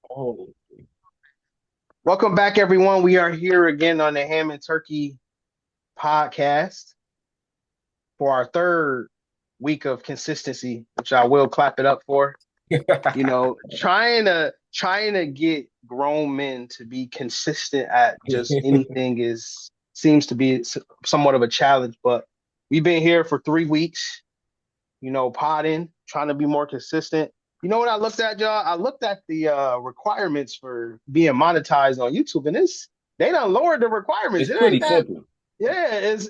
Oh, Welcome back, everyone. We are here again on the Ham and Turkey podcast for our third week of consistency, which I will clap it up for. Trying to get grown men to be consistent at just anything is seems to be somewhat of a challenge. But we've been here for 3 weeks, potting, trying to be more consistent. You know what I looked at, y'all? I looked at the requirements for being monetized on YouTube, and they done lowered the requirements. it's It pretty ain't that. simple. Yeah, it's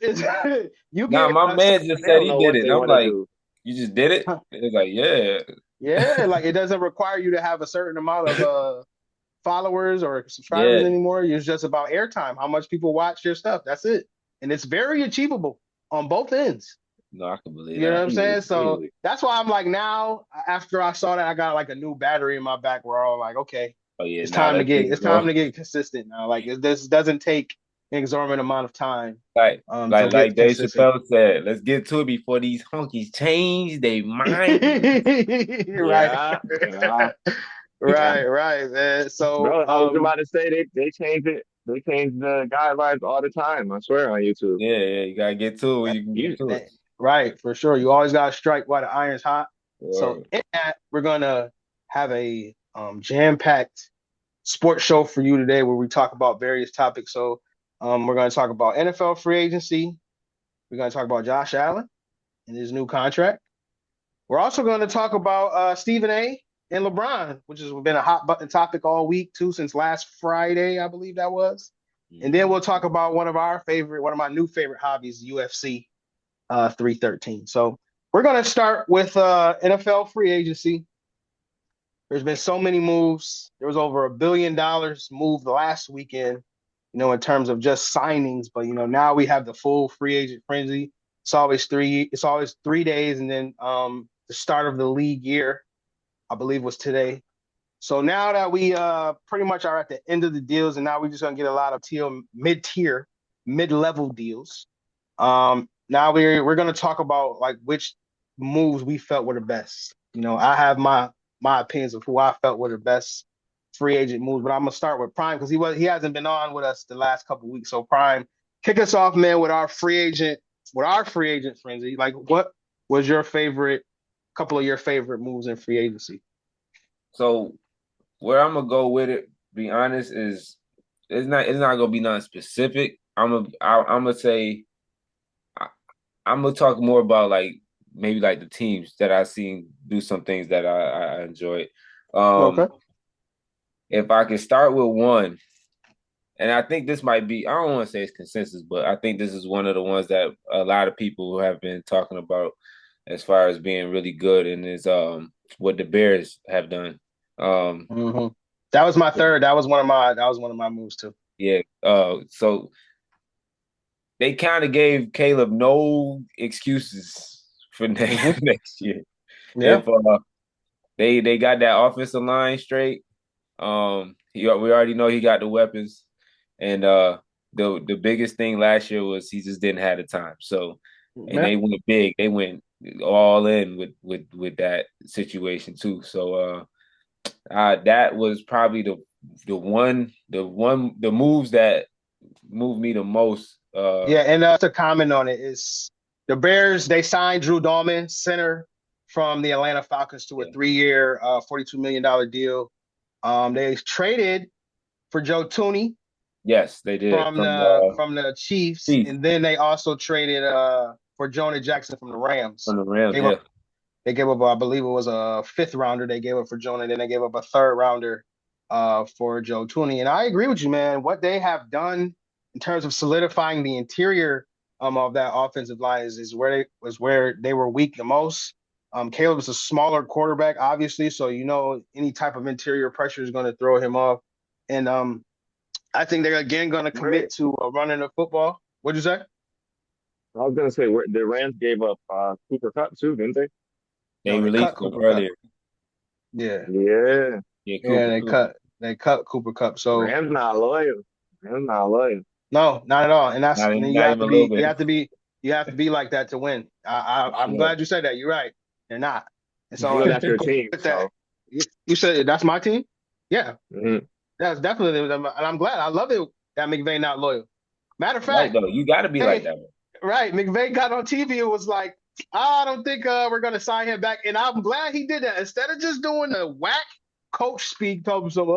you Nah, get my a man certain just They said don't he know did what it. they I'm want to like, do. you just did it? It's like, yeah. yeah, like it doesn't require you to have a certain amount of followers or subscribers Yeah. anymore. It's just about airtime, how much people watch your stuff. That's it, and it's very achievable on both ends. No, I can believe You know what that. I'm Easily, saying? So easily. that's why I'm like now, after I saw that, I got like a new battery in my back where I'm like, okay, Oh yeah, it's nah, time to let's get get it, it's time bro. to get consistent now. Like this doesn't take an exorbitant amount of time Like to like get like Dave consistent. Chappelle said, let's get to it before these honkies change their mind. Right. Yeah, yeah, yeah. Right, man. So Bro, I was about to say they change it. They change the guidelines all the time. I swear on YouTube. Yeah, yeah, you gotta get to it when you can get You, to it. right, for sure. You always gotta strike while the iron's hot. So Or in that, we're gonna have a jam-packed sports show for you today where we talk about various topics. So we're going to talk about NFL free agency. We're going to talk about Josh Allen and his new contract. We're also going to talk about Stephen A. and LeBron, which has been a hot button topic all week too, since last Friday, I believe that was. And then we'll talk about one of my new favorite hobbies, UFC 313. So we're going to start with NFL free agency. There's been so many moves. There was over $1 billion moved last weekend, in terms of just signings. But now we have the full free agent frenzy. It's always 3 days, and then the start of the league year, I believe, was today. So now that we pretty much are at the end of the deals, and now we're just gonna get a lot of mid-tier, mid-level deals. Now we're gonna talk about like which moves we felt were the best. I have my opinions of who I felt were the best free agent moves, but I'm gonna start with Prime because he hasn't been on with us the last couple of weeks. So Prime, kick us off, man, with our free agent frenzy. Like, what was your favorite couple of your favorite moves in free agency? so where I'm gonna go with it, be honest, is it's not gonna be nothing specific. I'm gonna say I, I'm gonna talk more about like maybe like the teams that I seen do some things that I enjoyed. Um, Okay. if I can start with one, and I think this might be, I don't want to say it's consensus, but I think this is one of the ones that a lot of people have been talking about as far as being really good, and is what the Bears have done. Um, hmm That was my third. That was one of my moves too. yeah. So they kind of gave Caleb no excuses for hmm next year. Yeah. If they got that offensive line straight, we already know he got the weapons, and the biggest thing last year was he just didn't have the time. So, and Yeah. they went big. They went all in with that situation too. So, that was probably the moves that moved me the most. Yeah. And to comment on it is the Bears, they signed Drew Dalman, center from the Atlanta Falcons to a Yeah. 3-year, $42 million deal. They traded for Joe Tooney Yes, they did from from the Chiefs, Chiefs, and then they also traded for Jonah Jackson from the Rams. from the Rams. Gave Yeah, up they gave up, I believe it was a fifth rounder they gave up for Jonah, and then they gave up a third rounder for Joe Tooney. And I agree with you, man. What they have done in terms of solidifying the interior of that offensive line is where they were weak the most. Caleb is a smaller quarterback, obviously, so any type of interior pressure is going to throw him off. And I think they're again going to where commit to running the football. What'd you say? I was gonna say where the Rams gave up Cooper Cup too, didn't they? they No, they cut released him Cooper Cup. earlier. Yeah, Yeah, Yeah, yeah, Cooper. they Cooper. cut Cooper Cup. So Rams not loyal. Rams not loyal. no, not at all. And that's Not and then you not have even to a little be you bit. have to be you have to be like that to win. For I'm sure. glad you said that. You're right. They're not. And I so know that's your team, with that, so you said that's my team. Yeah, Mhm. that's definitely, and I'm glad. I love it that McVay not loyal. Matter of Right fact, though. You got to be like hey, that. right, McVay got on TV and was like, I don't think we're gonna sign him back. And I'm glad he did that. Instead of just doing a whack coach speak, told him some,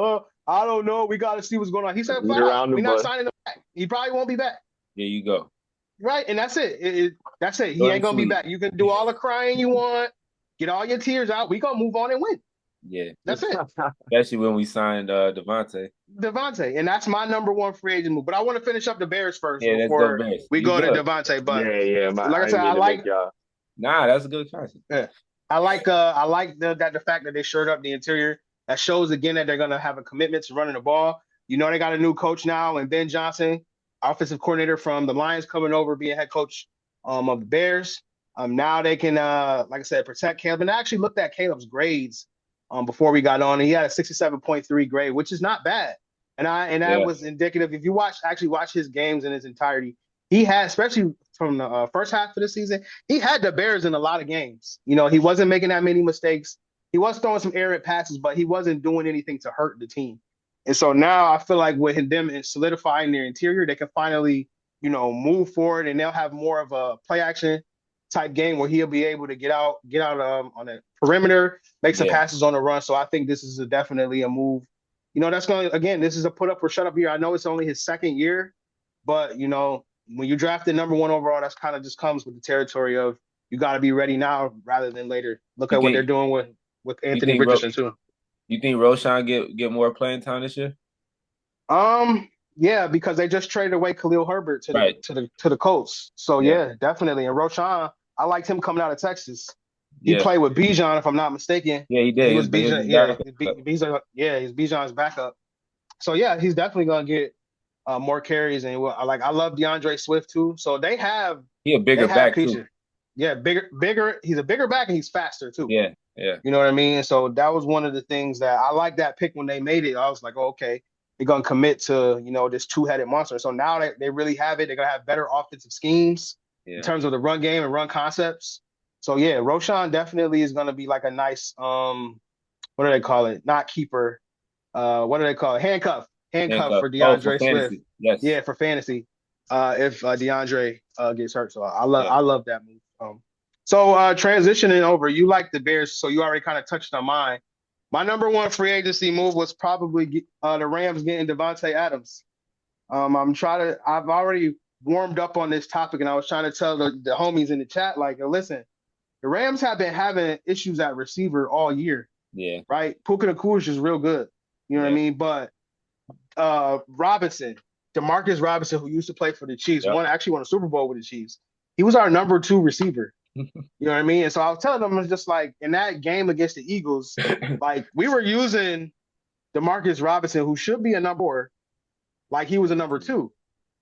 I don't know, we gotta see what's going on. He said Beat flat out, around the we're not bush. signing him back. He probably won't be back. There you go. Right, and that's it. That's it. He Short ain't and gonna be sweet. back. You can do all the crying you want, get all your tears out. We gonna move on and win. Yeah. That's it. Especially when we signed Devontae. Devontae, and that's my number one free agent move. But I want to finish up the Bears first Yeah, let's go before Bears. we You go to good. Devontae. But Yeah, yeah. like I I said, didn't mean to make y'all. Nah, that's a good choice. Yeah. I like the fact that they shored up the interior. That shows again that they're gonna have a commitment to running the ball. You know they got a new coach now, and Ben Johnson, offensive coordinator from the Lions, coming over being head coach of the Bears. Now they can like I said, protect Caleb. And I actually looked at Caleb's grades before we got on, and he had a 67.3 grade, which is not bad. And that Yeah. was indicative. If you watch his games in its entirety, he had, especially from the first half of the season, he had the Bears in a lot of games. You know, he wasn't making that many mistakes. He was throwing some errant passes, but he wasn't doing anything to hurt the team. And so now I feel like with them solidifying their interior, they can finally, move forward, and they'll have more of a play action type game where he'll be able to get out on the perimeter, make some Yeah. passes on the run. So I think this is definitely a move. That's going to, again, this is a put up or shut up year. I know it's only his second year, but when you drafted number one overall, that's kind of just comes with the territory of you got to be ready now rather than later. Look You at what they're think doing with you Anthony think Richardson too. you think Roshan get more playing time this year? Yeah, because they just traded away Khalil Herbert to the Right. to the to the Colts. So Yeah. yeah, definitely. And Roshan, I liked him coming out of Texas. He Yeah. played with Bijan, if I'm not mistaken. Yeah, he And did. he was He was Bijan, his yeah, backup. Bijan, yeah, he's Bijan's backup. So yeah, he's definitely gonna get more carries. And I love DeAndre Swift too. So He a they bigger have back too. pieces. Yeah, bigger. He's a bigger back and he's faster too. Yeah. Yeah. You know what I mean? So that was one of the things that I like that pick when they made it. I was like, oh, okay, they're gonna commit to this two-headed monster. So now that they really have it, they're gonna have better offensive schemes in Yeah. terms of the run game and run concepts. So yeah, Roshan definitely is gonna be like a nice what do they call it? Not keeper. What do they call it? Handcuff Handcuff. for Oh, for DeAndre Swift. fantasy. Yes. Yeah, for fantasy. If DeAndre gets hurt. So Yeah. I love that move. So transitioning over, you like the Bears, so you already kind of touched on mine. My number one free agency move was probably the Rams getting Devontae Adams. I've already warmed up on this topic, and I was trying to tell the homies in the chat, like, listen, the Rams have been having issues at receiver all year, Yeah. right? Puka Nacua is real good, you know what I Yeah. mean? But Robinson, Demarcus Robinson, who used to play for the Chiefs, Yep. actually won a Super Bowl with the Chiefs. He was our number two receiver. You know what I mean? And so I was telling them, it's just like in that game against the Eagles, like we were using Demarcus Robinson, who should be a number four, like he was a number two.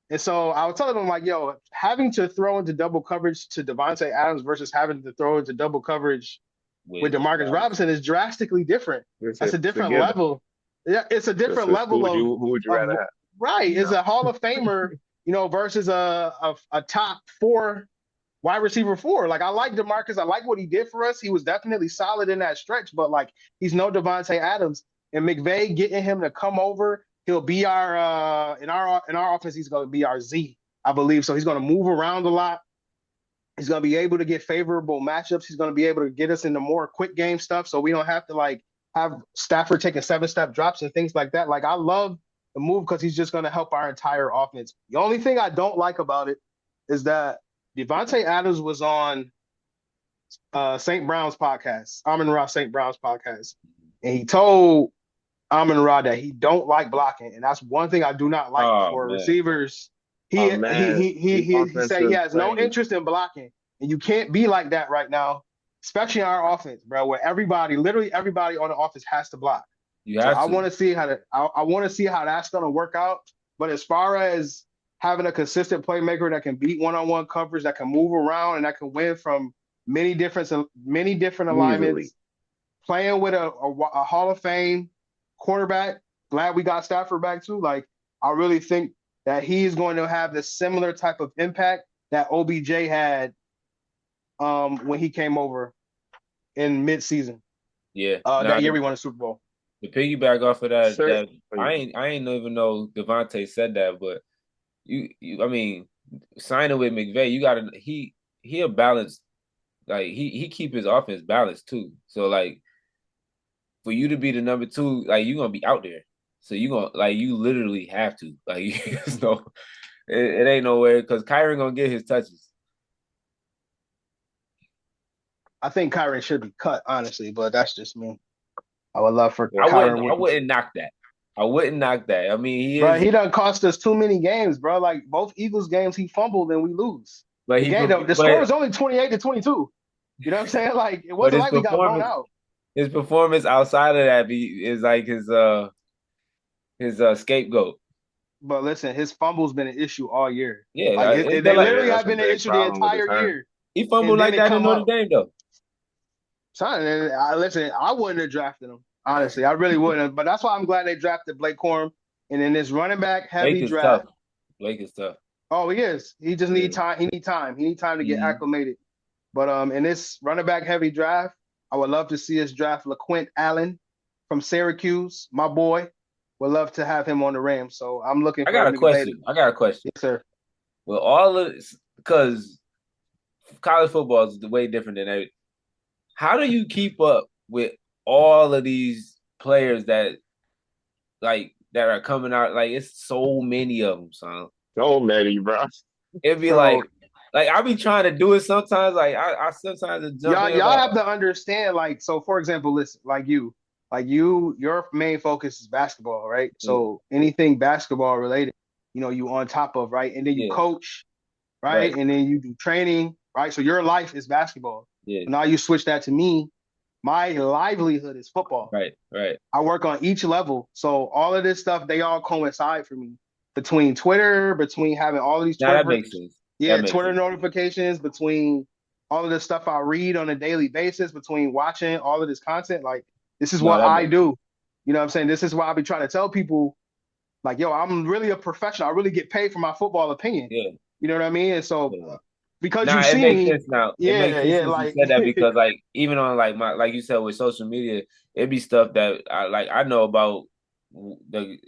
And so I was telling them, like, yo, having to throw into double coverage to Devontae Adams versus having to throw into double coverage with With Demarcus Robinson. Robinson is drastically different. That's a It's a different given. level. Yeah, it's a different Who level would you rather of have? right. You It's know. a Hall of Famer, versus a top four wide receiver four. Like I like DeMarcus. I like what he did for us. He was definitely solid in that stretch, but like he's no Devontae Adams. And McVay getting him to come over, he'll be our in our offense, he's gonna be our Z, I believe. So he's gonna move around a lot. He's gonna be able to get favorable matchups. He's gonna be able to get us into more quick game stuff. So we don't have to like have Stafford taking 7-step drops and things like that. Like I love the move because he's just gonna help our entire offense. The only thing I don't like about it is that Devontae Adams was on St. Brown's podcast, Amon Ra St. Brown's podcast, and he told Amon Ra that he don't like blocking, and that's one thing I do not like Oh for man. receivers. He Oh he man, he he these he, he said he offensive has no plays. interest in blocking, and you can't be like that right now, especially in our offense, bro, where literally everybody on the offense has to block. You So have I to. want to see I want to see how that's going to work out. But as far as having a consistent playmaker that can beat one-on-one coverage, that can move around, and that can win from many different Easily. alignments, playing with a Hall of Fame quarterback. Glad we got Stafford back too. Like I really think that he's going to have the similar type of impact that OBJ had when he came over in mid-season. Yeah. That Nah, year we won a Super Bowl. To piggyback off of that, Sir, that I ain't even know Devontae said that, but I mean, signing with McVay, you gotta he a balance, like he keep his offense balanced too. So like for you to be the number two, like you're gonna be out there. So you gonna like you literally have to. Like there's no it ain't nowhere because Kyrie gonna get his touches. I think Kyron should be cut, honestly, but that's just me. I would love for yeah. Kyron I Williams. wouldn't knock that. I wouldn't knock that. I mean, he Bro, is, he done cost us too many games, bro. Like both Eagles games, he fumbled and we lose. but The score was only 28-22. You know what I'm saying? Like it but wasn't like we got blown out. his performance outside of that is like his scapegoat. But listen, his fumble's been an issue all year. Yeah, Like it's been they like Yeah, literally that's have a been an big issue the problem with the entire turn. year, he fumbled and then like it that in come Notre up. Dame though. Son, and listen, I wouldn't have drafted him. Honestly, I really wouldn't. But that's why I'm glad they drafted Blake Corum. And in this running back Blake heavy is tough. draft, Blake is tough. oh, he is. He just need Yeah. time. He need time. He need time to get Mhm. acclimated. But in this running back heavy draft, I would love to see us draft LaQuint Allen from Syracuse, my boy. Would love to have him on the Rams. So I'm looking I for got a McVay. question. I got a question. Yes, sir. Well, all of this, because college football is way different than everything. How do you keep up with all of these players that are coming out? Like it's so many of them, son. So many, bro. It'd be So like I be trying to do it sometimes. Like I sometimes jump in y'all like, have to understand, like, so for example, listen, your main focus is basketball, right? yeah, So anything basketball related, you on top of, right? And then you yeah, coach, right? right, And then you do training, right? So your life is basketball. yeah, Now you switch that to me. My livelihood is football. right, right. I work on each level. So all of this stuff, they all coincide for me between Twitter, between having all of these Now that Twitter, makes sense. That yeah, makes Twitter sense. notifications, between all of the stuff I read on a daily basis, between watching all of this content. Like, this is No, what that I makes sense. do. You know what I'm saying? This is why I be trying to tell people, like, yo, I'm really a professional. I really get paid for my football opinion. Yeah, You know what I mean? And so yeah. because you Nah, it see makes me, sense now. It makes yeah, sense yeah, since you like, said that because like even on like you said with social media, it'd be stuff that I know about the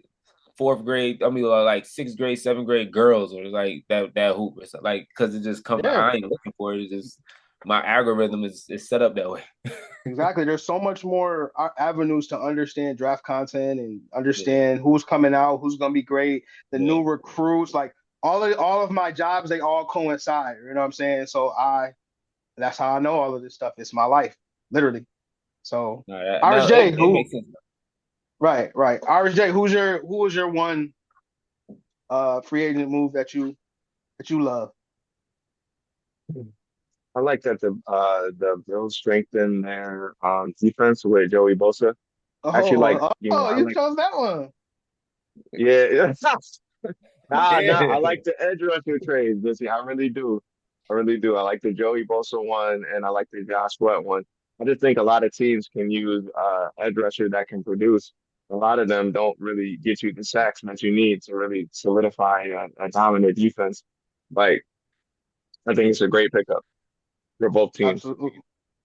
fourth grade. I mean, like sixth grade, seventh grade girls or like that hoop or something. Like because it just come. yeah, I ain't looking for it. It's just my algorithm is set up that way. exactly. There's so much more avenues to understand draft content and Yeah, understand who's coming out, who's going to be great, the yeah. new recruits, like all of my jobs, they all coincide. You know what I'm saying? So that's how I know all of this stuff. It's my life, literally. So No, Irish no, J, it who makes sense. right, right. Irish J, who was your one free agent move that you love? I like that the Bills strengthened their defense with Joey Bosa. Actually, like I You like chose that one. yeah. Nah. I Yeah. like the edge rusher trades this year. I really do. I really do. I like the Joey Bosa one, and I like the Josh Sweat one. I just think a lot of teams can use edge rusher that can produce. A lot of them don't really get you the sacks that you need to really solidify a dominant defense. Like I think it's a great pickup for both teams. Absolutely.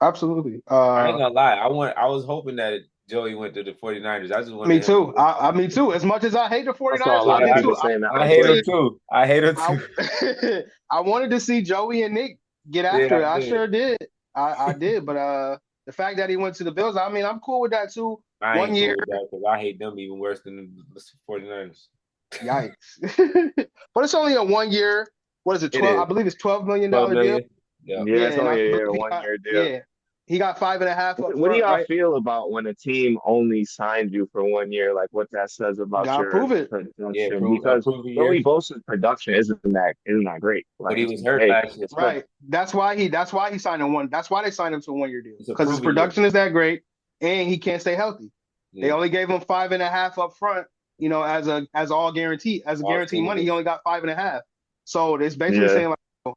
Absolutely. I ain't gonna lie. I was hoping that Joey went to the 49ers. I just Me wanted him to too. win. Me too. As much as I hate the I saw 49ers, a I lot of Yeah, did people too. saying that I on I hate him Twitter. did. too. I hate him I too. I wanted to see Joey and Nick get Yeah, after it. I I did. sure did. I did. But the fact that he went to the Bills, I mean, I'm cool with that too. I One ain't year, cool with that because I hate them even worse than the 49ers. yikes. But it's only a 1 year. What is it? It 12? I is. believe it's $12 million 12 deal. million. Yeah. Yeah, Yeah, it's and I only believe a he one got year deal. yeah, he got 5.5 up What do front, y'all right? feel about when a team only signed you for one year? Like what that says about Gotta your prove it. Yeah, production? prove Because approve a year. Joey Bosa's production isn't that great. But Like he it's was hurt okay. last year. Right. That's why he signed on one. That's why they signed him to a 1 year deal. It's a Because his prove a year. production is that great and he can't stay healthy. They Yeah. only gave him 5.5 up front, as all guaranteed, as a All guaranteed money. He stimulus. only got 5.5. So it's basically Yeah, saying, like,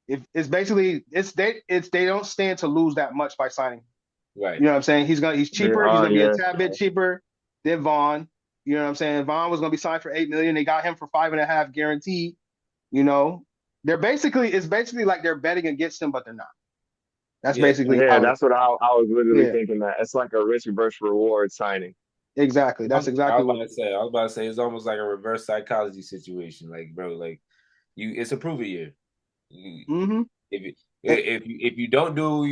if it's basically they don't stand to lose that much by signing him. You Right. know what I'm saying? He's yeah, cheaper. He's oh gonna be a yeah, tad bit cheaper than Vaughn. You know what I'm saying? Vaughn was gonna be signed for 8 million. They got him for 5.5 guaranteed. You know, it's basically like they're betting against him, but they're not. That's Yeah. basically yeah. how it is. That's what I was literally Yeah, thinking. That it's like a risk versus reward signing. Exactly. That's exactly what it is. I was about to say it's almost like a reverse psychology situation. Like, bro, like it's a prove it year. You, Mm-hmm. if you don't do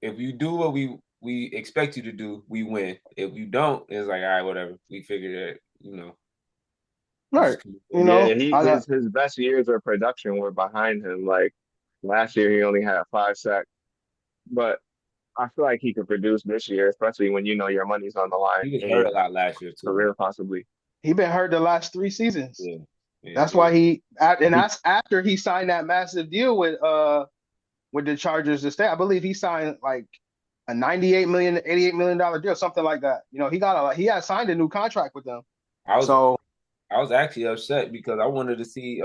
if you do what we expect you to do, we win. If you don't, it's like all right, whatever. We figured it, we Right. just keep You going. Yeah, know, he his best years of production were behind him. Like last year, he only had 5 sacks, but I feel like he could produce this year, especially when you know your money's on the line He was in hurt his a lot last year too, career, though. possibly. he been hurt the last 3 seasons. Yeah, yeah, That's why and that's after he signed that massive deal with the Chargers to stay. I believe he signed like a 88 million, $88 million deal, something like that. You know, he had signed a new contract with them. I was So I was actually upset because I wanted to see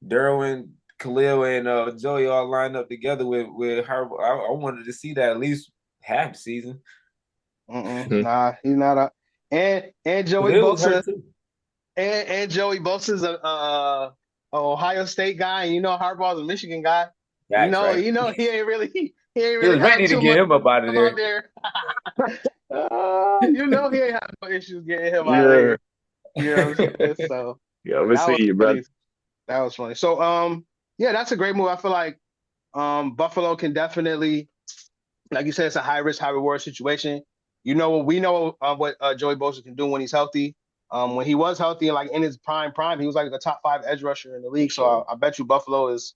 Derwin, Khalil, and Joey all lined up together with her. I wanted to see that at least half the season. nah, he's not a and Joey Khalil was Bosa hurt too. and Joey Bosa's a Ohio State guy, and you know Harbaugh's a Michigan guy. Facts, right? He ain't really he ain't He really was had ready to too get much him up out of out there. there. You know he ain't had no issues getting him out of Yeah, there. You know what I'm saying? So yeah, we'll that see was you, brother. funny. That was funny. So yeah, that's a great move. I feel like Buffalo can definitely, like you said, it's a high risk, high reward situation. You know what we know what Joey Bosa can do when he's healthy. When he was healthy, like in his prime, he was like the top 5 edge rusher in the For league. So sure. I bet you Buffalo is,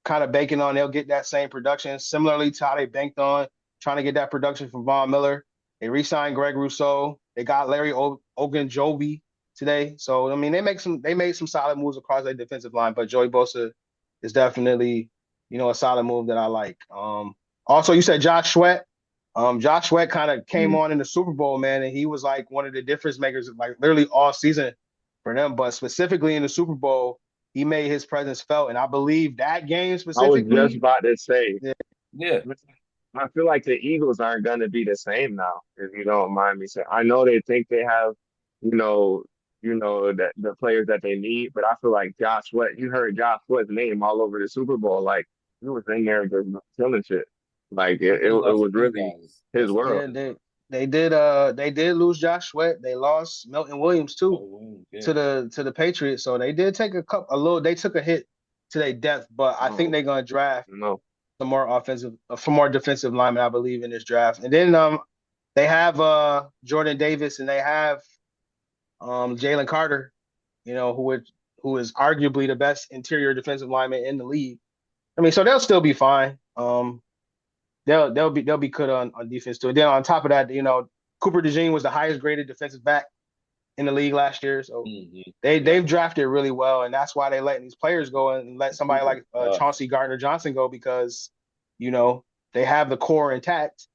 kind of banking on they'll get that same production, similarly to how they banked on trying to get that production from Von Miller. They re-signed Greg Rousseau. They got Larry Ogunjobi today. So I mean, they made some solid moves across their defensive line. But Joey Bosa is definitely, a solid move that I like. Also, you said Josh Sweat. Josh Sweat kind of came Mm. on in the Super Bowl, man, and he was like one of the difference makers, like literally all season for them. But specifically in the Super Bowl, he made his presence felt, and I believe that game I was just specifically, about to say, yeah, Yeah. I feel like the Eagles aren't going to be the same now, if you don't mind me saying. I know they think they have, you know, that the players that they need, but I feel like Josh Sweat. You heard Josh Sweat's name all over the Super Bowl, like he was in there just killing shit. Like They it lost a was few really guys. his Lost a world. yeah, they did lose Josh Sweat. They lost Milton Williams too yeah. to the Patriots, so they did take they took a hit to their depth, but I think Oh, they're gonna draft no. some more defensive linemen, I believe, in this draft. And then they have Jordan Davis and they have Jalen Carter, who is arguably the best interior defensive lineman in the league. I mean, so they'll still be fine. They'll be good on defense too. And then on top of that, Cooper DeJean was the highest graded defensive back in the league last year. So Yeah. they've drafted really well, and that's why they letting these players go and let somebody Cooper like tough. Chauncey Gardner Johnson go because you know they have the core intact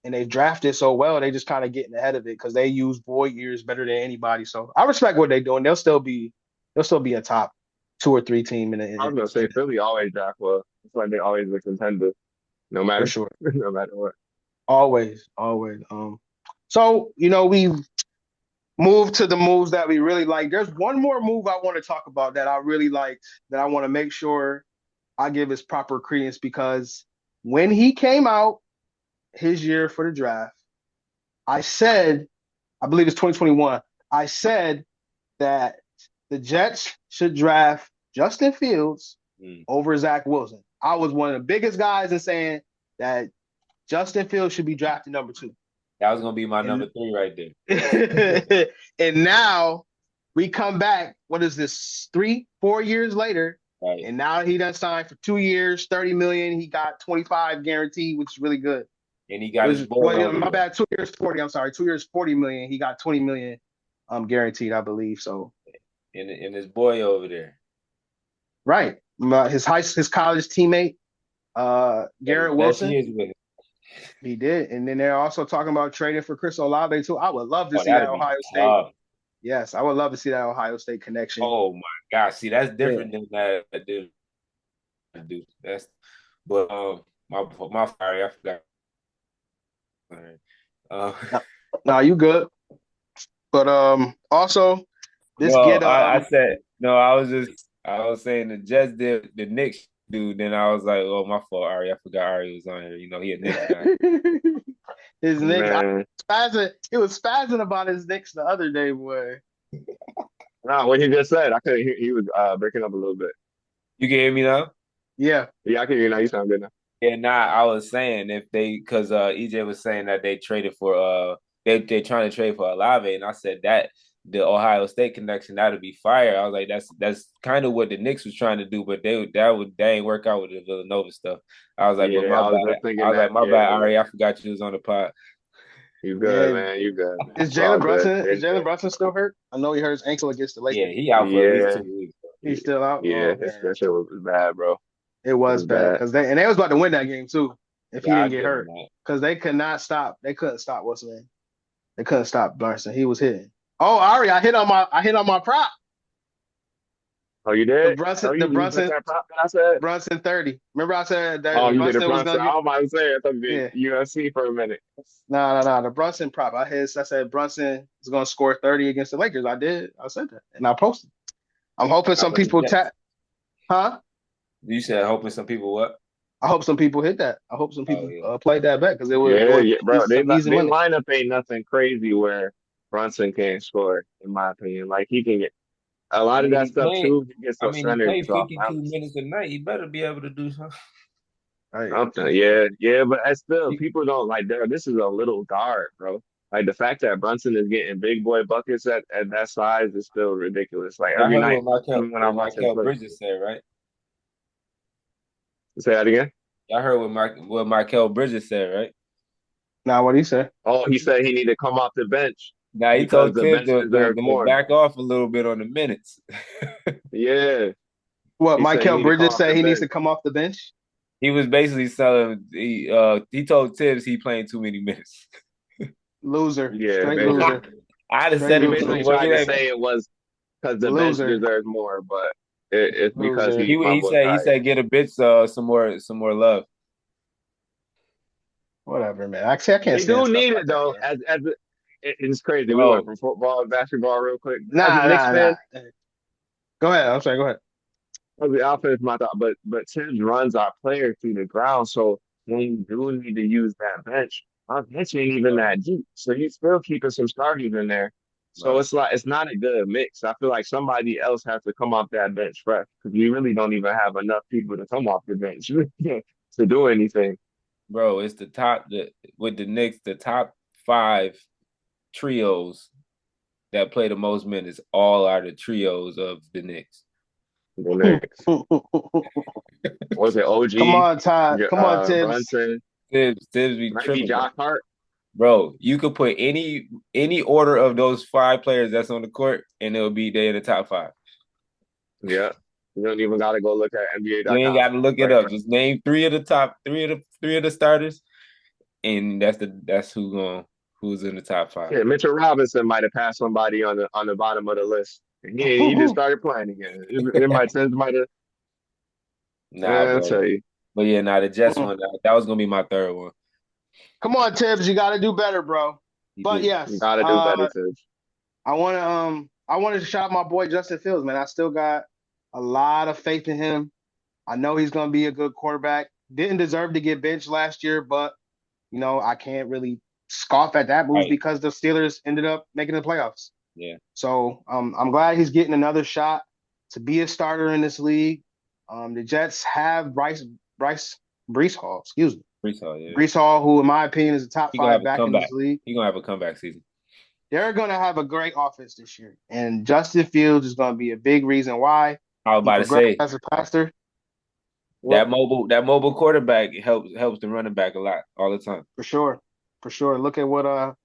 and they've drafted so well. They just kind of getting ahead of it because they use void years better than anybody. So I respect what they're doing. They'll still be a top 2 or 3 team I was gonna say Philly always draft well. It's like they always a contender, no for matter sure. no matter what. Always, always. So we move to the moves that we really like. There's one more move I want to talk about that I really liked that I want to make sure I give his proper credence because when he came out his year for the draft, I said, I believe it's 2021, I said that the Jets should draft Justin Fields Mm. over Zach Wilson. I was one of the biggest guys in saying that Justin Fields should be drafted number 2. That was gonna be my And number 3 right there. and now we come back. What is this? 4 years later, Right. and now he done signed for 2 years, 30 million. He got 25 guaranteed, which is really good. And he got his Which, boy well, over my there. bad. 2 years 40. I'm sorry. 2 years 40 million. He got 20 million guaranteed, I believe. So And his boy over there. right, his college teammate, Got his Garrett best Wilson. years with him. He did, and then they're also talking about trading for Chris Olave too. I would love to Oh, see that that'd be Ohio State. tough. Yes, I would love to see that Ohio State connection. Oh my gosh. See, that's Yeah. different than that dude. That's but my fire, I forgot. All right. No, no, you good. But this No, get I said no, I was saying the Jets did the Knicks dude. Then I was like, oh, my fault, Ari. I forgot Ari was on here. He a Knicks guy. His Knicks, Man, he was spazzing about his Knicks the other day, boy. no, what he just said, I couldn't hear. He was breaking up a little bit. You can hear me now? Yeah. Yeah, I can hear you now. You sound good now. Yeah, nah, I was saying if they because EJ was saying that they traded for they trying to trade for Olave, and I said that the Ohio State connection that'd be fire. I was like, that's kind of what the Knicks was trying to do, but they ain't work out with the Villanova stuff. I was like, but Yeah, my I was bad. just I thinking was like, that. my Yeah, bad, Ari. I forgot you was on the pod. you good, Yeah. man. You good. Is It's all Jalen good. Brunson is It's Jalen good. Brunson still hurt? I know he hurt his ankle against the Yeah, Lakers. he out for at least Yeah, 2 weeks. He's still out. yeah. Oh It's, man. that shit was bad, bro. It It was was bad bad. because they was about to win that game too if he Yeah, I didn't get give him hurt. that. Because they could not stop. They couldn't stop what's his name. They couldn't stop Brunson. He was hitting. Oh, Ari, I hit on my prop. Oh, you The did? Brunson Oh, the you bet Brunson that prop that I said? Brunson 30. Remember I said Oh, that you did a Brunson was Brunson. gonna I get was about to say I thought you did yeah. UFC for a minute. No. The Brunson prop. I said Brunson is gonna score 30 against the Lakers. I did. I said that. And I posted. I'm hoping Not some for the people Jets. tap huh? You said hoping some people what? I hope some people hit that. I hope some Oh people yeah. played that bet because it Yeah, would yeah, be bro. some easy They money. lineup ain't nothing crazy where Brunson can't score, in my opinion. Like he can get a I lot of mean, that he stuff played. too. He gets I those mean, he centers played off 52 balance. minutes a night. He better be able to do something. Right. Something, yeah, yeah, but I still He, people don't like there. This is a little guard, bro. Like the fact that Brunson is getting big boy buckets at that size is still ridiculous. Like I every heard night, even when I What watch him Michael play. Bridges said, right? Say that again. I heard what Michael Bridges said, right? Now what he said? Oh, he said he need to come off the bench Now he because told the Tibbs bench to deserves more. back off a little bit on the minutes. Yeah, What he said he Michael need to come Bridges off the said he needs bench. to come off the bench? He was basically selling. He told Tibbs he playing too many minutes. Loser. Yeah, Straight basically. loser. I'd have Straight said it Basically loser. basically. Well, tried he to like say it was because the bench Loser. deserves more, but it's because Loser. he mumbled he tight. said get a bitch some more love. Whatever, man. Actually, I can't They stand do stuff need like it that, though. man. It's crazy. We went Bro, from football to basketball real quick. As a Nah, Knicks nah, nah. fan, Go ahead. I'm sorry. Go ahead. the offense my thought, but Tibbs runs our players through the ground. So when we do need to use that bench, our bench ain't even bro, that deep. So he's still keeping some starters in there. So bro. it's like it's not a good mix. I feel like somebody else has to come off that bench fresh because we really don't even have enough people to come off the bench to do anything. Bro, it's with the Knicks, the top five trios that play the most minutes all are the trios of the Knicks. The Knicks. Was it Come OG, on, Todd. Come on, Tibbs. Brunson, Tibbs be might be tripping, Josh Hart? bro. You could put any order of those five players that's on the court, and it'll be they in the top five. Yeah. You don't even got to go look at You ain't got NBA.com. to look it Right, up. right. Just name three of the starters, and that's who's in the top five. Yeah, Mitchell Robinson might have passed somebody on the bottom of the list. He just started playing again. It might have. Nah, I'll bro. tell you. But yeah, the Jets one that was gonna be my third one. Come on, Tibbs. You got to do better, bro. He But do. You yes, got to do better too. I wanted to shout my boy Justin Fields, man. I still got a lot of faith in him. I know he's going to be a good quarterback. Didn't deserve to get benched last year, but I can't really scoff at that move Right. because the Steelers ended up making the playoffs. Yeah. So I'm glad he's getting another shot to be a starter in this league. The Jets have Brees Hall, excuse me. Brees Hall, yeah. Brees Hall, who in my opinion is a top He gonna five have a back in comeback. this league. He gonna have a comeback season. They're going to have a great offense this year. And Justin Fields is going to be a big reason why I was he about to progressed say as a passer. that Well, mobile quarterback helps the running back a lot all the time. for sure. For sure. Look at how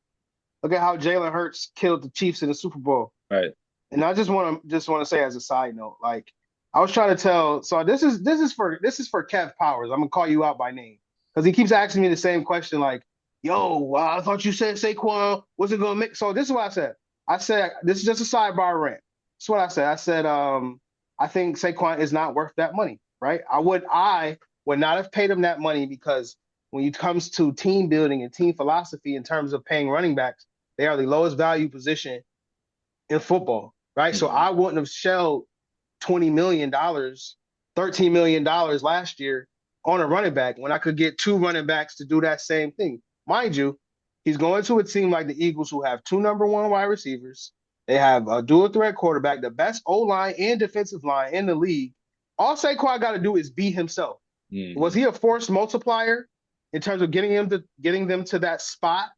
Jalen Hurts killed the Chiefs in the Super Bowl. Right. And I just want to say as a side note, like I was trying to tell. So this is for Kev Powers. I'm gonna call you out by name because he keeps asking me the same question. Like, yo, I thought you said Saquon wasn't gonna make. So this is what I said. I said this is just a sidebar rant. That's what I said. I said I think Saquon is not worth that money. Right? I would not have paid him that money because when it comes to team building and team philosophy in terms of paying running backs, they are the lowest value position in football, right? So Mhm. I wouldn't have shelled $20 million $13 million last year on a running back when I could get two running backs to do that same thing. Mind you, he's going to a team like the Eagles who have two number one wide receivers. They have a dual threat quarterback, the best O line and defensive line in the league. All Saquon got to do is be himself. Was Mm-hmm. he a force multiplier in terms of getting them to that spot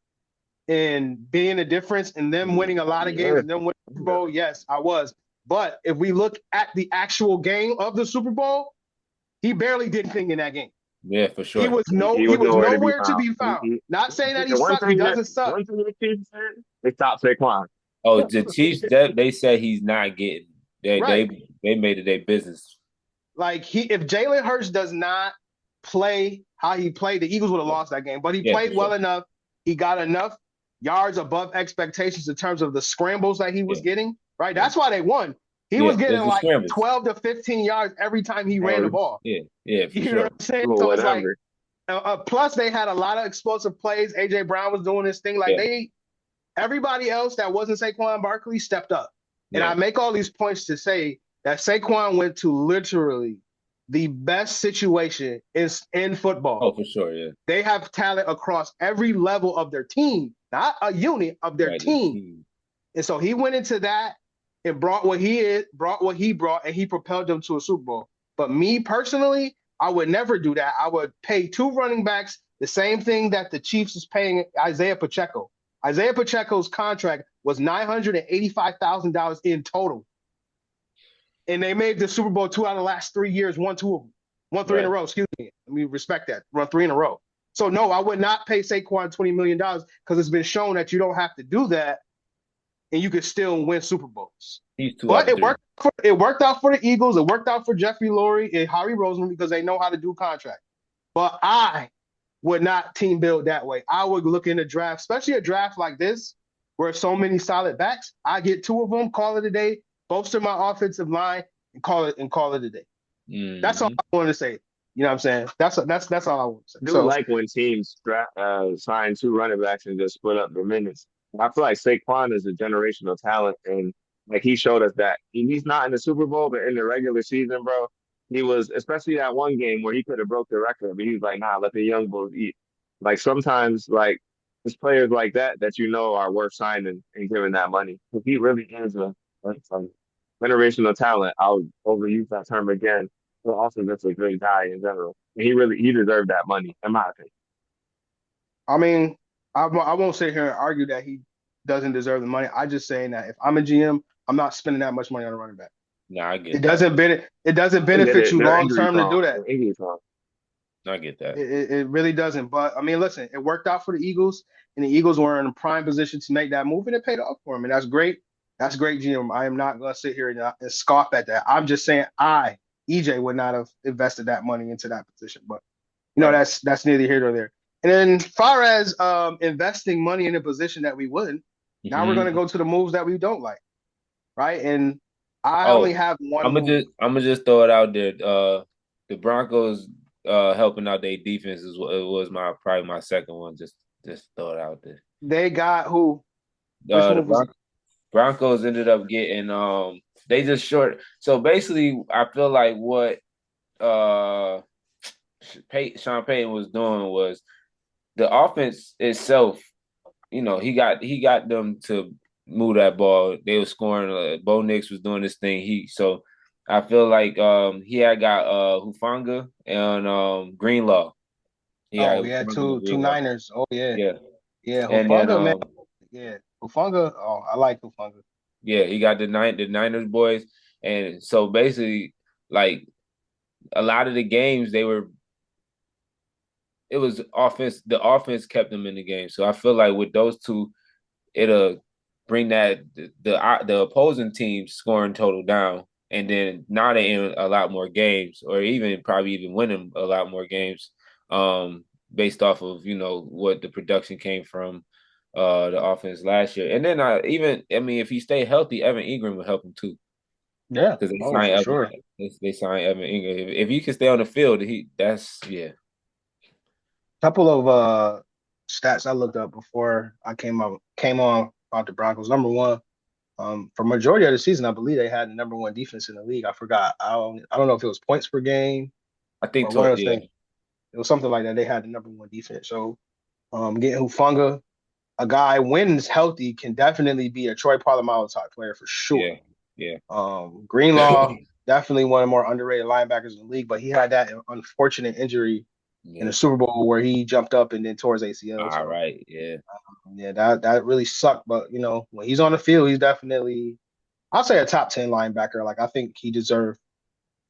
and being a difference and them winning a lot of games Yeah. and then winning the Super Bowl? Yes, I was. But if we look at the actual game of the Super Bowl, he barely did anything in that game. Yeah, for He sure. was no He he was was nowhere to be nowhere to found. be found. Not saying that he The sucked. He doesn't suck. one thing the Chiefs said, they stopped Saquon. Oh, the Chiefs, they said he's not getting. They Right. they they made it their business. Like he if Jalen Hurts does not play how he played, the Eagles would have Yeah, lost that game. But he yeah, for played well sure. enough. He got enough yards above expectations in terms of the scrambles that he was Yeah, getting. Right. yeah, That's why they won. He yeah. was getting It's the like scrambles. 12 to 15 yards every time he ran the And ball. Yeah, yeah, for You know what sure. I'm saying? do So it's like whatever. plus they had a lot of explosive plays. AJ Brown was doing this thing. Like Yeah, they everybody else that wasn't Saquon Barkley stepped up. And yeah. I make all these points to say that Saquon went to literally the best situation in football. Oh, for sure. Yeah, They have talent across every level of their team, not a unit of their right. The team. team. And so he went into that and brought what he is, brought what he brought, and he propelled them to a Super Bowl. But me personally, I would never do that. I would pay two running backs the same thing that the Chiefs is paying Isaiah Pacheco. Isaiah Pacheco's contract was $985,000 in total. And they made the Super Bowl two out of the last 3 years, won two of them. Won three in a Right. row, excuse me. Let me respect that. Run three in a row. So no, I would not pay Saquon $20 million because it's been shown that you don't have to do that and you could still win Super Bowls. He's two out But of three. it worked out for the Eagles. It worked out for Jeffrey Lurie and Harry Roseman because they know how to do contracts. But I would not team build that way. I would look in a draft, especially a draft like this, where so many solid backs. I get two of them, call it a day, bolster my offensive line, and call it a day. That's all Hmm. I want to say. You know what I'm saying? That's all I want to say. I do So like when teams sign two running backs and just split up the minutes. I feel like Saquon is a generational talent, and like he showed us that he's not in the Super Bowl, but in the regular season, bro, he was. Especially that one game where he could have broke the record, but he was like, "Nah, let the young bulls eat." Like sometimes, like it's players like that that you know are worth signing and giving that money. Because he really is a generational talent. I'll overuse that term again, but also just a great guy in general. He deserved that money, in my opinion. I mean, I won't sit here and argue that he doesn't deserve the money. I just saying that if I'm a GM, I'm not spending that much money on a running back. Nah, I It get that. doesn't it doesn't I get benefit it. you They're long injury term to prone. do that. They're injury prone. I get that. It really doesn't. But I mean, listen, it worked out for the Eagles, and the Eagles were in a prime position to make that move, and it paid off for them, and that's great. That's great, GM. I am not going to sit here and scoff at that. I'm just saying, EJ, would not have invested that money into that position. But Right. that's neither here nor there. And then, far as investing money in a position that we wouldn't, now we're going to Hmm. go to the moves that we don't like, right? And I only Oh, have one move. I'm gonna just throw it out there. The Broncos helping out their defense was my probably my second one. Just throw it out there. They got who? Which The move was it? Broncos ended up getting they just short. So basically, I feel like what uh Sean Payton was doing was the offense itself. He got them to move that ball. They were scoring. Bo Nix was doing this thing. I feel like he had got Hufanga and Greenlaw. He Oh, had yeah, Hufanga and two Greenlaw. Niners. Oh yeah. Yeah, Yeah, and then Hufanga, man. Yeah, Hufanga. Oh, I like Hufanga. yeah, he got the Niners boys, and so basically, like a lot of the games, it was offense. The offense kept them in the game. So I feel like with those two, it'll bring the opposing team scoring total down, and then now they're in a lot more games, or even probably even winning a lot more games, based off of what the production came from the offense last year. And then I mean if he stayed healthy, Evan Ingram would help him too Yeah. because Oh, for sure. They signed Evan Ingram. If he can stay on the field, that's yeah. Couple of stats I looked up before I came on about the Broncos. Number one, For majority of the season, I believe they had the number one defense in the league. I forgot. I don't know if it was points per game I think or one of those yeah, things. It was something like that. They had the number one defense. So getting Hufanga, a guy when he's healthy can definitely be a Troy Polamalu type player for sure. yeah, yeah, Greenlaw, definitely one of the more underrated linebackers in the league, but he had that unfortunate injury in the yeah. Super Bowl where he jumped up and then tore his ACL. All So right, yeah, yeah, that really sucked. But when he's on the field, he's definitely I'll say a top 10 linebacker. Like I think he deserved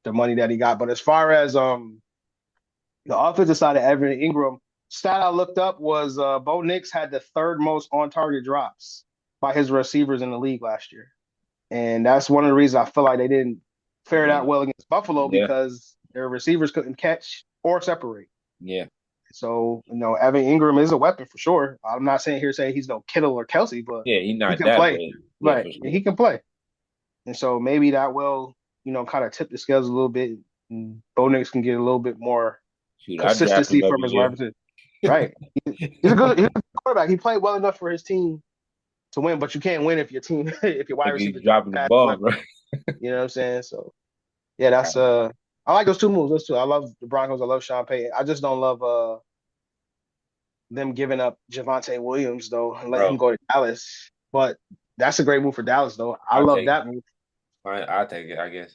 the money that he got. But as far as the offensive side of Evan Ingram, stat I looked up was Bo Nix had the third most on target drops by his receivers in the league last year. And that's one of the reasons I feel like they didn't fare that win. well against Buffalo Yeah, because their receivers couldn't catch or separate. yeah, So, Evan Ingram is a weapon for sure. I'm not saying he's no Kittle or Kelsey, but yeah. He's he not can that, but play. yeah, Right. for He sure. can play. And so maybe that will, kind of tip the scales a little bit. And Bo Nix can get a little bit more Shoot, I draft consistency him from every his wide year receiver. Right. He's a good quarterback. He played well enough for his team to win, but you can't win if your team if your wide if he's receiver drop dropping the pass. ball, bro. You know what I'm saying? So yeah, that's I like those two moves. Those two. I love the Broncos. I love Sean Payton. I just don't love them giving up Javonte Williams though and letting him Bro, go to Dallas. But that's a great move for Dallas though. I I'll love take that move. fine. I'll take it. I guess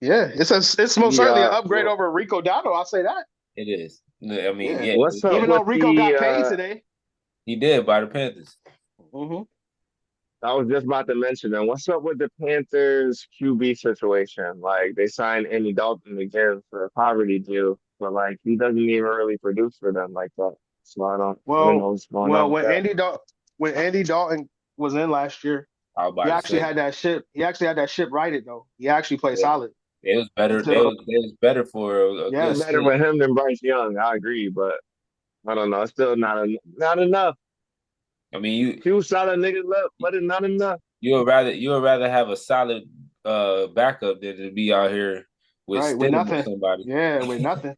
Yeah, it's most certainly an Yeah. upgrade over Rico Dowdle. I'll say that. it is. I mean, Yeah, yeah, What's up even though with Rico the got paid today. he did by the Panthers. Hmm. I was just about to mention that. What's up with the Panthers QB situation? Like they signed Andy Dalton again for a poverty deal, but like he doesn't even really produce for them like that. So I don't know Well, what's going well, on with that. When Andy Dalton was in last year, I was he about to actually say, had that ship. He actually had that ship righted though. He actually played yeah, solid it was better. until It was better for a good yes, Better stint. with him than Bryce Young, I agree, but I don't know. It's still not enough. I mean, you Few solid niggas left, but it's not enough. you would rather have a solid backup than to be out here with right with Stidham or nothing. somebody. Yeah, with nothing.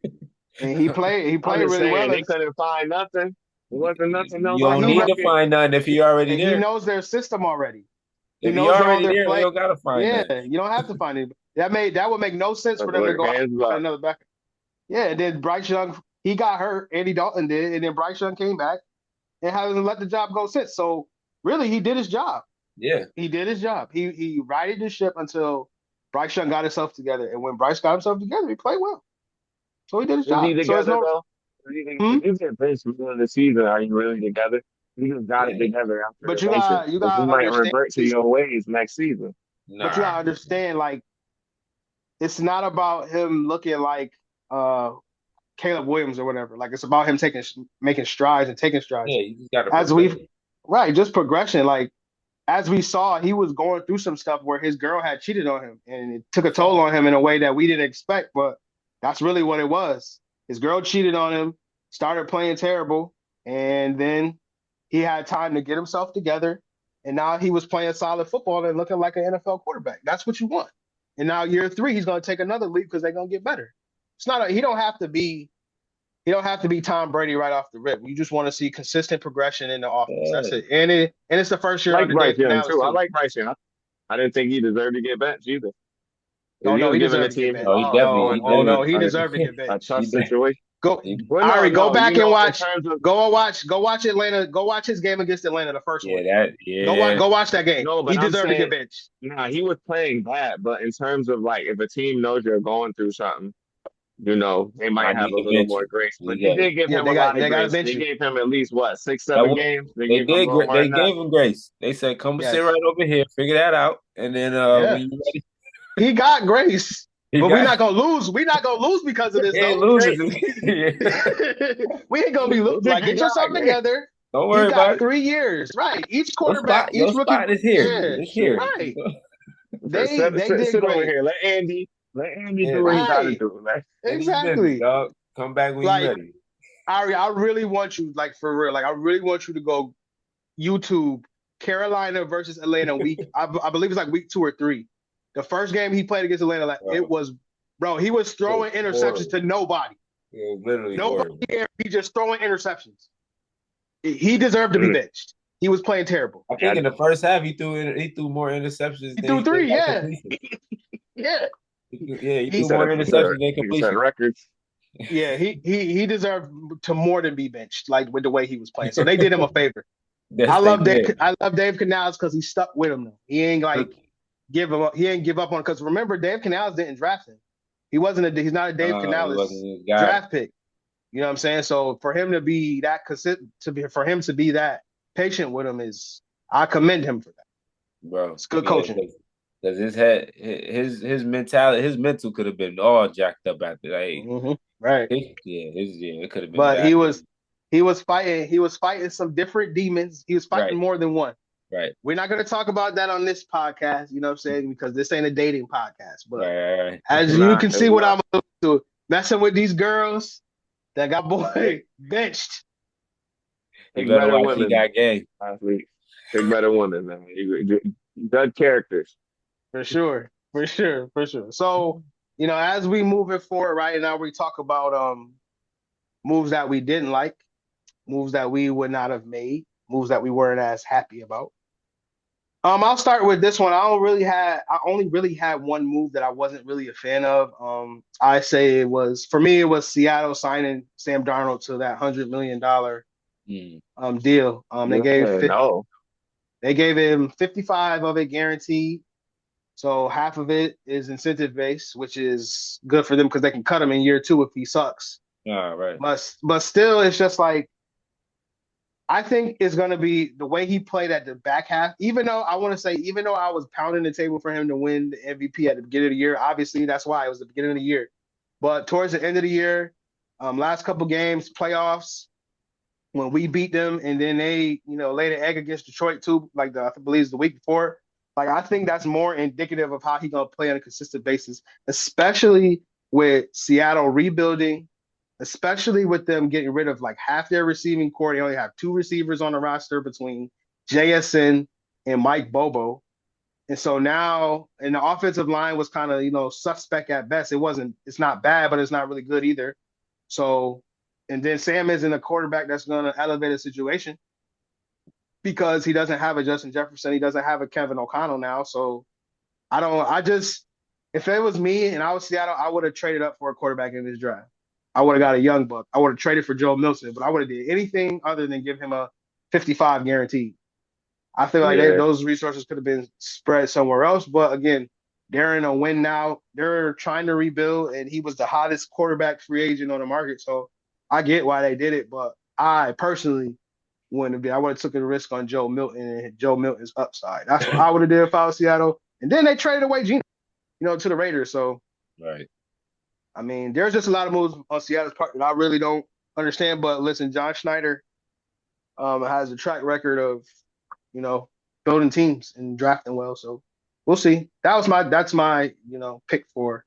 And he played I'm just really saying well. they couldn't find nothing. There wasn't nothing else You But on don't the he need know to market. find nothing if you're already he there. knows their system already. He If you're knows all already their there, we play. don't gotta find Yeah, nothing. you don't have to find it. That would make no sense for Look, them to look, go out hands and find up. another backup. Yeah, and then Bryce Young, he got hurt. Andy Dalton did, and then Bryce Young came back and hasn't let the job go since. So really, he did his job. Yeah, He did his job. He righted the ship until Bryce Young got himself together, and when Bryce got himself together, he played well. So he did his Is he job. So it's together no. though? Hmm? If you get benched before the season, are you really together? You just got it yeah. together after But the you benching. got you Because you got to might understand. revert to your ways next season. But you got Nah. to understand, like it's not about him looking like uh Caleb Williams or whatever. Like it's about him making strides and taking strides. Yeah, you just gotta As progress. we've right, just progression. Like as we saw, he was going through some stuff where his girl had cheated on him, and it took a toll on him in a way that we didn't expect. But that's really what it was. His girl cheated on him, started playing terrible, and then he had time to get himself together, and now he was playing solid football and looking like an NFL quarterback. That's what you want. And now year three, he's going to take another leap because they're going to get better. It's not a, he don't have to be Tom Brady right off the rip. You just want to see consistent progression in the offense. That's Yeah. it. And it's the first year I like under Bryce Dave Young Canales too. I too. like Bryce Young. I didn't think he deserved to get benched either. If Oh you no, was he giving the deserved to get team benched. No, No, he oh no, definitely he a, deserved to get a benched. tough he de- situation, Go, he well, no, Ari, go no, back and in watch. terms of Go watch Atlanta. Go watch his game against Atlanta, the first yeah, one. that yeah. Go watch that game. no, He but I'm deserved to get saying, benched. nah, he was playing bad. But in terms of like, if a team knows you're going through something, they I might have need a to little bench more you. grace. But We they got it. did give Yeah, him a lot of they got to grace. bench They you. gave him at least what, six, That 7 games. They gave him a little more they than that. gave him grace. They said, "Come sit Yes. right over here, figure that out, and then Yeah. when you ready, He got grace. he But we're got not gonna lose. We're not gonna lose because of this he ain't though. losing." Great. We ain't gonna be They like just get got yourself great. together. Don't You worry about got it. 3 years, right? Each quarterback, Your each rookie, spot is here. yeah, It's here. right. Sit, They sit, did sit over great, here. Let Andy do Yeah, what he got to right? do, man. and he's business, Exactly. dog. Come back when you Like ready. Ari, I really want you, like for real, like I really want you to go YouTube Carolina versus Atlanta week. I believe it's like week 2 or 3. The first game he played against Atlanta, like it Bro, was, bro. He was it was throwing interceptions horrible. to nobody. It was literally Nobody horrible. here. He just throwing interceptions. He deserved to be Mm. benched. he was playing terrible. I think in the first half he threw more interceptions He than threw he did three, yeah, completion. yeah. He He threw set more up interceptions than he set completion. records. Yeah, he deserved to more than be benched, like with the way he was playing. So they did him a favor. Yes, they did. I love Dave Canales because he stuck with him. Though. He ain't like give him up. He ain't give up on because remember Dave Canales didn't draft him. He's not a Dave He Canales wasn't his guy, draft pick. You know what I'm saying? So for him to be that for him to be that patient with him is I commend him for that. bro. It's good Yeah, coaching. because his mentality, his mental could have been all jacked up after that. Right. It could have been But bad. he was fighting some different demons. He was fighting Right, more than one. right, We're not going to talk about that on this podcast, you know what I'm saying? Because this ain't a dating podcast. But as you can see It's what not. I'm to messing with these girls that got boy benched. He Take better better watch. He women, got game. athletes. Take better women, man. Good characters. For sure. For sure. For sure. So, as we move it forward right now, we talk about moves that we didn't like, moves that we would not have made, moves that we weren't as happy about. I'll start with this one. I only really had one move that I wasn't really a fan of. I say for me it was Seattle signing Sam Darnold to that $100 million Mm. deal. Yeah, no. They gave him 55 of it guaranteed. So half of it is incentive based, which is good for them because they can cut him in year two if he sucks. All right. But still, it's just like I think it's going to be the way he played at the back half. Even though even though I was pounding the table for him to win the MVP at the beginning of the year, obviously that's why it was the beginning of the year. But towards the end of the year, last couple games, playoffs, when we beat them, and then they, laid an egg against Detroit too, like I believe it's the week before. Like I think that's more indicative of how he's gonna play on a consistent basis, especially with Seattle rebuilding, especially with them getting rid of like half their receiving core. They only have two receivers on the roster between JSN and Mike Bobo. And so now, and the offensive line was kind of, suspect at best. It's not bad, but it's not really good either. So, and then Sam isn't a quarterback that's going to elevate a situation because he doesn't have a Justin Jefferson. He doesn't have a Kevin O'Connell now. So if it was me and I was Seattle, I would have traded up for a quarterback in this draft. I would have got a young buck. I would have traded for Joe Milton, but I would have did anything other than give him a 55 guaranteed. I feel like Yeah. those resources could have been spread somewhere else. But again, they're in a win now. They're trying to rebuild, and he was the hottest quarterback free agent on the market. So I get why they did it, but I personally wouldn't have been. I would have took a risk on Joe Milton and Joe Milton's upside. That's what I would have did if I was Seattle. And then they traded away Geno, to the Raiders. So Right. I mean, there's just a lot of moves on Seattle's part that I really don't understand. But listen, John Schneider has a track record of, building teams and drafting well. So we'll see. That's my, pick for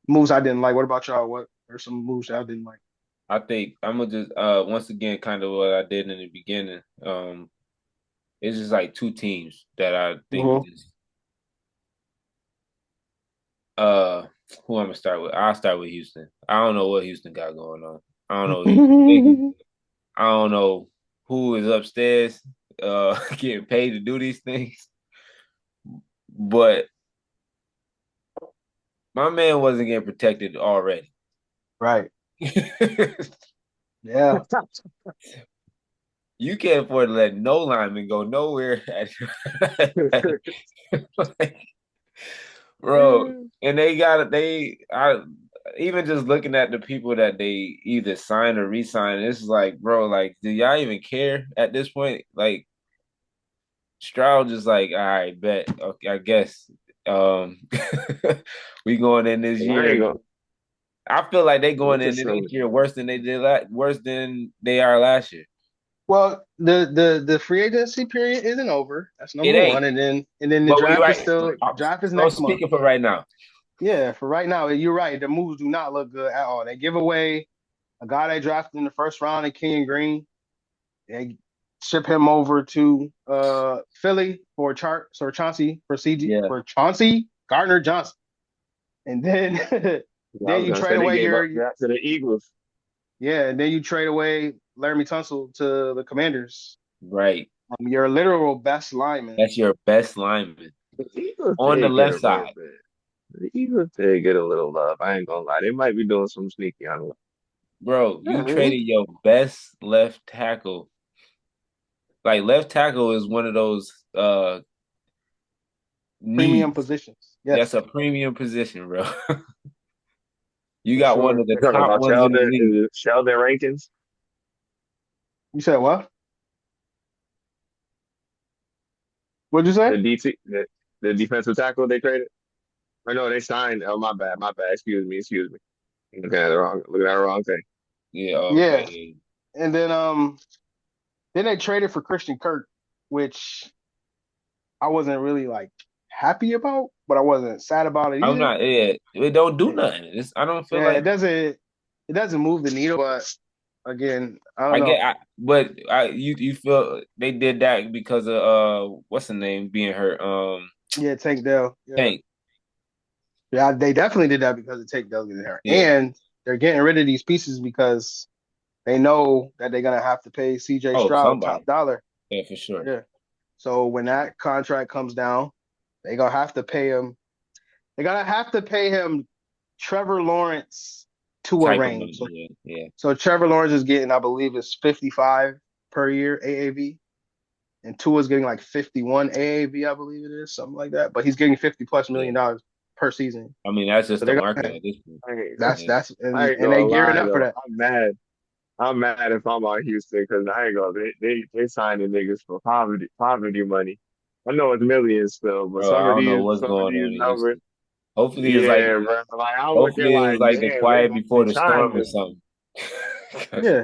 moves I didn't like. What about y'all? What are some moves that I didn't like? I think I'm gonna just once again kind of what I did in the beginning. It's just like two teams that I think Mm-hmm. just who I'm gonna start with. I'll start with Houston. I don't know what Houston got going on. I don't know what Houston thinking. I don't know who is upstairs getting paid to do these things. But my man wasn't getting protected already. Right. Yeah. You can't afford to let no lineman go nowhere. Like, bro, and even just looking at the people that they either sign or re-sign, it's like, bro, like, do y'all even care at this point? Like, Stroud just like, all right, bet, okay, I guess, we going in this I ain't year. gonna. I feel like they going in this Interesting. year worse than worse than they are last year. Well, the free agency period isn't over. That's It number one, ain't. and then the But we draft is right. still draft is I'm next month. speaking for right now. Yeah, for right now, you're right. The moves do not look good at all. They give away a guy they drafted in the first round, in Kenyon Green. They ship him over to Philly for Yeah. Chauncey Gardner Johnson, and then I then was you gonna trade say they away gave up that to the Eagles. and then you trade away Laramie Tunsil to the Commanders. Right. Your literal best lineman. That's your best lineman The Eagles on the did get left a little side. bit. The Eagles did get a little love. I ain't gonna lie. They might be doing some sneaky on the Bro, you Yeah, traded your best left tackle. Like left tackle is one of those premium needs. positions. That's Yes. a premium position, bro. You For got one sure. of the You're talking top about ones in the Sheldon, league. is it Sheldon Rankins, You said what? What'd you say? the DT, the defensive tackle they traded? Or no, they signed. Oh, my bad. Excuse me. Looking at the wrong thing. Yeah, Yeah. okay. And then they traded for Christian Kirk, which I wasn't really like happy about, but I wasn't sad about it I'm either. not. Yeah, it don't do Yeah, nothing. I don't feel yeah, like it doesn't move the needle, but again, I don't I get. know. You feel they did that because of what's the name being hurt? Yeah, Tank Dell. Yeah. Tank. Yeah, they definitely did that because of Tank Dell getting there. Yeah. And they're getting rid of these pieces because they know that they're gonna have to pay CJ Oh, Stroud top somebody. dollar. Yeah, for sure. Yeah. So when that contract comes down, they gonna have to pay him. They're gonna have to pay him Trevor Lawrence to a Type of range. So, money. Yeah, yeah. so Trevor Lawrence is getting, I believe, is 55 per year AAV, and Tua's getting like 51 AAV, I believe it is, something like that. But he's getting 50 plus million Yeah. dollars per season. I mean, that's So just the they're market gonna at this point. I ain't, Yeah. that's I ain't and they gonna gearing lie up for though. that. I'm mad. I'm mad if I'm on Houston because I ain't gonna. They signing niggas for poverty money. I know it's millions still, but Bro, I don't know what's some of going these on in numbers, Houston. Hopefully it's like yeah, bro. Like I'm looking hopefully it's like, like the damn, they quiet about to before be the storm or signing. something. 'Cause Yeah,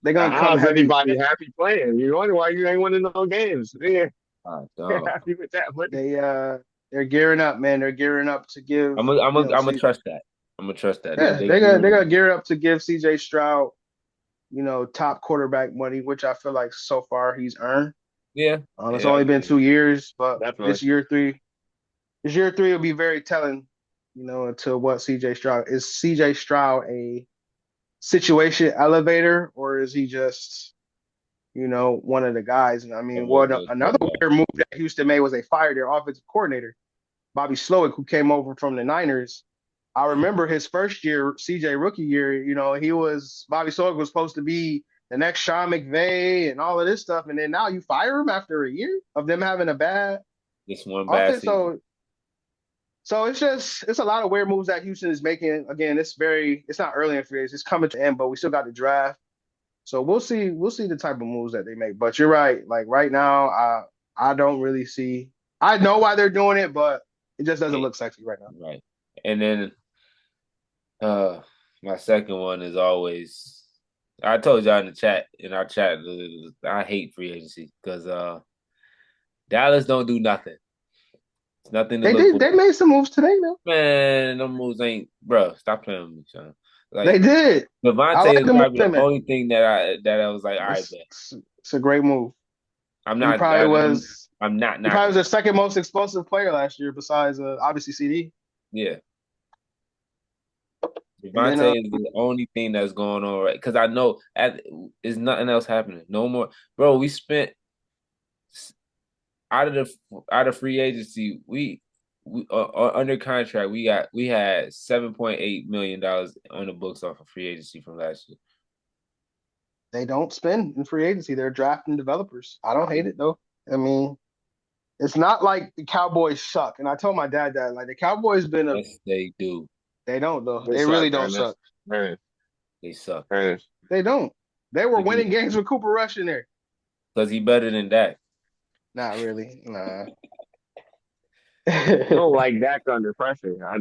they're gonna come How's heavy. anybody happy playing? You wonder why you ain't winning no games? Yeah, you're dog. happy with that money. They're gearing up, man. They're gearing up to give, I'm gonna see, trust that. I'm gonna trust that. yeah, They they're gonna gear up to give CJ Stroud, top quarterback money, which I feel like so far he's earned. yeah. It's Yeah, I only been agree. 2 years, but Definitely. this year three will be very telling, to what CJ Stroud is. CJ Stroud a situation elevator, or is he just, one of the guys? And I mean, We'll what just another step back. weird move that Houston made was they fired their offensive coordinator, Bobby Slowick, who came over from the Niners. I remember his first year, CJ rookie year, Bobby Slowick was supposed to be the next Sean McVay and all of this stuff. And then now you fire him after a year of them having a bad This one bad offense. season. So it's a lot of weird moves that Houston is making. Again, it's not early in free agency, it's coming to end, but we still got the draft. So we'll see the type of moves that they make. But you're right. Like right now, I don't really see. I know why they're doing it, but it just doesn't Yeah, look sexy right now. right. And then my second one is always I told y'all in our chat I hate free agency because Dallas don't do nothing. It's nothing to They look did. for. They made some moves today, though. Man, them moves ain't bro, stop playing with me, son. They Like did. I Devontae like is the move probably they the made. only thing that I was like, all right, It's, bet. it's, it's a great move. I'm He not probably I, was. I'm not He probably knocking was the it. second most explosive player last year, besides obviously CD. Yeah. And then Devontae is the only thing that's going on right because I know there's nothing else happening. No more, bro. We spent out of out of free agency. Under contract. We had $7.8 million on the books off of free agency from last year. they don't spend in free agency. They're drafting developers. I don't hate it though. I mean, it's not like the Cowboys suck. And I told my dad that like the Cowboys been a Yes, they do. they don't though. They They really suck, don't Ernest. suck. Ernest, They suck Ernest. They don't. They were winning games with Cooper Rush in there. because he better than that. Not really. Nah. I don't like Dak under pressure. I've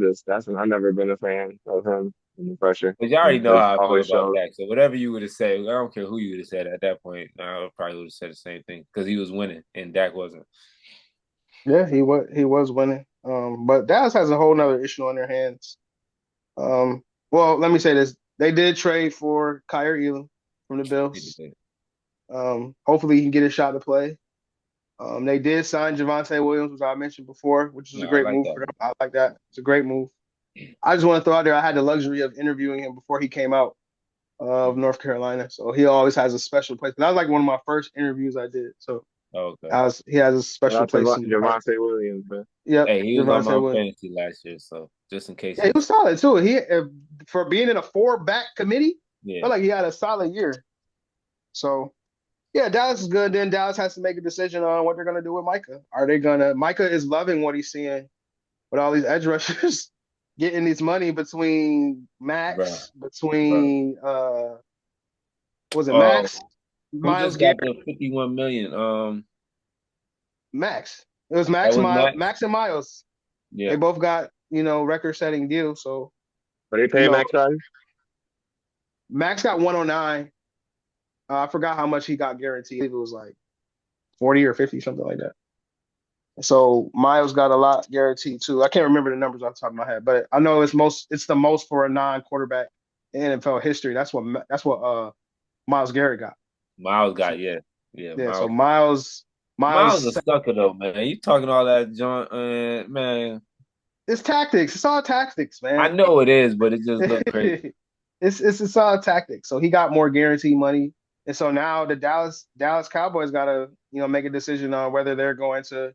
never been a fan of him under pressure. But you already He know just how I feel always about shows. Dak. So whatever you would have said, I don't care who you would have said at that point. I probably would have said the same thing because he was winning and Dak wasn't. Yeah, he was winning. But Dallas has a whole nother issue on their hands. Well, let me say this. They did trade for Kyer Elam from the Bills. Hopefully he can get a shot to play. They did sign Javonte Williams, which I mentioned before, which is a No, I great like move that for them. one. I like that. It's a great move. I just want to throw out there, I had the luxury of interviewing him before he came out. of North Carolina. So he always has a special place. That was like one of my first interviews I did. So Okay. I was he has a Shout special out to place in my heart. Javante Williams, man. Yep, Hey, he was on Javante my Williams. fantasy last year, so just in case Yeah, he you, was solid too. He for being in a four-back committee, yeah, felt like he had a solid year. So yeah, Dallas is good. Then Dallas has to make a decision on what they're gonna do with Micah. Are they gonna? Micah is loving what he's seeing with all these edge rushers getting this money between bro, Max, bro. between was it Oh, Max, who Miles just got Garrett, the 51 million? Max. It was That was Max. Max and Miles. They Yeah, both got record-setting deals. So But they you pay know Max Charlie? Max got 109. I forgot how much he got guaranteed. I think it was like 40 or 50, something like that. So Miles got a lot guaranteed too. I can't remember the numbers off the top of my head, but I know it's the most for a non-quarterback in NFL history. That's what Miles Garrett got. Miles So got yeah. yeah, so Miles, Miles Miles a sucker though, man. You talking all that joint, man? it's tactics. It's all tactics, I man. know it is, but it just look crazy. It's all tactics. So he got more guaranteed money. And so now the Dallas Cowboys gotta, make a decision on whether they're going to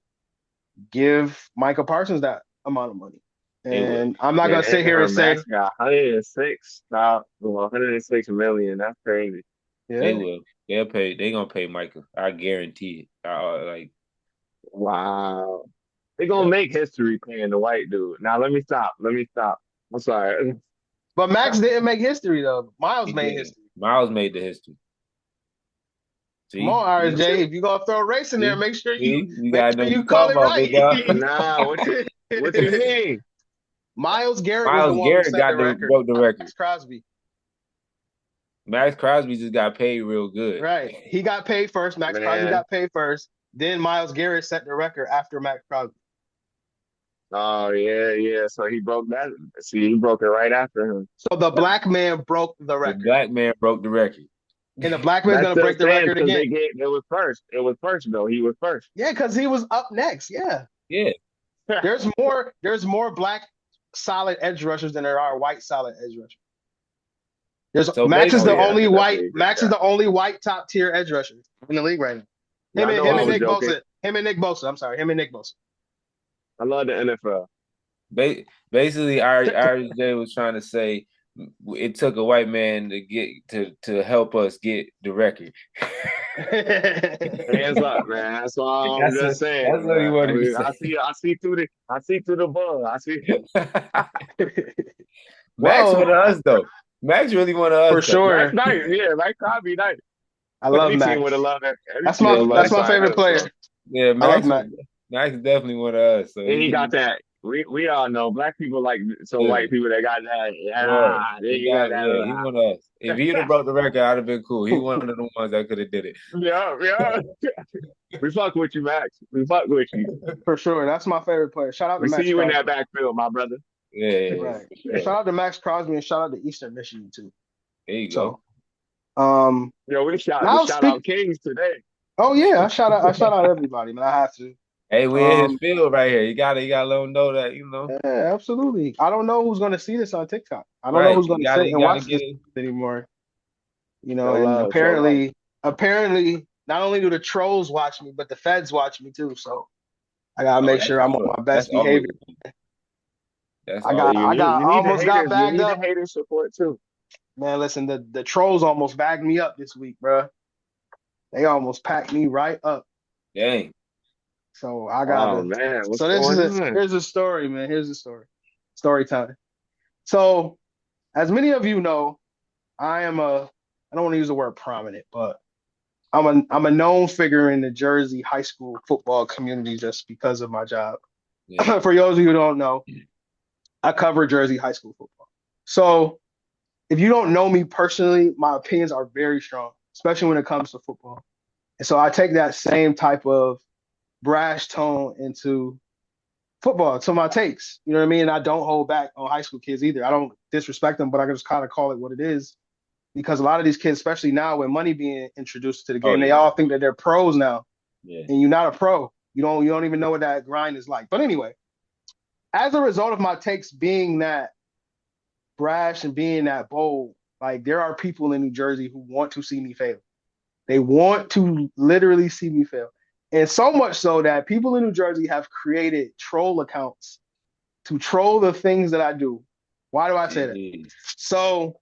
give Michael Parsons that amount of money. They will. And I'm not Yeah, gonna sit here and say, Max got 106. Stop. Well, 106 million. That's crazy. They yeah. will. They'll pay. They gonna pay Michael. I guarantee it. Like, Wow. They're gonna yeah, make history paying the white dude. Now let me stop. Let me stop. I'm sorry. But Max didn't make history though. Miles he made did. history. Miles made the history. Come See, on, RJ. If you're gonna throw a race in there, see, make sure you see. You make gotta know sure what you you call talking it about, big dog. Nah, what you right. mean? Miles Garrett was the Miles one who Garrett set got the the record, broke the not record. Max Crosby. Max Crosby just got paid real good. Right. He got paid first. Max Crosby Man. got paid first. Then Miles Garrett set the record after Max Crosby. Oh yeah, yeah. So he broke that. See, he broke it right after him. So the black man broke the The record. black man broke the record. And the black man's That gonna still break the stands record because again. they gave it was first. It was first though. He was first. Yeah, because he was up next. Yeah. Yeah. There's more black solid edge rushers than there are white solid edge rushers. There's So Max is Oh the basically, yeah, I only could white definitely agree with Max is that. the only white top tier edge rusher in the league right now. Yeah, I know Him I and so was Nick joking. Bosa. Him and Nick Bosa. I'm sorry. Him and Nick Bosa. I love the NFL. basically, RJ was trying to say it took a white man to get to help us get the record. Hands up, man. That's all I'm just That's saying, what he man. I wanted to mean, say. I see through the ball. I see. Max one Well, of us though. Max really one of for us though. Max sure. nice, yeah. Max Crosby nice. I love Any team would have Max. loved it. Any That's team Yeah, my would love to that's Max. my sign favorite him. So, player. Yeah, I love Max. Max is definitely one of us. So and he he got getting that. We all know black people like some yeah. white people that got that. Right. Yeah, He they got got yeah, he one of us. If he'd have that. broke the record, I'd have been cool. He one of the ones that could have did it. Yeah, yeah. We fuck with you, Max. We fuck with you. For sure. That's my favorite player. Shout out to We see Max you in that Crosby. backfield, my brother. Yeah, Right. for And sure. shout out to Max Crosby and shout out to Eastern Michigan too. There you go. So um Yo, we now shout speak out Kings today. oh yeah, I shout out everybody, man. I have to. Hey, we in his Um field right here. You gotta let him know that, yeah, absolutely. I don't know who's gonna see this on TikTok. I don't know Right. who's gonna sit You and gotta watch get this it. anymore. Show And love, show love. apparently not only do the trolls watch me, but the feds watch me too. So I gotta Oh, make that's sure I'm on sure. my That's best behavior. always. That's I Yeah, got always. I got you I need the almost got haters. You bagged need the up. hater support too. Man, listen, the trolls almost bagged me up this week, bro. They almost packed me right up. Dang. So I Oh gotta. man, what's So this is going a on? here's a story, man. Here's a story. Story time. So as many of you know, I don't want to use the word prominent, but I'm a known figure in the Jersey high school football community just because of my job. Yeah. For those of you who don't know, I cover Jersey high school football. So if you don't know me personally, my opinions are very strong, especially when it comes to football. And so I take that same type of brash tone into football, to my takes. You know what I mean? And I don't hold back on high school kids either. I don't disrespect them, but I just kind of call it what it is. Because a lot of these kids, especially now with money being introduced to the Oh game, they yeah. all think that they're pros now. Yeah. And you're not a pro. You don't even know what that grind is like. But anyway, as a result of my takes being that brash and being that bold, Like there are people in New Jersey who want to see me fail. They want to literally see me fail. And so much so that people in New Jersey have created troll accounts to troll the things that I do. Why do I say that? Jeez. So,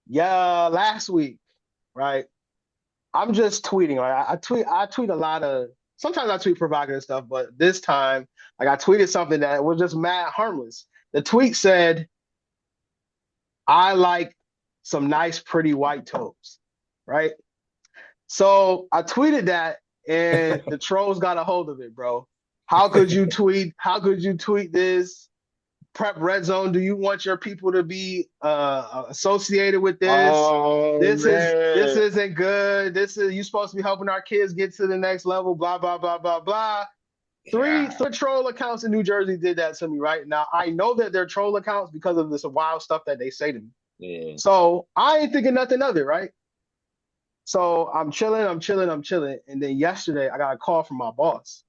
yeah, last week, right? I'm just tweeting. Right? I tweet a lot of sometimes I tweet provocative stuff, but this time like I tweeted something that was just mad harmless. The tweet said, I like some nice pretty white toes, right? So I tweeted that and the trolls got a hold of it, bro. How could you tweet this? Prep Red Zone, do you want your people to be associated with this? Oh This man. isn't good. This is you supposed to be helping our kids get to the next level, blah, blah, blah, blah, blah. God. Three troll accounts in New Jersey did that to me, right? Now I know that they're troll accounts because of this wild stuff that they say to me. Yeah. So I ain't thinking nothing of it, right? So I'm chilling, I'm chilling, I'm chilling. And then yesterday I got a call from my boss.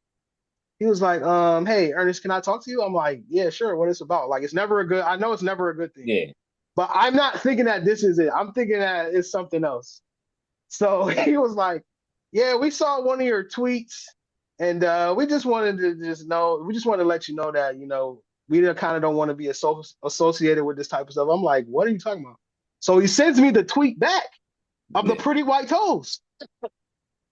He was like, hey, Ernest, can I talk to you? I'm like, yeah, sure. What it's about. Like, I know it's never a good thing, Yeah. but I'm not thinking that this is it. I'm thinking that it's something else. So he was like, yeah, we saw one of your tweets and we just wanted to we just wanted to let you know that, we kind of don't want to be associated with this type of stuff. I'm like, what are you talking about? So he sends me the tweet back of the Yeah. pretty white toes.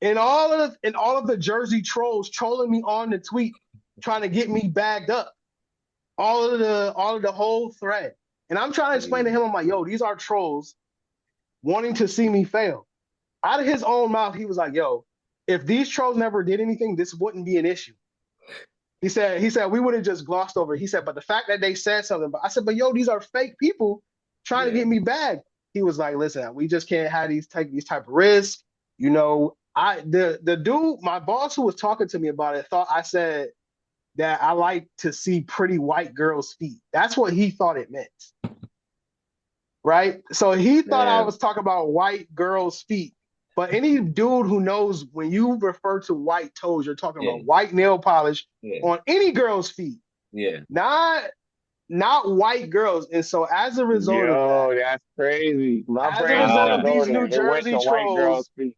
And all of the Jersey trolls trolling me on the tweet, trying to get me bagged up. All of the whole thread. And I'm trying to explain to him, I'm like, yo, these are trolls wanting to see me fail. Out of his own mouth, he was like, yo, if these trolls never did anything, this wouldn't be an issue. He said we would have just glossed over it. He said, but the fact that they said something, but I said, but yo, these are fake people trying to Yeah. get me bagged. He was like, listen, we just can't have take these type of risks. The dude, my boss who was talking to me about it, thought I said that I like to see pretty white girls' feet. That's what he thought it meant. Right? So he thought I Man. was talking about white girls' feet. But any dude who knows when you refer to white toes, you're talking Yeah. about white nail polish Yeah. on any girl's feet, Yeah. not white girls. And so as a result of that, Yo, that's crazy. My as a brain result didn't of Wow. go these there. New It went Jersey to white girls' trolls, feet.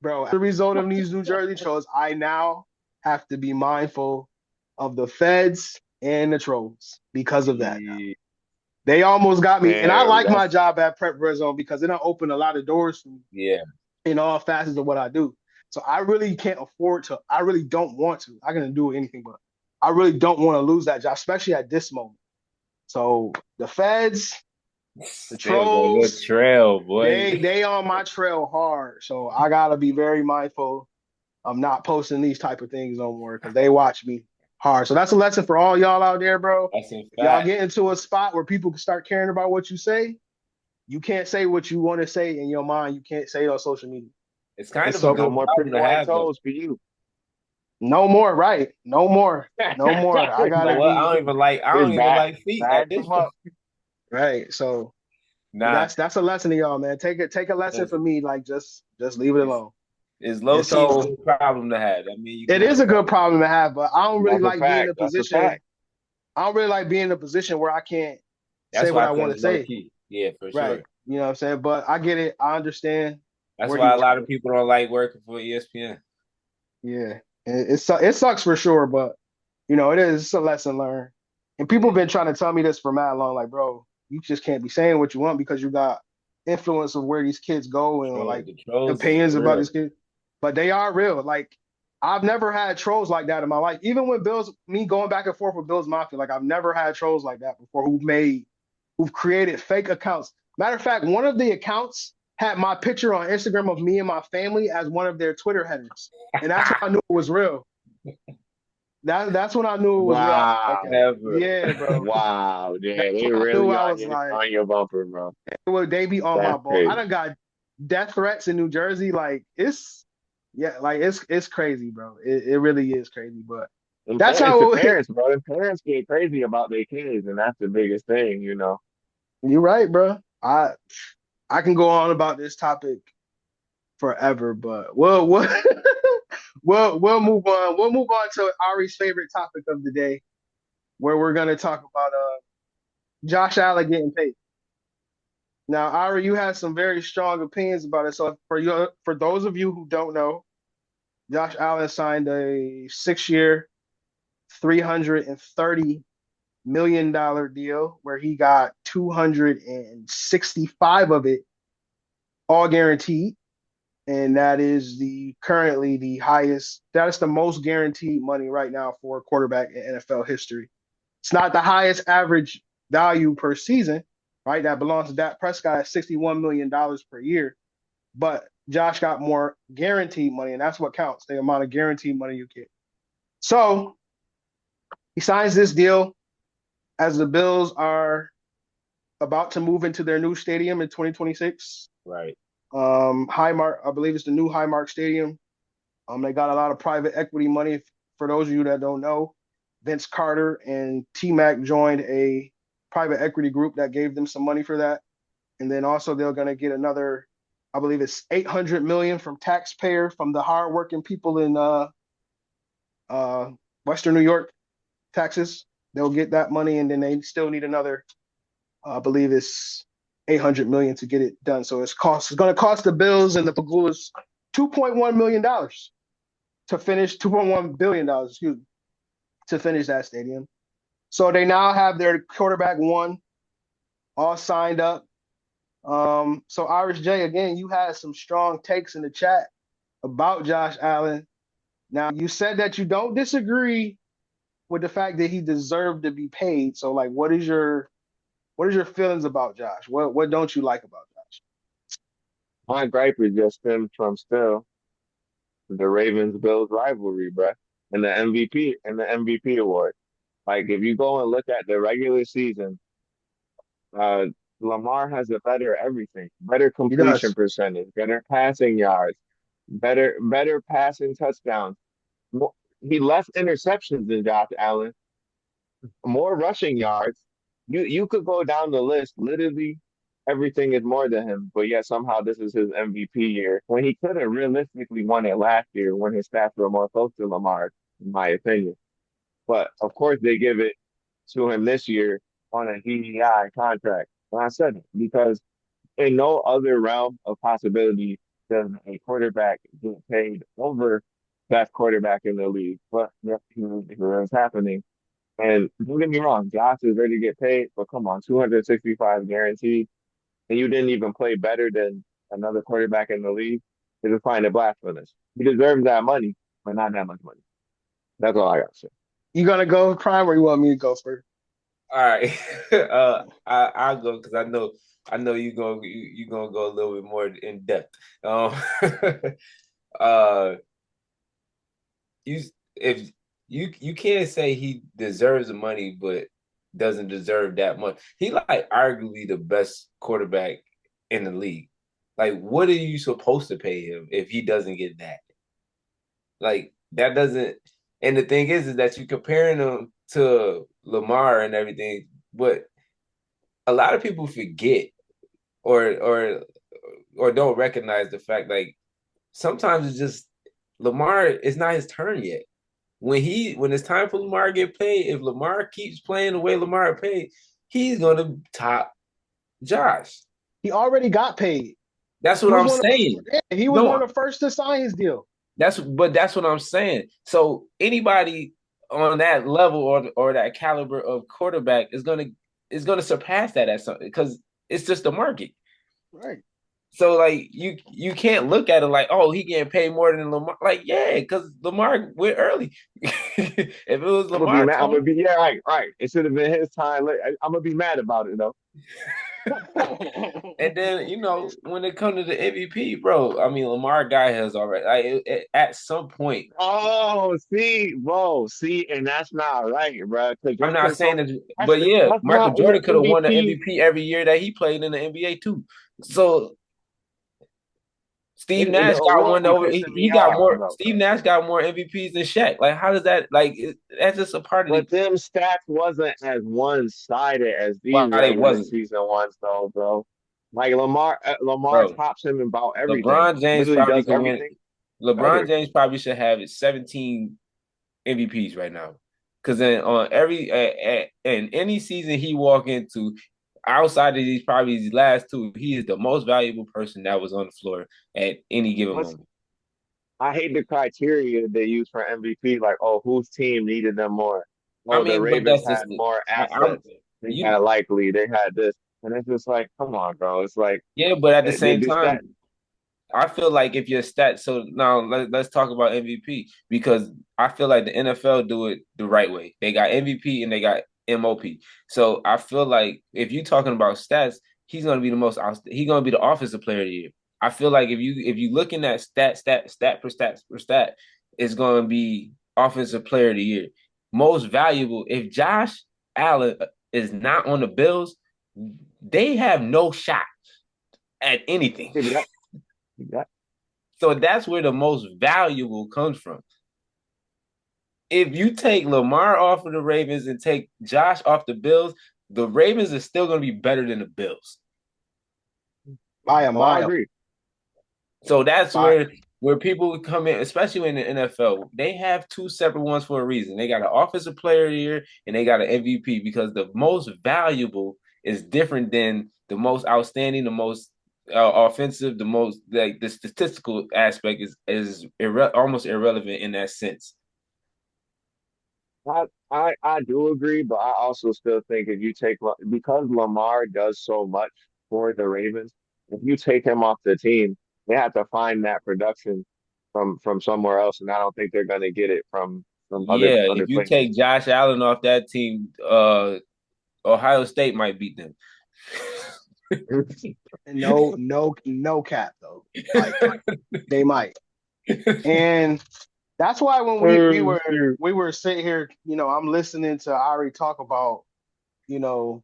bro, as a result of these New Jersey trolls, I now have to be mindful of the feds and the trolls because of that. Yeah. They almost got me, and I Man, like that's my job at Prep Red Zone because it done opened a lot of doors for me Yeah. in all facets of what I do. So I really can't afford to. I really don't want to. I can do anything, but I really don't want to lose that job, especially at this moment. So the feds, the Still got a good trolls, trail, boy. they on my trail hard. So I gotta be very mindful of not posting these type of things no more because they watch me hard. So that's a lesson for all y'all out there, bro. That's a If y'all fact. get into a spot where people can start caring about what you say, you can't say what you want to say in your mind. You can't say it on social media. It's kind It's of a so no good more problem pretty to white have, though. toes for you. no more, right? No more. No more. I You know gotta what? be I don't Just even back, like feet at back this them point. up. right. So Nah, that's a lesson to y'all, man. Take a lesson from me. Like just leave it it's, alone. it's low And key a so good problem to have. I mean, you it can is work a on good problem to have, but I don't really That's a like being in fact. a That's a position. fact. I don't really like being in a position where I can't say That's what why I I said want to it's low say. key. Yeah, for Right. sure. You know what I'm saying? But I get it. I understand That's where he why a was lot coming of from. people don't like working for ESPN. Yeah. It sucks for sure, but it is it's a lesson learned. And people have Yeah. been trying to tell me this for mad long, like, bro, you just can't be saying what you want because you got influence of where these kids go and like The trolls is opinions for about real. these kids. But they are real. Like I've never had trolls like that in my life. Even with me going back and forth with Bill's Mafia, like I've never had trolls like that before who've created fake accounts. Matter of fact, one of the accounts had my picture on Instagram of me and my family as one of their Twitter headers. And that's when I knew it was real. That's when I knew it was real. I was like, Wow. okay, Never. yeah, bro. Wow. That's Yeah, they when I knew really I was like, on your bumper, bro. well, they be on my That's ball. I crazy. done got death threats in New Jersey. Like yeah, like it's crazy, bro. It really is crazy. But that's It's the how parents, bro. The parents get crazy about their kids, and that's the biggest thing, you know. you're right, bro. I can go on about this topic forever, but we'll move on. We'll move on to Ari's favorite topic of the day, where we're gonna talk about Josh Allen getting paid. Now, Ira, you had some very strong opinions about it. So for those of you who don't know, Josh Allen signed a 6-year, $330 million deal where he got 265 of it all guaranteed. And that is the currently the highest, that is the most guaranteed money right now for a quarterback in NFL history. It's not the highest average value per season, right? That belongs to Dak Prescott at $61 million per year. But Josh got more guaranteed money, and that's what counts, the amount of guaranteed money you get. So he signs this deal as the Bills are about to move into their new stadium in 2026. Right. Highmark, I believe it's the new Highmark Stadium. They got a lot of private equity money. For those of you that don't know, Vince Carter and T Mac joined a private equity group that gave them some money for that. And then also they're going to get another, I believe it's 800 million from taxpayer from the hardworking people in uh, Western New York, Texas. They'll get that money, and then they still need another. I believe it's 800 million to get it done. So it's going to cost the Bills and the Pagulas $2.1 million to finish, $2.1 billion, excuse me, to finish that stadium. So they now have their quarterback one all signed up. So Irish J, again, you had some strong takes in the chat about Josh Allen. Now you said that you don't disagree with the fact that he deserved to be paid. So like, what is your feelings about Josh? What don't you like about Josh? My gripe is just stemmed from still the Ravens Bills rivalry, bruh, and the MVP award. Like if you go and look at the regular season, uh, Lamar has a better everything, better He completion does. percentage, better passing yards, better passing touchdowns. Mo- He less interceptions than Josh Allen, more rushing yards. You could go down the list. Literally, everything is more than him. But yet somehow this is his MVP year when he could have realistically won it last year when his stats were more close to Lamar, in my opinion. But of course, they give it to him this year on a DEI contract. And I said it because in no other realm of possibility does a quarterback get paid over best quarterback in the league. But yep, it's happening. And don't get me wrong, Josh is ready to get paid, but come on, 265 guaranteed, and you didn't even play better than another quarterback in the league. They just find it blasphemous. He deserves that money, but not that much money. That's all I got to say. You gonna go Prime, or you want me to go first? All right. I'll go because I know you gonna go a little bit more in depth. Um uh you if you can't say he deserves the money but doesn't deserve that much. He like arguably the best quarterback in the league. Like what are you supposed to pay him if he doesn't get that? Like that doesn't. And the thing is that you're comparing him to Lamar and everything, but a lot of people forget or or or don't recognize the fact like sometimes it's just Lamar. It's not his turn yet. When it's time for Lamar to get paid, if Lamar keeps playing the way Lamar paid, he's gonna top Josh. He already got paid. That's He what was I'm one of saying. the, yeah, he was No, one of the first to sign his deal. that's what I'm saying. So anybody on that level or that caliber of quarterback is gonna surpass that at something because it's just the market. Right. So like you can't look at it like, oh, he getting paid more than Lamar. Like, yeah, because Lamar went early. If it was I'm gonna be Lamar mad. I'm gonna time, be yeah, right, right. It should have been his time. I'm gonna be mad about it though. and then when it comes to the MVP, bro, I mean Lamar guy has already at some point. Oh, see, whoa, see, and that's not right, bro. Because I'm just not because saying some that, but yeah, that's Michael not an Jordan could have won the MVP. MVP every year that he played in the NBA too. So Steve The Nash got award one be over. pissing He me got off, more. bro. Steve Nash got more MVPs than Shaq. Like, how does that? Like, that's just a part of the But them stats wasn't as one-sided as why these they regular wasn't, season ones, though, bro. Like Lamar bro. tops him about everything. LeBron James Literally probably does could win. everything LeBron better. James probably should have 17 MVPs right now. Because then on every in any season he walk into, outside of these last two, he is the most valuable person that was on the floor at any given What's moment. I hate the criteria they use for MVP. Like, oh, whose team needed them more? I Oh, the mean, but Ravens that's had just more I'm assets. They you had likely. They had this, and it's just like, come on, bro. It's like yeah, but at the the same the time, stat. I feel like if your stats, so now let's talk about MVP because I feel like the NFL do it the right way. They got MVP and they got MOP. So I feel like if you're talking about stats, he's going to be the most. He's going to be the offensive player of the year. I feel like if you looking at stat per stat, it's going to be offensive player of the year. Most valuable. If Josh Allen is not on the Bills, they have no shot at anything. Give me that. Give me that. So that's where the most valuable comes from. If you take Lamar off of the Ravens and take Josh off the Bills, the Ravens are still going to be better than the Bills. By a Oh, I mile. agree. So that's By where people would come in, especially in the NFL. They have two separate ones for a reason. They got an offensive player of the year and they got an MVP because the most valuable is different than the most outstanding, the most offensive, the most like the statistical aspect is almost irrelevant in that sense. I do agree, but I also still think if you take because Lamar does so much for the Ravens, if you take him off the team, they have to find that production from somewhere else, and I don't think they're going to get it from Yeah, other if you places. take Josh Allen off that team, Ohio State might beat them. no cap though. Like they might. And that's why when we Oh, were shoot. we were sitting here, I'm listening to Ari talk about, you know,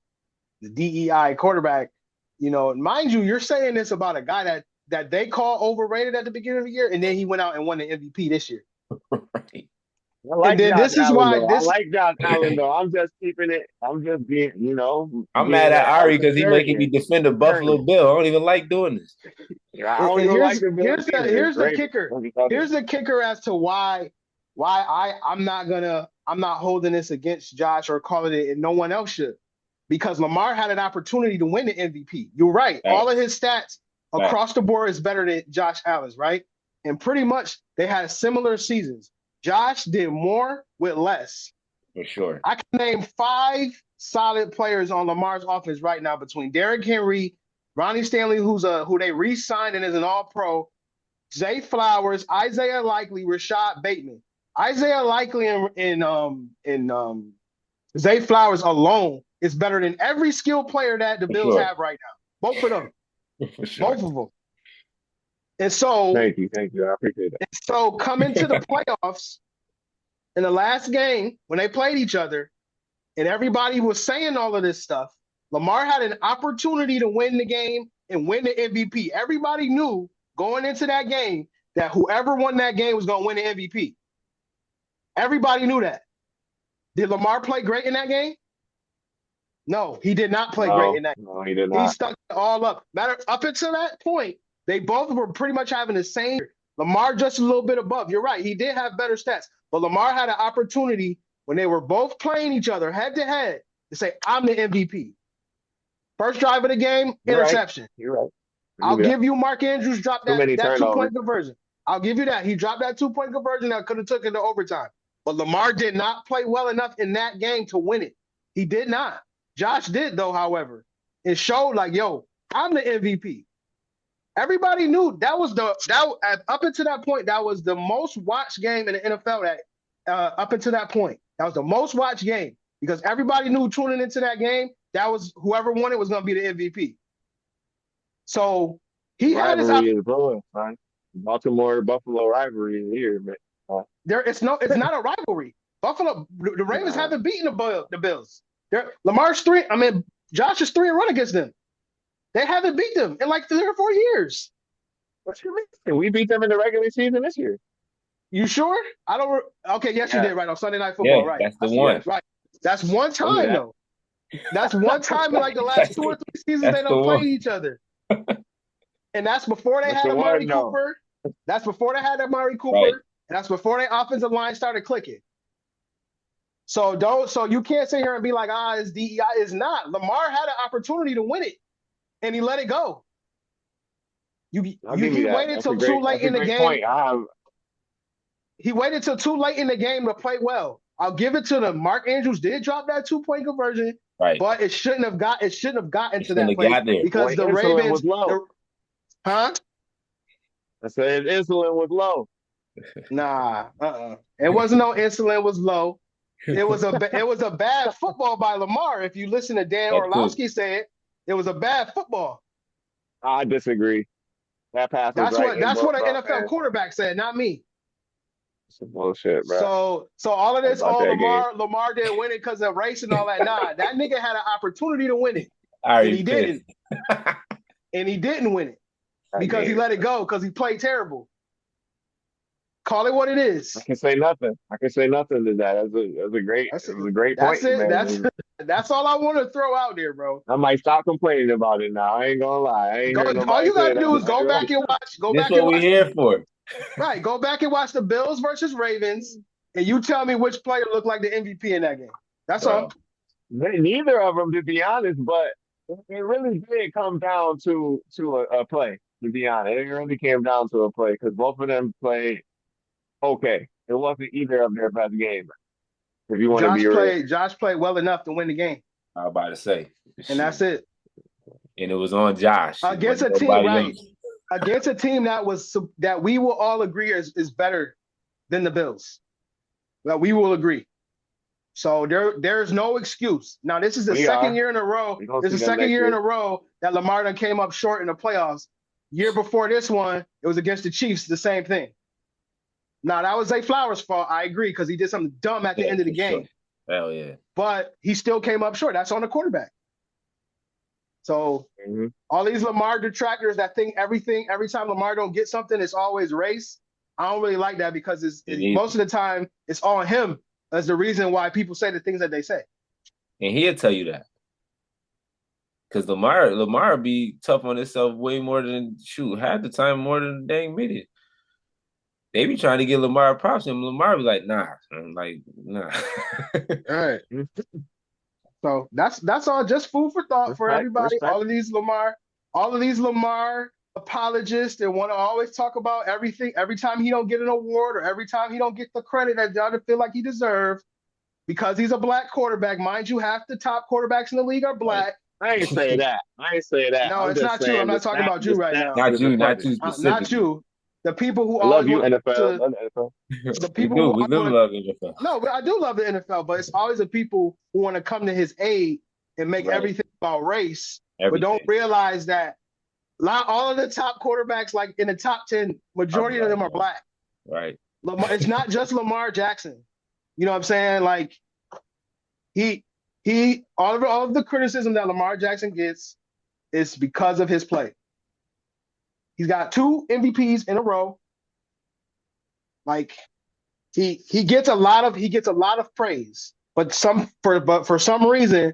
the DEI quarterback. Mind you, you're saying this about a guy that they call overrated at the beginning of the year, and then he went out and won the MVP this year. Right. I And like then Josh this is Allen why though. I this like Josh Allen though. I'm just keeping it. I'm just being, I'm mad being at a Ari because he making me contrarian. defend the Buffalo Contrarian. Bill. I don't even like doing this. Yeah, I and, don't and even like here's the Bills here's the either. It's here's the great. kicker. Here's the kicker as to why I'm not holding this against Josh or calling it, and no one else should, because Lamar had an opportunity to win the MVP. You're right. All of Facts. his stats Facts. across the board is better than Josh Allen's, right? And pretty much they had similar seasons. Josh did more with less. For sure. I can name five solid players on Lamar's offense right now between Derrick Henry, Ronnie Stanley, who they re-signed and is an All-Pro, Zay Flowers, Isaiah Likely, Rashad Bateman. Isaiah Likely and Zay Flowers alone is better than every skill player that the For Bills sure. have right now. Both of them, For sure. both of them. And so, Thank you. I appreciate that. coming to the playoffs in the last game when they played each other, and everybody was saying all of this stuff, Lamar had an opportunity to win the game and win the MVP. Everybody knew going into that game that whoever won that game was going to win the MVP. Everybody knew that. Did Lamar play great in that game? No, he did not play great No, in that. no, he did He not. stuck it all up. Up until that point, they both were pretty much having the same. Lamar just a little bit above. You're right. He did have better stats, but Lamar had an opportunity when they were both playing each other head to head to say, "I'm the MVP." First drive of the game, You're right. interception. You're right. I'll I'll give you that. give you Mark Andrews dropped Too many that 2 point turnovers. conversion. I'll give you that. He dropped that 2 point conversion that could have took it to overtime. But Lamar did not play well enough in that game to win it. He did not. Josh did though, however. It showed like, yo, I'm the MVP. Everybody knew that was up until that point, that was the most watched game in the NFL that up until that point. That was the most watched game because everybody knew tuning into that game, that was whoever won it was going to be the MVP. So he had his Rivalry is brewing, man. Baltimore Buffalo rivalry is here, man. there. It's not a rivalry. Buffalo, the Ravens Nah. haven't beaten the Bills. Lamar's three. I mean, Josh is 3-1 against them. They haven't beat them in like 3 or 4 years. What you mean? We beat them in the regular season this year. You sure? I don't. Okay, yes, you Yeah, did. Right on Sunday Night Yeah, Football. Right, that's the yeah. one. right. That's one Don't do time that. though. That's one time in like the last That's 2 or 3 seasons that's they the don't play one. each other, and that's before they That's had the Amari one, though. Cooper. That's before they had Amari Right. Cooper, and that's before their offensive line started clicking. So you can't sit here and be like, it's DEI. It's not. Lamar had an opportunity to win it, and he let it go. I'll give you He that. waited till too late That's a in the great game. point. I have He waited till too late in the game to play well. I'll give it to them. Mark Andrews did drop that 2 point conversion, Right. but it shouldn't have gotten He to shouldn't that have place got there. because boy, the insulin was Ravens, low. huh? I said insulin was low. Nah, It wasn't no insulin was low. It was a bad football by Lamar. If you listen to Dan That too. Orlovsky say it was a bad football. I disagree. That pass was right in That's what both an of NFL hands. quarterback said, not me. Some bullshit, bro. So all of this, About that game. Lamar didn't win it because of race and all that. Nah, that nigga had an opportunity to win it, and Ari he pissed. didn't, and he didn't win it That because he game. let it go because he played terrible. Call it what it I is. can say nothing. I can say nothing to that. That's It was a great point that's you it. made. That's all I want to throw out there, bro. I might stop complaining about it now. I ain't gonna lie. I ain't Go, heard all nobody you say gotta that. do is I really, go This back what and we watch. here for. Right, go back and watch the Bills versus Ravens, and you tell me which player looked like the MVP in that game. That's all. Bro. neither of them, to be honest, but it really did come down to a play. To be honest, it really came down to a play because both of them played okay. It wasn't either of their best games. If you want to be real, Josh played well enough to win the game, I was about to say. and that's Shoot. it. And it was on Josh. It Against wasn't a team, nobody right? else. Against a team that we will all agree is better than the Bills. That we will agree. So there's no excuse. Now this is the we second are. year in a row. We gonna This see is the them second next year in year. a row that Lamar done came up short in the playoffs. Year before this one, it was against the Chiefs. The same thing. Now that was Zay Flowers' fault. I agree because he did something dumb at the Yeah, end of the for sure. game. Hell yeah. But he still came up short. That's on the quarterback. So Hmm. all these Lamar detractors that think every time Lamar don't get something, it's always race. I don't really like that because most of the time it's on him as the reason why people say the things that they say. And he'll tell you that. Because Lamar be tough on himself way more than half the time more than the dang minute. They be trying to get Lamar props, and Lamar be like, nah. I'm like, nah. All right. So that's all just food for thought for Respect, everybody. respect. All of these Lamar apologists that want to always talk about everything every time he don't get an award or every time he don't get the credit that y'all feel like he deserves because he's a black quarterback. Mind you, half the top quarterbacks in the league are Right. black. I ain't say that. I ain't say that. No, I'm it's just not you. I'm saying not talking about you the right stats now. Not is you, not reflected. you Not specifically. you. The people who I love always you, want NFL. to Love the NFL. the We people do. who We always do want love NFL. no, but I do love the NFL, but it's always the people who want to come to his aid and make Right. everything about race, but don't Everything. realize that all of the top quarterbacks, like in the top 10, majority of them are black. Right. It's not just Lamar Jackson. You know what I'm saying? Like he all of the criticism that Lamar Jackson gets is because of his play. He's got 2 MVPs in a row. Like he gets a lot of praise, but for some reason,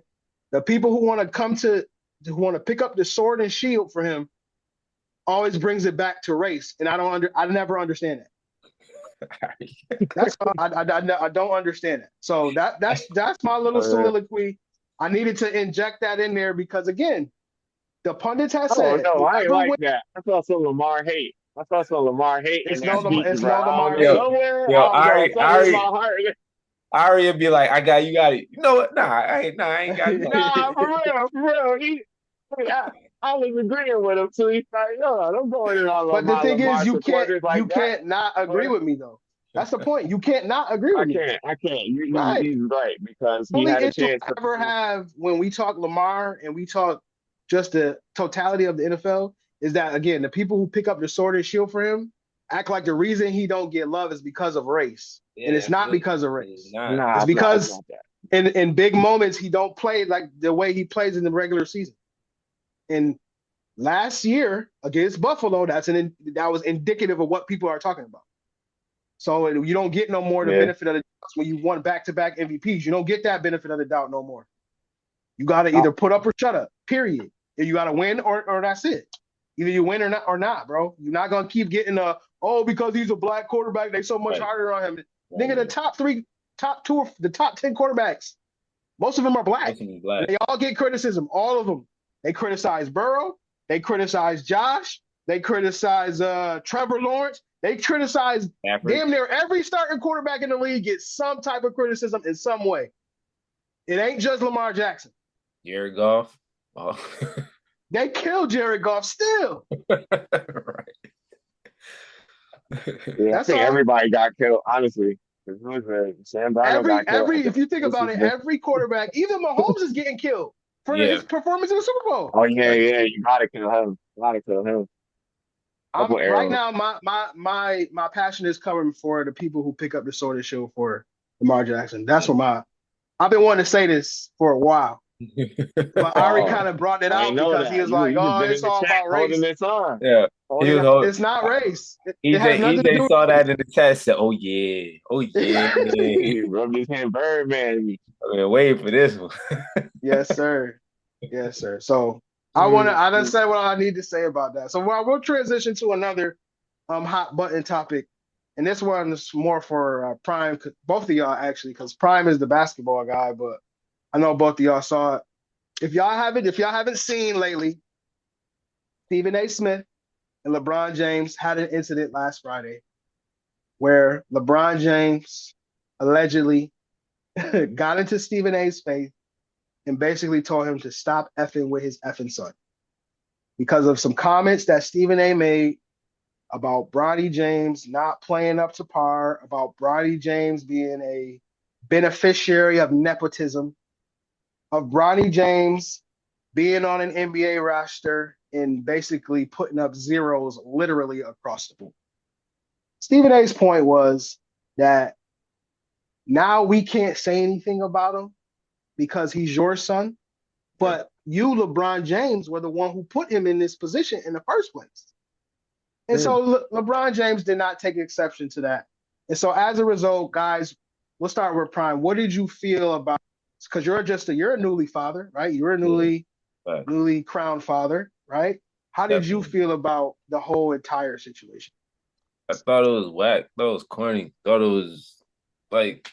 the people who want to who want to pick up the sword and shield for him always brings it back to race, and I never understand that. That's I don't understand it. So that's my little Uh, soliloquy. I needed to inject that in there because again, the pundits have oh said no, I ain't whoever like wins, that. I saw some Lamar hate. I saw some Lamar hate in that speech, it's bro. no I don't Lamar know hate. somewhere. Yo, I don't know something in my Ari, heart. Ari would be like, you got it. You know what? I ain't got nothing. Nah, for real, for real. I was agreeing with him too. He's like, yo, don't go in on But the my thing is, Lamar supporters you like that. can't not agree with me though. That's the point. You can't not agree with me. I can't. Right. He's right because he Only had a issue chance I to ever prove. have when we talk Lamar and we talk just the totality of the NFL is that again, the people who pick up the sword and shield for him act like the reason he don't get love is because of race. And Yeah, it's not absolutely. because of It's race. not. Nah, It's it's not. It's because not that. in big moments he don't play like the way he plays in the regular season. And last year against Buffalo, that was indicative of what people are talking about. So you don't get no more the Yeah. benefit of the doubt when you won back-to-back MVPs. You don't get that benefit of the doubt no more. You got to Oh, either put up or shut up. Period. And you got to win or that's it. Either you win or not, bro. You're not gonna keep getting because he's a black quarterback, they so much Right. harder on him. Right. Nigga, the the top 10 quarterbacks. Most of them are black. Definitely And black. they all get criticism. All of them. They criticize Burrow. They criticize Josh. They criticize Trevor Lawrence. They criticize Stafford, damn near every starting quarterback in the league gets some type of criticism in some way. It ain't just Lamar Jackson. Jared Goff. Oh. They killed Jared Goff still. Right. Yeah, I That's think all. everybody got killed, honestly. Sam Darnold got killed. If you think about it, every quarterback, even Mahomes is getting killed for Yeah. his performance in the Super Bowl. Oh yeah, you gotta kill him. Gotta kill him. I'm Couple right arrows. now. My passion is coming for the people who pick up the sword and shield for Lamar Jackson. That's what my I've been wanting to say this for a while, but Ari Oh, kind of brought it I ain't out know because he that. was You like, you just "Oh, been in it's the all chat about holding race." this on. Yeah. He Holding was it. hold, It's not race. It has EJ nothing to EJ do saw that in the chat, said, "Oh yeah. Oh with yeah." race. He rubbed his hand Birdman. I've been waiting for this one. Yes, sir. Yes, sir. So Mm, I done mm. said what I need to say about that. So we'll transition to another hot button topic. And this one is more for Prime, both of y'all actually, because Prime is the basketball guy, but I know both of y'all saw it. If y'all haven't seen lately, Stephen A. Smith and LeBron James had an incident last Friday where LeBron James allegedly got into Stephen A.'s face and basically told him to stop effing with his effing son because of some comments that Stephen A. made about Bronny James not playing up to par, about Bronny James being a beneficiary of nepotism, of Bronny James being on an NBA roster and basically putting up zeros literally across the board. Stephen A's point was that now we can't say anything about him because he's your son, Yeah. but you, LeBron James, were the one who put him in this position in the first place. And Yeah. so LeBron James did not take exception to that. And so as a result, guys, we'll start with Prime. What did you feel about? Because you're a newly father, right? You're a Yeah. Facts. newly crowned father, right? How did you Definitely. feel about the whole entire situation? I thought it was whack. Thought it was corny. Thought it was like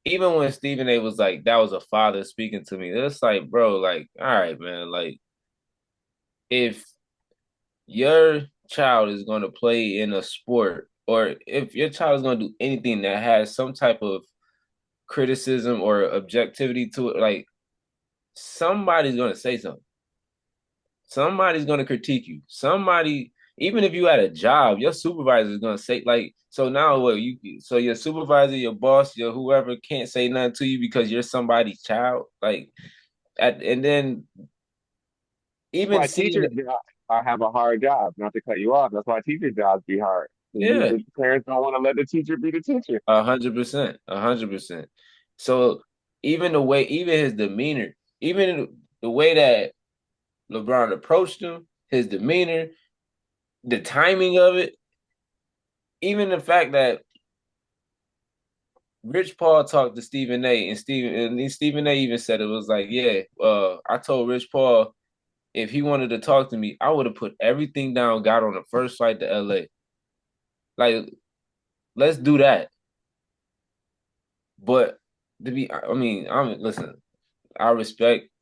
even when Stephen A was like, that was a father speaking to me. It's like, bro, like, all right, man. Like, if your child is going to play in a sport, or if your child is going to do anything that has some type of criticism or objectivity to it, like, somebody's going to say something. Somebody's going to critique you. Somebody, even if you had a job, your supervisor is going to say, like, so now what so your supervisor, your boss, your whoever can't say nothing to you because you're somebody's child. Like, and then That's even why seeing teachers it, have a hard job. Not to cut you off. That's why teacher jobs be hard. yeah, The parents don't want to let the teacher be the teacher. 100%, 100%. So even the way, even his demeanor, even the way that LeBron approached him, his demeanor, the timing of it, even the fact that Rich Paul talked to Stephen A. and Stephen A. even said it was like, yeah, I told Rich Paul if he wanted to talk to me, I would have put everything down, got on the first flight to LA. Like, let's do that. But to be, I mean, listen, I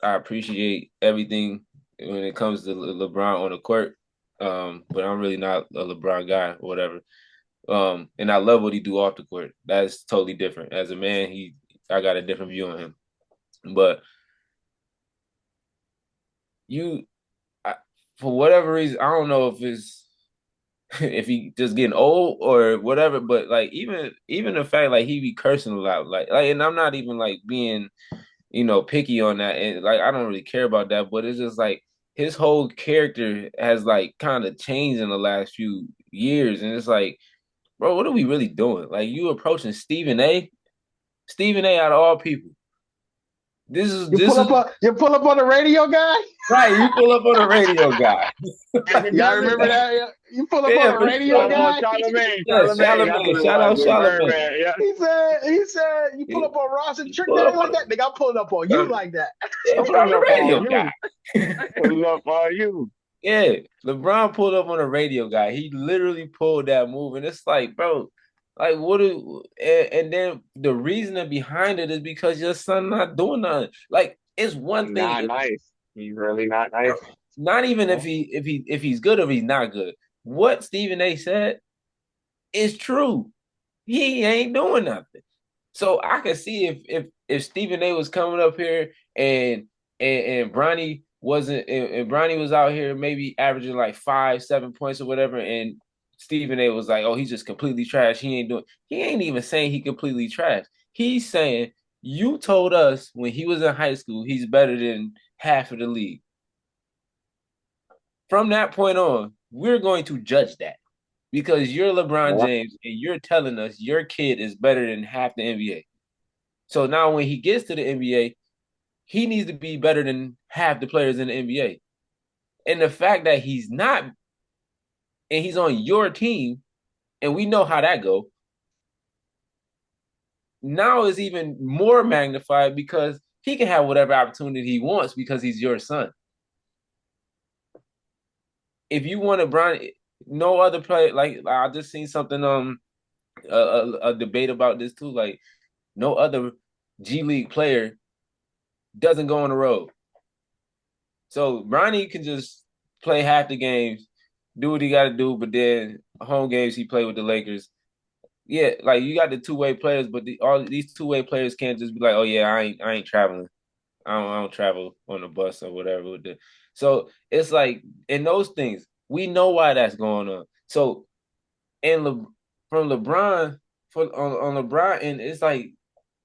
appreciate everything when it comes to LeBron on the court. But I'm really not a LeBron guy or whatever. And I love what he do off the court. That's totally different. As a man, I got a different view on him. But you, I, for whatever reason, I don't know if it's if he just getting old or whatever. But like even the fact like he be cursing a lot, like, and I'm not even like being picky on that, and like I don't really care about that. But it's just like his whole character has like kind of changed in the last few years, and it's like, bro, what are we really doing? Like you approaching Stephen A. Stephen A. out of all people. This is You pull up on the radio guy. right. You pull up on a radio guy. Every Y'all dozen. remember that? Yeah? You pull up on Yeah, a for radio sure. Oh, guy. Charlemagne, Yeah, Charlemagne. That's what Charlemagne. it Shout was. out With Charlemagne. Birdman. Yeah. He said, you pull He, up on Ross and he Trick pulled Daddy up like on that. Nigga, I pulling up on you like that. yeah, but I'm Pulling the up on radio guy. you. Pulling up on you. Yeah, LeBron pulled up on a radio guy. He literally pulled that move, and it's like, bro, Like and then the reasoning behind it is because your son not doing nothing. Like it's one He's thing, not nice. He's really not nice. not even Yeah. if he's good or he's not good. What Stephen A said is true. He ain't doing nothing. So I can see if Stephen A was coming up here and Bronny wasn't and Bronny was out here maybe averaging like 5, 7 points or whatever, and Stephen A was like, oh, he's just completely trash. He ain't even saying he completely trash. He's saying you told us when he was in high school he's better than half of the league. From that point on, we're going to judge that because you're LeBron Yeah. James and you're telling us your kid is better than half the NBA. So now when he gets to the NBA, he needs to be better than half the players in the NBA. And the fact that he's not and he's on your team, and we know how that go, now is even more magnified because he can have whatever opportunity he wants because he's your son. If you want to Brian, no other player like I just seen something a debate about this too. Like no other G League player doesn't go on the road. So Bronny can just play half the games, do what he got to do, but then home games he play with the Lakers. Yeah, like you got the two-way players, but all these two-way players can't just be like, oh yeah, I ain't traveling. I don't travel on the bus or whatever. So it's like in those things, we know why that's going on. So and from LeBron on LeBron, and it's like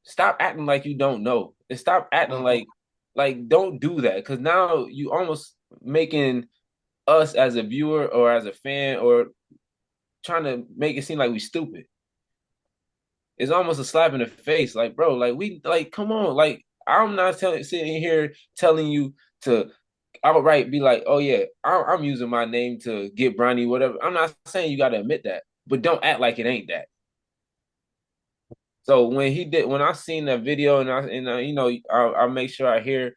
stop acting like you don't know, and stop acting Mhm. like don't do that because now you almost making us as a viewer or as a fan or trying to make it seem like we stupid. It's almost a slap in the face. Like, bro, like we like come on. Like, I'm not sitting here telling you to outright be like, oh yeah, I'm using my name to get Bronny, whatever. I'm not saying you gotta admit that, but don't act like it ain't that. So when I seen that video and you know I make sure I hear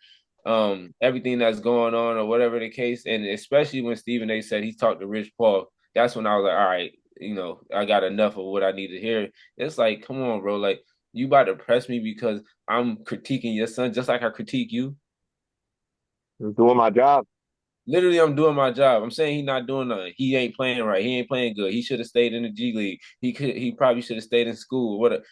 everything that's going on or whatever the case, and especially when Stephen A said he talked to Rich Paul, that's when I was like, all right, you know, I got enough of what I need to hear. It's like, come on, bro, like you about to press me because I'm critiquing your son just like I critique you. I'm doing my job. Literally, I'm doing my job. I'm saying he's not doing nothing. He ain't playing right. He ain't playing good. He should have stayed in the G League. He probably should have stayed in school. What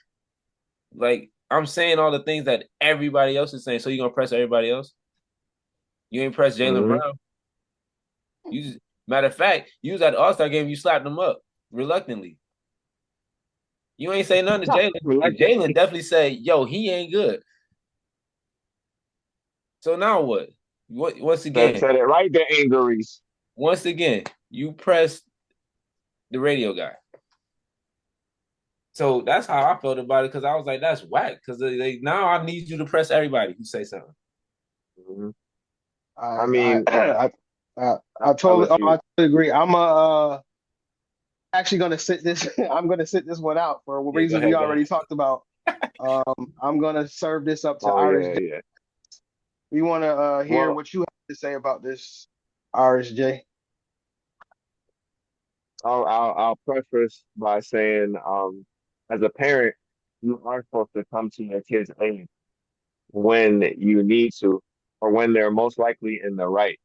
like I'm saying all the things that everybody else is saying. So you gonna press everybody else? You ain't press Jalen Hmm. Brown. Matter of fact, you was at the All Star game. You slapped him up reluctantly. You ain't say nothing to Jalen, and Jalen definitely said, "Yo, he ain't good." So now what? What Said it right there, Injuries. once again, you pressed the radio guy. So that's how I felt about it because I was like, "That's whack." Because now I need you to press everybody who say something. Hmm. I I mean, I I, I, I'll let I you. totally agree. I'm actually gonna sit this. I'm gonna sit this one out for Yeah, go reasons we ahead, go already ahead. talked about. I'm gonna serve this up to Oh Irish yeah, J. yeah. We want to hear Well, what you have to say about this, Irish J. I'll preface by saying, as a parent, you are supposed to come to your kid's aid when you need to, or when they're most likely in the right.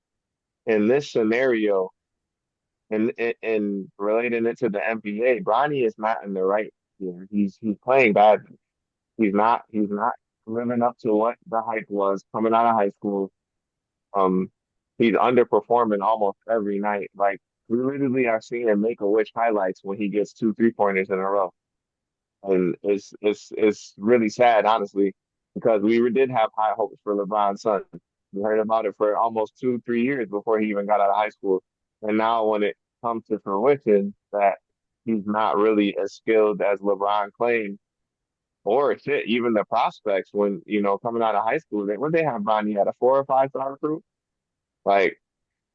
In this scenario, and relating it to the NBA, Bronny is not in the right here. He's playing bad. He's not living up to what the hype was coming out of high school. Um, he's underperforming almost every night. Like we literally are seeing him make a wish highlights when he gets two 3-pointers in a row. And it's really sad, honestly, because did have high hopes for LeBron's son. We heard about it for almost 2, 3 years before he even got out of high school. And now when it comes to fruition that he's not really as skilled as LeBron claimed, or shit, even the prospects when, coming out of high school, when they have Bronny at a 4 or 5 star recruit, like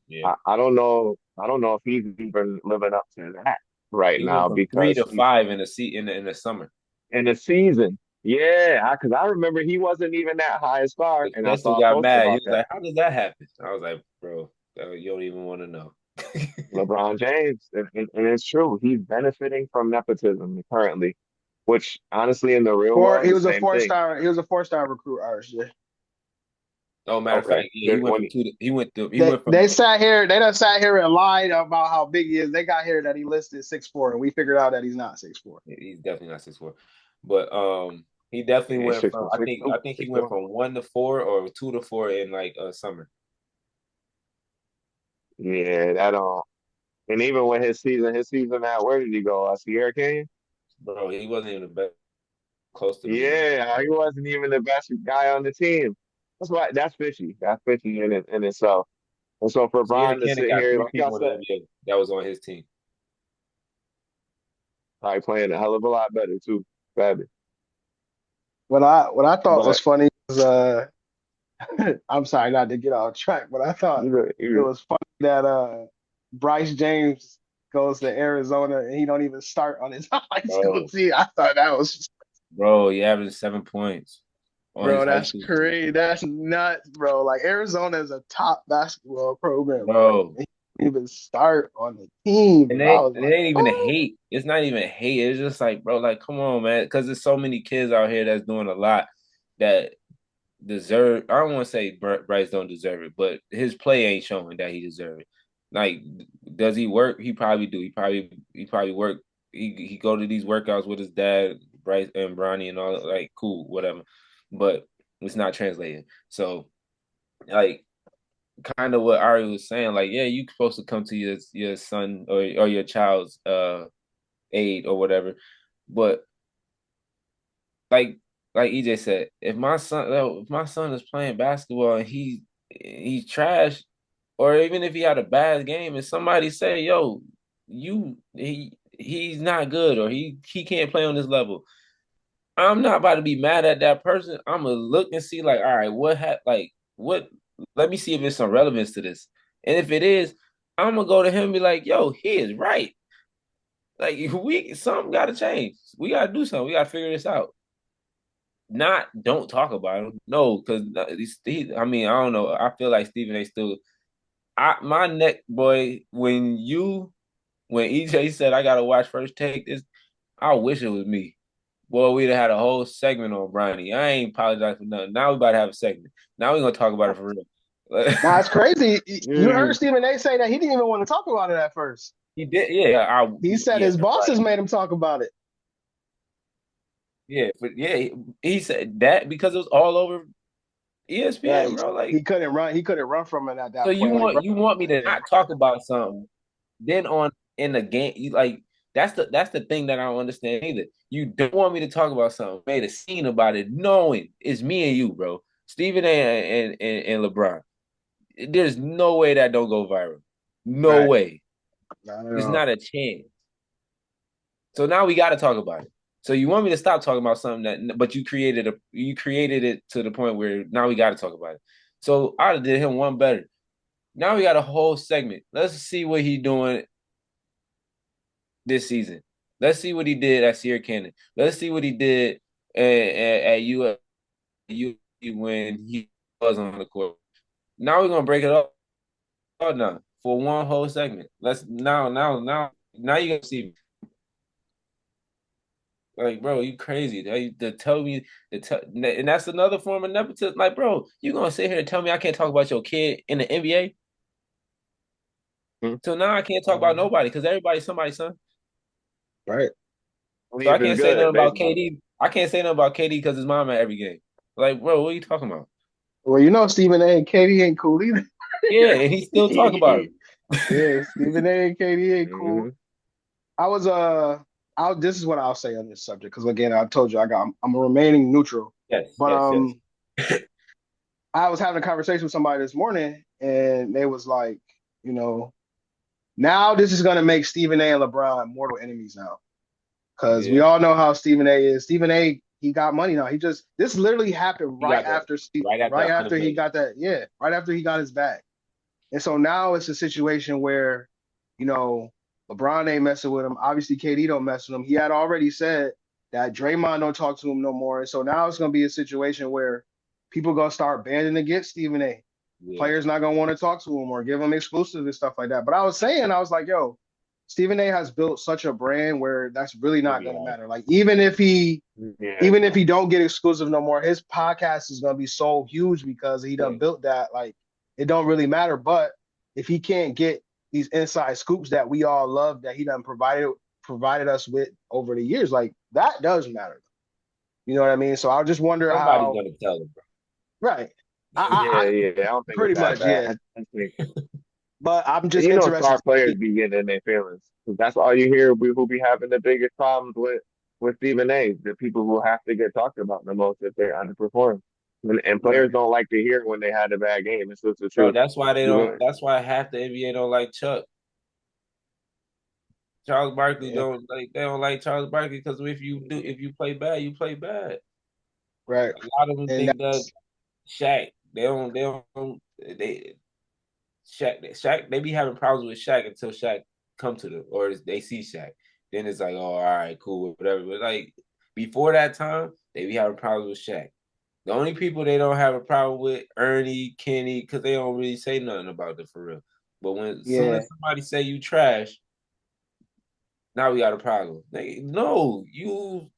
Yeah, I don't know if he's even living up to that right he went now from three because to five in the in the summer. in the season. Yeah, because I remember he wasn't even that high a star, The and I Pistol saw a got post mad. He about was that. like, "How does that happen?" I was like, "Bro, you don't even want to know." LeBron James, and it's true. He's benefiting from nepotism currently, which honestly, in the real Four. world, He the was a same four thing. star. He was a 4 star recruit. Ours. Yeah. Oh, matter of Okay, fact, yeah, he went when from two. He They went from they sat here. They done sat here and lied about how big he is. They got here that he listed 6'4", and we figured out that he's not 6'4". he's definitely not 6'4", but he definitely yeah, went six from four, six two, I think he six went four. from 1 to 4 or 2 to 4 in like summer, Yeah, that and even when his season out, where did he go? Sierra Canyon? bro. He wasn't even the best, close to being. Yeah, he wasn't even the best guy on the team. That's why that's fishy. That's fishy in itself. And so for Sierra Bron to Cannon sit got here, three like I people in the said, NBA that was on his team, probably playing a hell of a lot better too. Baby. What I thought was But funny was I'm sorry not to get off track, but I thought it you was funny that Bryce James goes to Arizona and he don't even start on his high school bro. team. I thought that was Bro, he averaged 7 points on his bro, high that's school team, crazy. That's nuts, bro. Like Arizona is a top basketball program, bro. bro. And he didn't even start on the team, And bro. I was it like, ain't even a oh, hate. It's not even hate. It's just like, bro, like, come on, man. Because there's so many kids out here that's doing a lot that deserve. I don't want to say Bryce don't deserve it, but his play ain't showing that he deserve it. Like, does he work? He probably do. He probably work. He go to these workouts with his dad, Bryce and Bronny and all that. Like, cool, whatever. But it's not translating. So, like, kind of what Ari was saying, like, yeah, you supposed to come to your son or your child's aid or whatever. But like like EJ said, if my son is playing basketball and he's trash, or even if he had a bad game and somebody say, yo, he's not good or he can't play on this level, I'm not about to be mad at that person. I'm gonna look and see like, all right, what let me see if there's some relevance to this. And if it is, I'm gonna go to him and be like, yo, he is right. Like we something gotta change. We gotta do something. We gotta figure this out. Not don't talk about him. No, because I mean, I don't know. I feel like Stephen A. still my neck boy, when EJ said I gotta watch first take this, I wish it was me. Boy, we'd have had a whole segment on Bronny. I ain't apologize for nothing. Now we about to have a segment. Now we're gonna talk about it for real. now it's crazy. You heard mm, Stephen A. say that he didn't even want to talk about it at first. He did, yeah. He said Yeah, his right. bosses made him talk about it. Yeah, but yeah, he said that because it was all over ESPN, Right. bro. Like, He couldn't run. He couldn't run from it at so that point. Like, bro, you want me to not talk about something, then on in the game, you like that's the thing that I don't understand either. You don't want me to talk about something, made a scene about it, knowing it's me and you, bro. Stephen A. And LeBron. There's no way that don't go viral. No right. way. Not at There's all. not a chance. So now we got to talk about it. So you want me to stop talking about something but you created it to the point where now we got to talk about it. So I did him one better. Now we got a whole segment. Let's see what he's doing this season. Let's see what he did at Sierra Canyon. Let's see what he did at when he was on the court. Now we're gonna break it up now for one whole segment. Let's now you gonna see like, bro, you crazy. To tell me and that's another form of nepotism. Like, bro, you gonna sit here and tell me I can't talk about your kid in the NBA? mm. So now I can't talk about Mhm. nobody because everybody's somebody's son. Right. So I Leave is can't say nothing good, about basically. KD. I can't say nothing about KD because his mom at every game. Like, bro, what are you talking about? Well, you know, Stephen A. and Katie ain't cool either. Yeah, and he still talk about him. Yeah, Stephen A. and Katie ain't cool. Hmm. I was this is what I'll say on this subject because again, I told you I'm a remaining neutral. Yes, But yes, yes. I was having a conversation with somebody this morning, and they was like, you know, now this is gonna make Stephen A. and LeBron mortal enemies now. Because we Yeah. all know how Stephen A is. Stephen A, he got money now. This literally happened He got the right after right after 100 he million. got that, yeah, right after he got his bag. And so now it's a situation where, you know, LeBron ain't messing with him. Obviously, KD don't mess with him. He had already said that Draymond don't talk to him no more. And so now it's gonna be a situation where people gonna start banding against Stephen A. Yeah, players not gonna want to talk to him or give him exclusives and stuff like that. But I was like, yo, Stephen A has built such a brand where that's really he'll not be gonna all matter. Like even if he Yeah. don't get exclusive no more, his podcast is gonna be so huge because he done right. built that. Like it don't really matter. But if he can't get these inside scoops that we all love that he done provided us with over the years, like that does matter. You know what I mean? So I just wonder Somebody's how. gonna tell him, bro. Right. Yeah, I yeah. I don't think it's pretty that much, bad. yeah. I think, But I'm and just interested star to players see. be getting in their feelings. 'Cause that's all you hear. Who be having the biggest problems with Stephen A. The people who have to get talked about the most if they're underperforming. And players Right. don't like to hear when they had a bad game. It's just the Bro, truth. that's why they don't. Even That's why half the NBA don't like Chuck. Charles Barkley Yeah. don't like. They don't like Charles Barkley because if you play bad, you play bad. Right. A lot of them And think that that's Shaq. They Shaq. They be having problems with Shaq until Shaq come to them or they see Shaq. Then it's like, oh, all right, cool, whatever. But like before that time, they be having problems with Shaq. The only people they don't have a problem with Ernie, Kenny, because they don't really say nothing about them for real. But when as soon yeah. as somebody say you trash, now we got a problem. Like, no, you.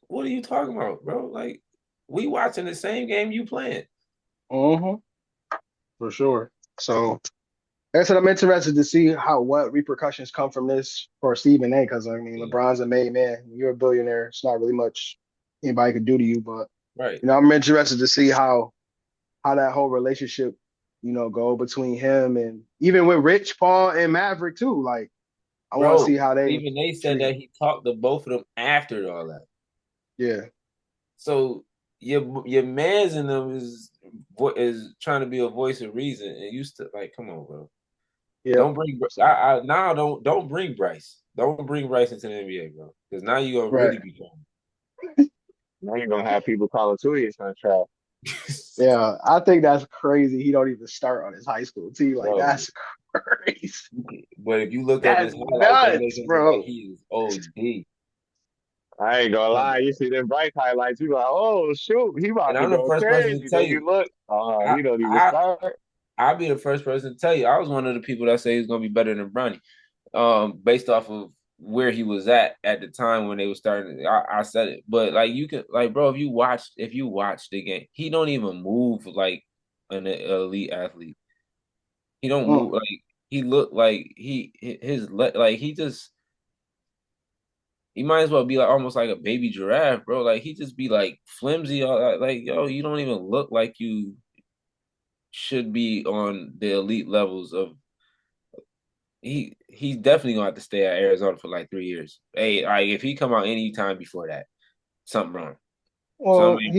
What are you talking about, bro? Like, we watching the same game you playing. hmm For sure. So like I said, I'm interested to see what repercussions come from this for Stephen A. Because I mean, Yeah, LeBron's a made man. When you're a billionaire. It's not really much anybody could do to you. But right, I'm interested to see how that whole relationship, go between him and even with Rich Paul and Maverick too. Like I want to see bro. how they Even they said treat that him. he talked to both of them after all that. Yeah. So your man's in them is trying to be a voice of reason, and you still like, come on, bro. Yep. Don't bring So I now don't bring Bryce. Don't bring Bryce into the NBA, bro. Because now you're gonna right. really be gone. now you're gonna have people calling Tui son trash. Yeah, I think that's crazy. He don't even start on his high school team. Like Bro. that's crazy. But if you look up That's his highlights, they make nuts, him look like bro. he is OD. I ain't gonna lie. You see them Bryce highlights, you like, oh shoot, he And about to I'm the go first person to crazy. tell Then you you, look, I he don't even I start. I'll be the first person to tell you. I was one of the people that say he's gonna be better than Bronny. Based off of where he was at the time when they were starting. I said it, but like you can like, bro, if you watch the game, he don't even move like an elite athlete. He don't Mm. move like he look like like he just he might as well be like almost like a baby giraffe, bro. Like he just be like flimsy, like yo, you don't even look like you should be on the elite levels of he's definitely gonna have to stay at Arizona for like 3 years. Hey, like if he come out any time before that, something wrong. Well, Something.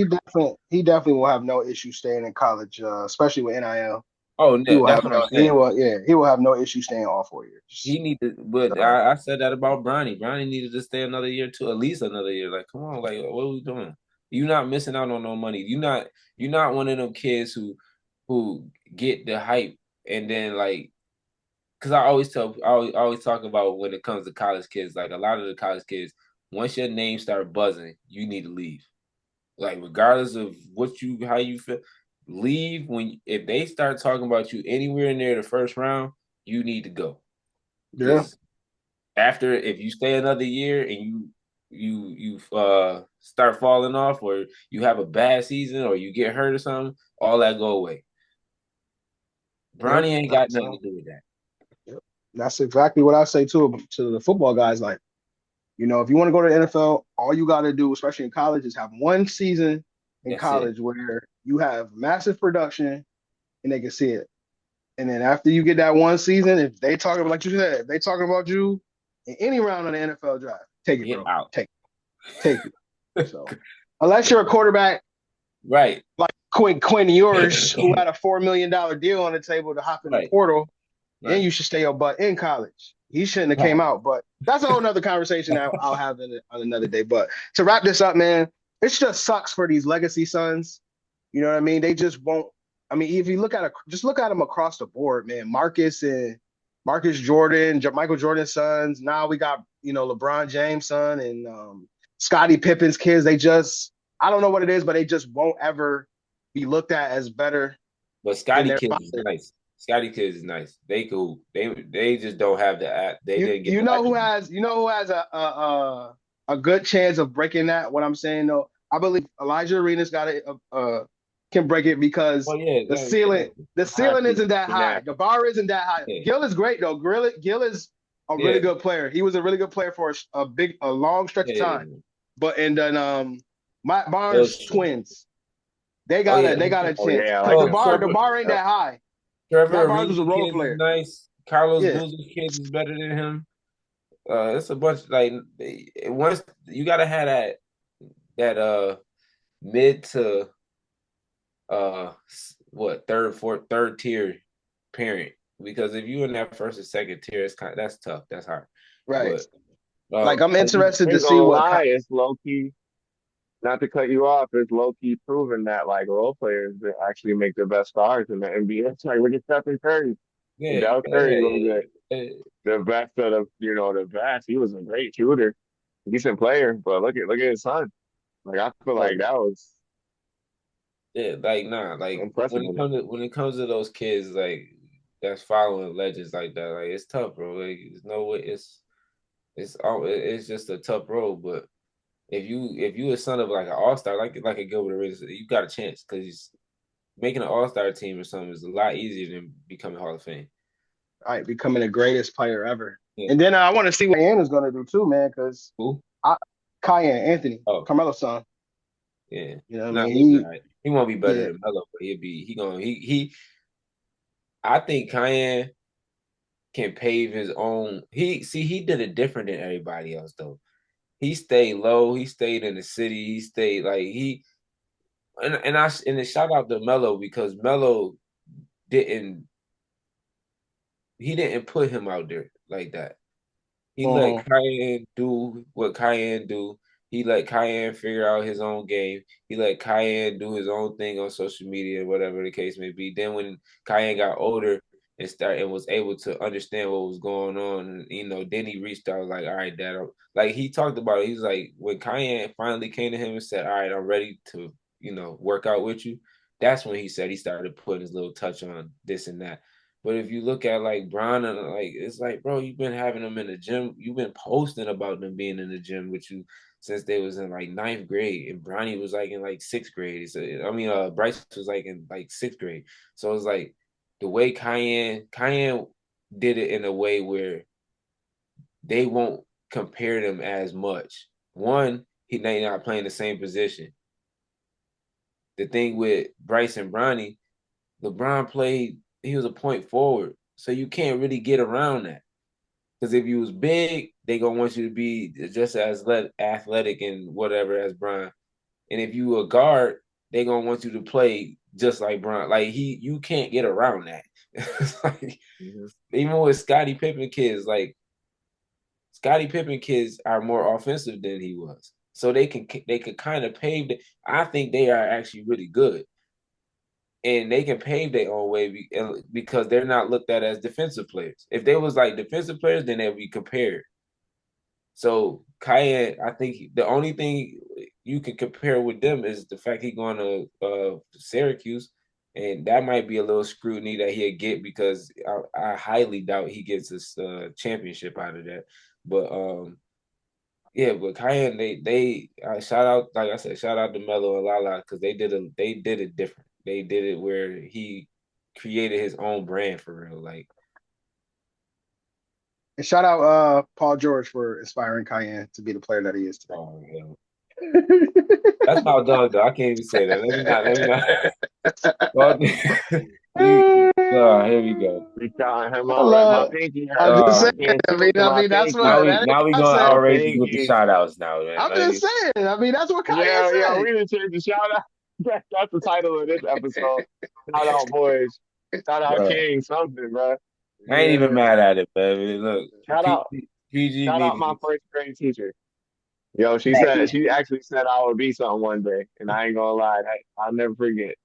he definitely will have no issue staying in college, especially with NIL. Oh, He will that's have what I'm no he saying. will yeah he will have no issue staying all 4 years. He need to, but So I said that about Bronny. Bronny needed to stay another year too, at least another year. Like, come on, like what are we doing? You're not missing out on no money. You're not one of them kids who get the hype and then like because I always talk about when it comes to college kids, like a lot of the college kids, once your name start buzzing, you need to leave. Like regardless of how you feel, leave when if they start talking about you anywhere near the first round, you need to go. yeah, Because after if you stay another year and you start falling off or you have a bad season or you get hurt or something, all that go away. yep. Bronny ain't got That's nothing to do with that. yep. That's exactly what I say to the football guys. Like, if you want to go to the NFL, all you got to do, especially in college, is have one season in That's it. college where you have massive production and they can see it. And then after you get that one season, if they talking about, like you said, if they talking about you in any round of the NFL draft, take it, Get bro. out. Take it. So unless you're a quarterback Right. like Quinn Ewers, who had a $4 million deal on the table to hop in the Right. portal, then Right. you should stay your butt in college. He shouldn't have came out, but that's a whole nother conversation I'll have on another day. But to wrap this up, man, it just sucks for these legacy sons. You know what I mean? They just won't. I mean, if you just look at them across the board, man. Marcus Jordan, Michael Jordan's sons. Now we got LeBron James' son and Scottie Pippen's kids. I don't know what it is, but they just won't ever be looked at as better But in Scotty their Kids is fathers. nice. Scotty Kids is nice. They cool. They just don't have the app. They You didn't get you the know who acronym. has a good chance of breaking that? What I'm saying though, I believe Elijah Arenas got it can break it because Well, yeah, the yeah, ceiling the Has ceiling to. isn't that He has high. The bar isn't that high. yeah, Gil is great though. Gil is a really yeah, good player. He was a really good player for a long stretch of yeah. time. But and then Matt Barnes Those, twins, oh yeah. they got a Oh chance yeah, I because like Oh, them the too. bar ain't Yep. that high. Trevor Matt Barnes was Ariza a role kids is player. nice. Carlos Yeah, Boozer's kids is better than him. It's a bunch like once you gotta have that mid to what third tier parent, because if you in that first or second tier, it's kind of, that's tough. That's hard. right. But Like I'm And you interested to ain't see gonna what. lie, it's low key. Not to cut you off, it's low key proven that like role players that actually make the best stars in the NBA. It's like look at Stephen Curry. yeah, Del Curry was yeah. the best of the best. He was a great shooter, decent player. But look at his son. Like I feel like that was Yeah, like nah, like unprecedented. when it comes to those kids like that's following legends like that, like it's tough, bro. Like there's no way it's just a tough road. But if you a son of like an all-star, like a Gilbert Arenas, you got a chance because making an all-star team or something is a lot easier than becoming Hall of Fame. All right, becoming the greatest player ever. Yeah. And then I want to see what Cayenne is going to do too, man, because Who? I Cayenne, Anthony, Oh, Carmelo's son. yeah. You know what I Nah, mean? he'll be all right. He won't be better Yeah, than Melo, but he gonna he I think Cayenne can pave his own. He did it different than everybody else though. He stayed low. He stayed in the city. He stayed like he and then shout out to Melo because Melo didn't he didn't put him out there like that. He let uh-huh. Cayenne do what Cayenne do. He let Cayenne figure out his own game. He let Cayenne do his own thing on social media, whatever the case may be. Then when Cayenne got older and was able to understand what was going on, and, then he reached out like, all right, Dad. Like he talked about it. He's like, when Cayenne finally came to him and said, all right, I'm ready to, work out with you. That's when he said he started putting his little touch on this and that. But if you look at like Bron and like it's like, bro, you've been having them in the gym. You've been posting about them being in the gym with you since they was in like ninth grade, and Bronny was like in like sixth grade. So I mean, Bryce was like in like sixth grade. So it's like the way Cayenne did it in a way where they won't compare them as much. One, they not playing the same position. The thing with Bryce and Bronny, LeBron played. He was a point forward, so you can't really get around that. Because if you was big, they gonna want you to be just as athletic and whatever as Bron. And if you a guard, they gonna want you to play just like Bron. Like you can't get around that. It's like Mhm. even with Scottie Pippen kids, like Scottie Pippen kids are more offensive than he was, so they could kind of pave. I think they are actually really good and they can pave their own way because they're not looked at as defensive players. If they was like defensive players, then they'd be compared. So Cayenne, I think the only thing you can compare with them is the fact he's going to Syracuse, and that might be a little scrutiny that he'll get because I highly doubt he gets this championship out of that. But yeah, but Cayenne, they shout out, like I said, shout out to Melo and Lala because they did it different. They did it where he created his own brand for real. Like, And shout out Paul George for inspiring Cayenne to be the player that he is today. oh hell, that's my dog though. I can't even say that. Let me not. Let me not. Well, here we go. We calling him I out like my love. pinky I'm hurt. just Uh, saying. I can't I shoot mean, to my that's pinky. what that now we I going My said. outrageous with the pinky. shout outs now, man. I'm just saying. I mean, that's what Cayenne Yeah, said. we didn't change the shout out. That's the title of this episode. Shout out, boys. Shout out, Bro, King, something, bro. I ain't even Yeah. mad at it, baby. Look, Shout out, PG shout out my media. first grade teacher. Yo, she actually said I would be something one day, and I ain't gonna lie, I'll never forget.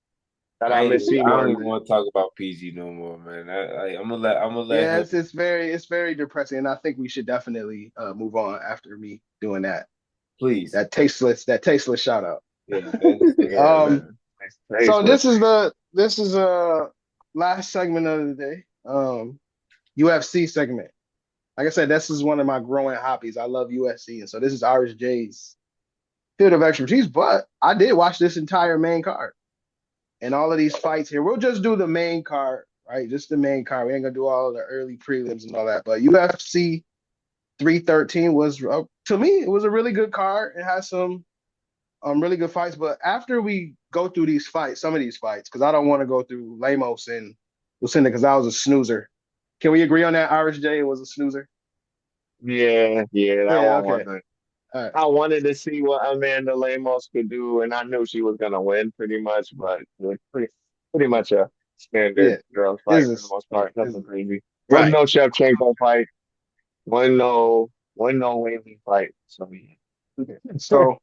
Shout out Miss I don't Seymour, even man. want to talk about PG no more, man. I'm gonna let Yeah, him. it's very depressing, and I think we should definitely move on after me doing that. Please. That tasteless shout out. Yeah, that's Yeah, Um, man. It's so tasteless. this is a last segment of the day. UFC segment. Like I said, this is one of my growing hobbies. I love UFC, and so this is Irish J's field of expertise. But I did watch this entire main card and all of these fights here. We'll just do the main card, right? Just the main card. We ain't gonna do all of the early prelims and all that. But UFC 313 was to me, it was a really good card. It has some really good fights. But after we go through these fights, some of these fights, because I don't want to go through Lamos and Lucinda because I was a snoozer. Can we agree on that? Irish J was a snoozer. Yeah, yeah, that Yeah. one Okay. wasn't. All right. I wanted to see what Amanda Lemos could do, and I knew she was gonna win pretty much, but it was pretty much a Yeah. standard girls fight This for the is most yeah. part. Nothing crazy. Wasn't Right. no Shevchenko fight. Wasn't no Whaley fight. So yeah. So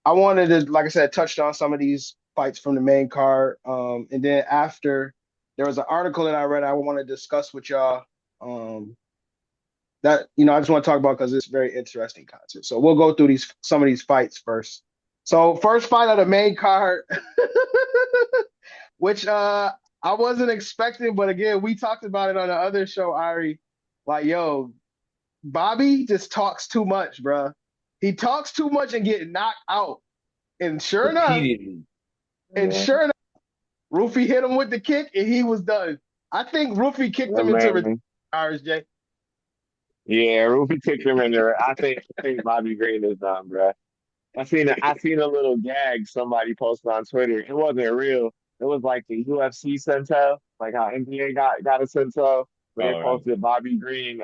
I wanted to, like I said, touched on some of these fights from the main card. And then after there was an article that I read I want to discuss with y'all. That I just want to talk about because it's very interesting content. So we'll go through these some of these fights first. So first fight of the main card, which I wasn't expecting, but again, we talked about it on the other show, Ari. Like, yo, Bobby just talks too much, bro. He talks too much and get knocked out. And sure enough, repeatedly. and Yeah, sure enough, Rufy hit him with the kick and he was done. I think Rufy kicked yeah, him into man. retirement, Yeah, Ruby kicked him in there. I think Bobby Green is done, bro. I seen a little gag somebody posted on Twitter. It wasn't real. It was like the UFC centel, like how NBA got a centel, where they All right. posted Bobby Green,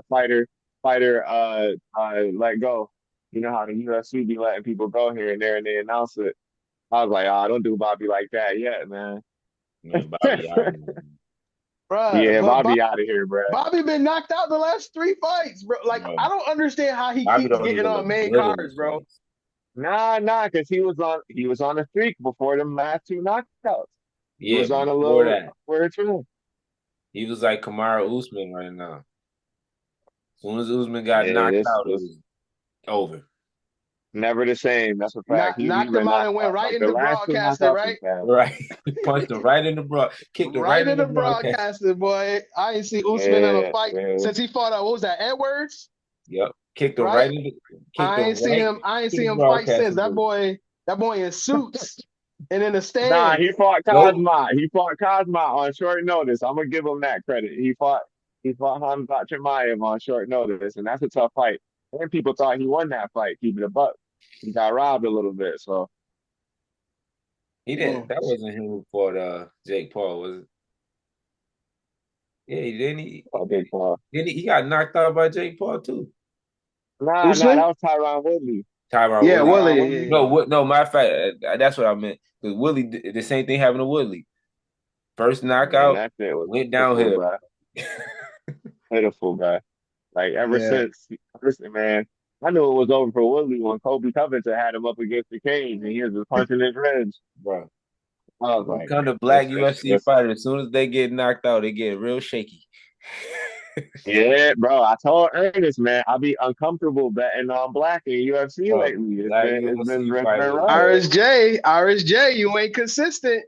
fighter, let go. You know how the UFC be letting people go here and there, and they announce it. I was like, oh, don't do Bobby like that yet, man. Man, Bobby out of here. bro. Yeah, But Bobby out of here, bro. Bobby been knocked out the last three fights, bro. Like Bro, I don't understand how he Bobby keeps don't getting even on look main good in cards, his bro. fights. Nah, because he was on a streak before the last two knockouts. He Yeah, was on a before little that, upward trend. he was like Kamara Usman right now. As soon as Usman got Yeah, knocked this out, it this was over. never the same. That's a fact. He's Knocked him been out knocked and went out. right Like the into last two broadcasting, knockouts was right? bad. Right. Punched him right in the kicked him right Right in the into broadcast. broadcasting, boy. I ain't see Usman in a Yeah, fight yeah, since he fought. What was that? Edwards, Yep. Kicked him right right? in the kicked him right I ain't to see the him fight since. broadcasting booth. That boy in suits and in the Nah, he stands. fought Nope. Cosma. He fought Cosma on short notice. I'm gonna give him that credit. He fought Hamzat Chimaev on short notice, and that's a tough fight. And people thought he won that fight, keeping it a buck. He got robbed a little bit, so He didn't. Mm. That wasn't him who fought Jake Paul, was it? Yeah, a big fall. he got knocked out by Jake Paul too. Nah, Usman? that was Tyron Woodley. Tyron Yeah, Woodley. Tyron Willie. Woodley. Yeah, No, what? No, matter of fact, that's what I meant. Because the same thing happened to Woodley. First Man, knockout that shit was went pitiful, downhill. bro. Pitiful, bro. Like yeah. man, I knew it was over for Woodley when Kobe Covington had him up against the cage and he was just punching his ribs. Bro, I was when it like, comes man, to black this UFC just fighters, as soon as they get knocked out, they get real shaky. yeah, bro. I told Ernest, man, I'll be uncomfortable betting on black in UFC Bro, lately. It's black been it's been UFC it's been fighters, rough. man. RSJ, you ain't consistent.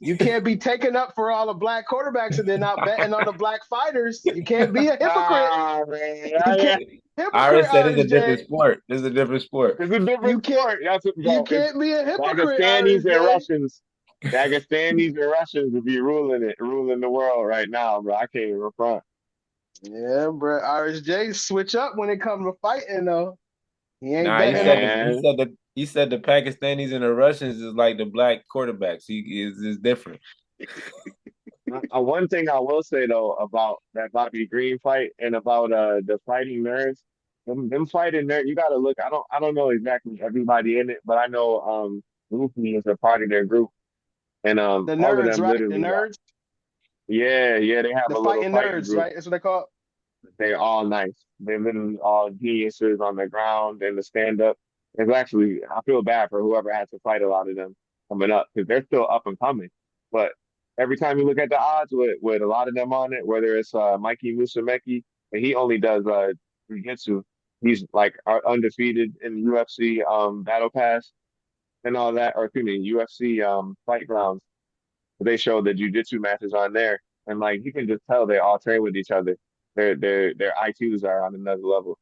You can't be taking up for all the black quarterbacks and then not betting on the black fighters. You can't be a hypocrite. Ah man, You can't be a I already hypocrite, said it's a different RSJ. sport. This is a different sport. it's a You different can't sport. That's what, you bro. It's can't be a hypocrite, Dagestanis and RSJ. Russians. Dagestanis and Russians would be ruling the world right now, bro. I can't even front. Yeah, bro. RSJ switch up when it comes to fighting though. He ain't Nah, betting on Man, he said the Pakistanis and the Russians is like the black quarterbacks. He is different. one thing I will say though about that Bobby Green fight and about the fighting nerds, them fighting nerds, you gotta look. I don't know exactly everybody in it, but I know Luffy is a part of their group, and the all of nerds, them right? The literally nerds, yeah, they have the a little fighting fighting nerds, group. right? That's what they call They're all nice. They're literally all geniuses on the ground and the stand up. It's actually, I feel bad for whoever has to fight a lot of them coming up because they're still up and coming. But every time you look at the odds with a lot of them on it, whether it's Mikey Musumeci, and he only does jiu-jitsu, he's like undefeated in the UFC Battle Pass and all that, or excuse me, UFC Fight Grounds. They showed the jujitsu matches on there, and like you can just tell they all train with each other. Their IQs are on another level.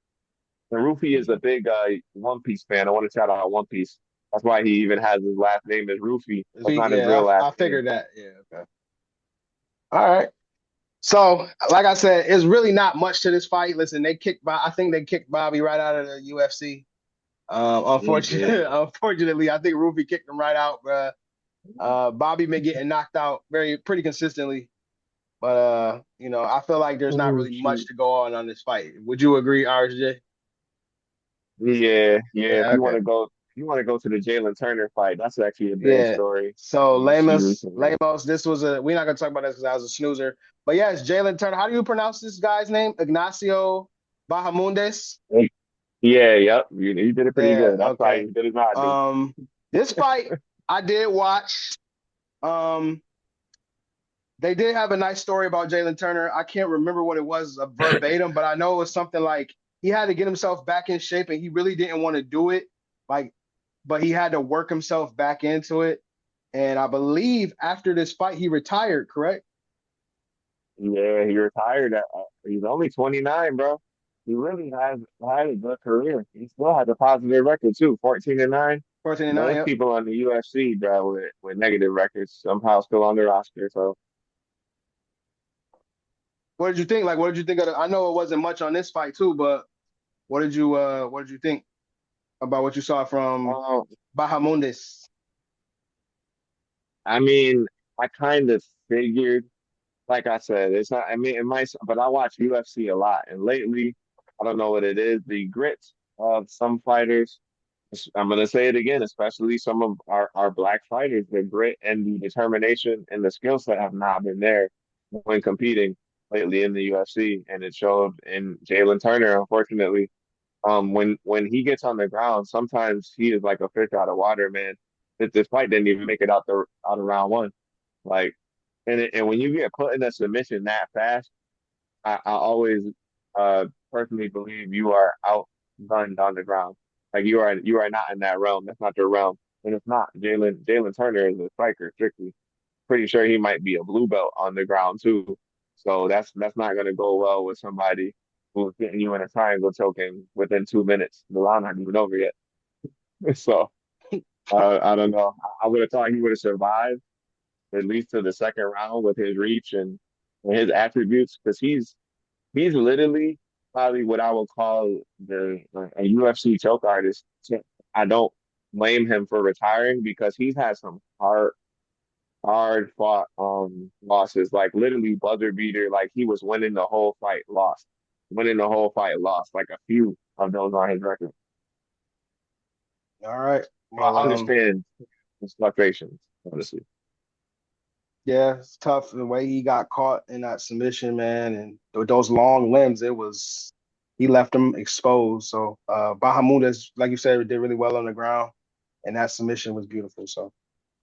And Rufy is a big One Piece fan. I want to shout out One Piece. That's why he even has his last name as Rufy. That's not his Yeah, real last I name. figured that. Yeah. Okay. All right. So, like I said, it's really not much to this fight. Listen, I think they kicked Bobby right out of the UFC. He did. Unfortunately, I think Ruby kicked him right out, bro. Bobby been getting knocked out pretty consistently, but I feel like there's not Oh, really much shoot. to go on this fight. Would you agree, RJ? Yeah, yeah. If Yeah. you want Okay. to go, if you want to go to the Jalen Turner fight, that's actually a big Yeah. story So in UFC Lamos, recently. Lamos, this was a we're not gonna talk about this because that was a snoozer. But yes, Jalen Turner. How do you pronounce this guy's name? Ignacio Bahamundes. Yeah, yep. You did it pretty Yeah, good. That's probably okay. as good as I do. Um, this fight I did watch. Um, they did have a nice story about Jalen Turner. I can't remember what it was verbatim, but I know it was something like he had to get himself back in shape and he really didn't want to do it. Like, but he had to work himself back into it. And I believe after this fight, he retired, correct? Yeah, he retired he's only 29, bro. He really has had a good career. He still has a positive record too, 14-9. 14 and But 9, there's yep. people on the UFC, bro, with negative records somehow still on the roster. So What did you think? Like, what did you think of I know it wasn't much on this fight too, but what did you think about what you saw from um, Bahamundes? I mean, I kind of figured, like I said, it's not, I mean, it might, but I watch UFC a lot. And lately, I don't know what it is, the grit of some fighters. I'm going to say it again, especially some of our black fighters, the grit and the determination and the skill set have not been there when competing lately in the UFC. And it showed in Jalen Turner, unfortunately. When he gets on the ground, sometimes he is like a fish out of water, man. This fight didn't even make it out of round one. Like, and when you get put in a submission that fast, I always personally believe you are outgunned on the ground. Like you are not in that realm. That's not your realm. And it's not. Jalen Turner is a striker, strictly. Pretty sure he might be a blue belt on the ground too. So that's not gonna go well with somebody who's getting you in a triangle choking within 2 minutes. The round not even over yet. So I don't know. I would have thought he would have survived at least to the second round with his reach and his attributes because he's literally probably what I would call a UFC choke artist. So I don't blame him for retiring because he's had some hard fought losses, like literally buzzer beater, like he was winning the whole fight, lost. Winning the whole fight, lost. Like a few of those on his record. All right. So I Well, understand his fluctuations, honestly. yeah, it's tough the way he got caught in that submission, man, and with those long limbs, he left him exposed. So Bahamudes, like you said, did really well on the ground, and that submission was beautiful. So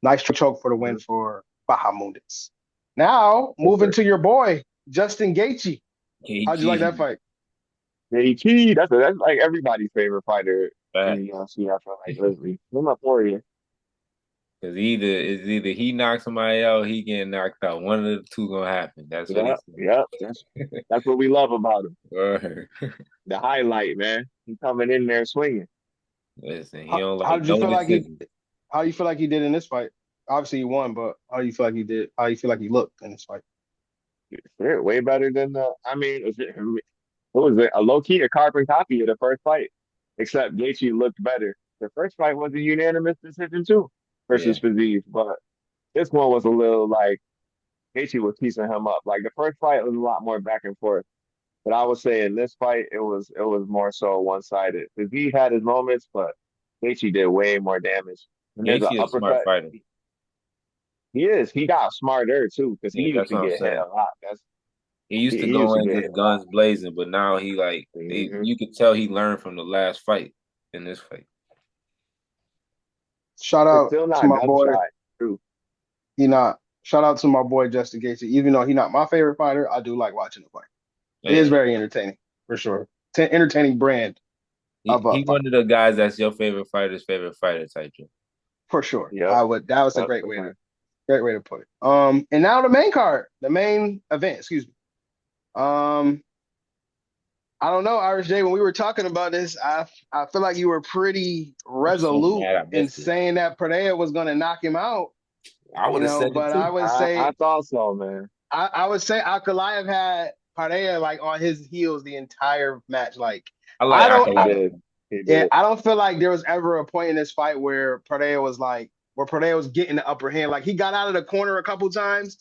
nice choke for the win Mhm. for Bahamudes. Now Yes, moving sir. to your boy Justin Gaethje. How'd you like that KG. fight? JT, that's like everybody's favorite fighter in Back. the UFC. I feel like lately. Him up for you. Because either he knocks somebody out, he getting knocked out. One of the two gonna happen. That's what he Yep, said. yep. That's what we love about him. Word. The highlight, man. He coming in there swinging. Listen, he How, don't how like did you no feel like decision. how you feel like he did in this fight? Obviously he won, but how do you feel like he did? How you feel like he looked in this fight? Yeah, way better than the. I mean, what was it? A low key, a carbon copy of the first fight, except Gaethje looked better. The first fight was a unanimous decision too, Yeah. versus Fiziev, but this one was a little like Gaethje was piecing him up. Like the first fight was a lot more back and forth, but I would say in this fight it was more so one sided. Fiziev had his moments, but Gaethje did way more damage. And there's an Gaethje is a smart uppercut. fighter. He is. He got smarter too, because he Yeah, used that's to what I'm get hit saying. a lot. He used to He used go to in get just hit a lot. guns blazing, but now he like Hmm. you could tell he learned from the last fight in this fight. Shout It's out still to not my boy. gunshot. True. He not shout out to my boy Justin Gaethje. Even though he not my favorite fighter, I do like watching the fight. It is Yeah. very entertaining for sure. Entertaining brand of a He fight one of the guys that's your favorite fighter's favorite fighter type. Joe. for sure. Yep. I would. That was a Yep. great For way to sure. Great way to put it. And now the main card, the main event, excuse me. Um, I don't know, Irish J, when we were talking about this, I feel like you were pretty I'm so resolute mad I in missed it. saying that Pereira was going to knock him out, I would have said it but I too. would I say thought so, man. I would say Ankalaev had Pereira like on his heels the entire match. Like I like I don't He I, Akalaya. did. He yeah, did. I don't feel like there was ever a point in this fight where Pereira was like where Pereira was getting the upper hand. Like he got out of the corner a couple times,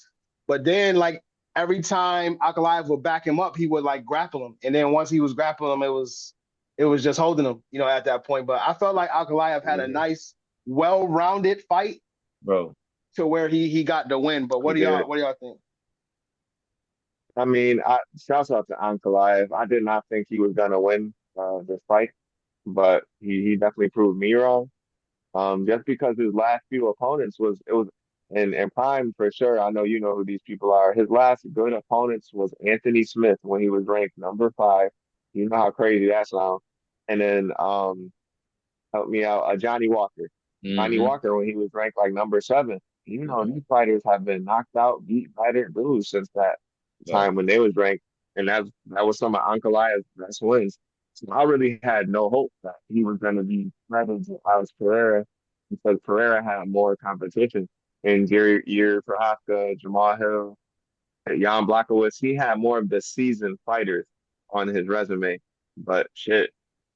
but then like every time Ankalaev would back him up, he would like grapple him. And then once he was grappling him, it was just holding him, at that point. But I felt like Ankalaev had a Mhm. nice, well-rounded fight Bro. to where he got the win. But He did. what do y'all think? I mean, shouts out to Ankalaev. I did not think he was gonna win this fight, but he definitely proved me wrong. Just because his last few opponents was in Prime for sure. I know you know who these people are. His last good opponents was Anthony Smith when he was ranked number 5. You know how crazy that sounds. And then help me out, Johnny Walker. Johnny Mm-hmm. Walker when he was ranked like number 7. You know, these fighters have been knocked out, beat, battered, bruised since that Bro. time when they was ranked, and that was some of Ankalaev's best wins. So I really had no hope that he was going to be better than Alex Pereira because Pereira had more competition. And Gary Prohaska, Jamal Hill, Jan Blachowicz, he had more of the seasoned fighters on his resume. But shit,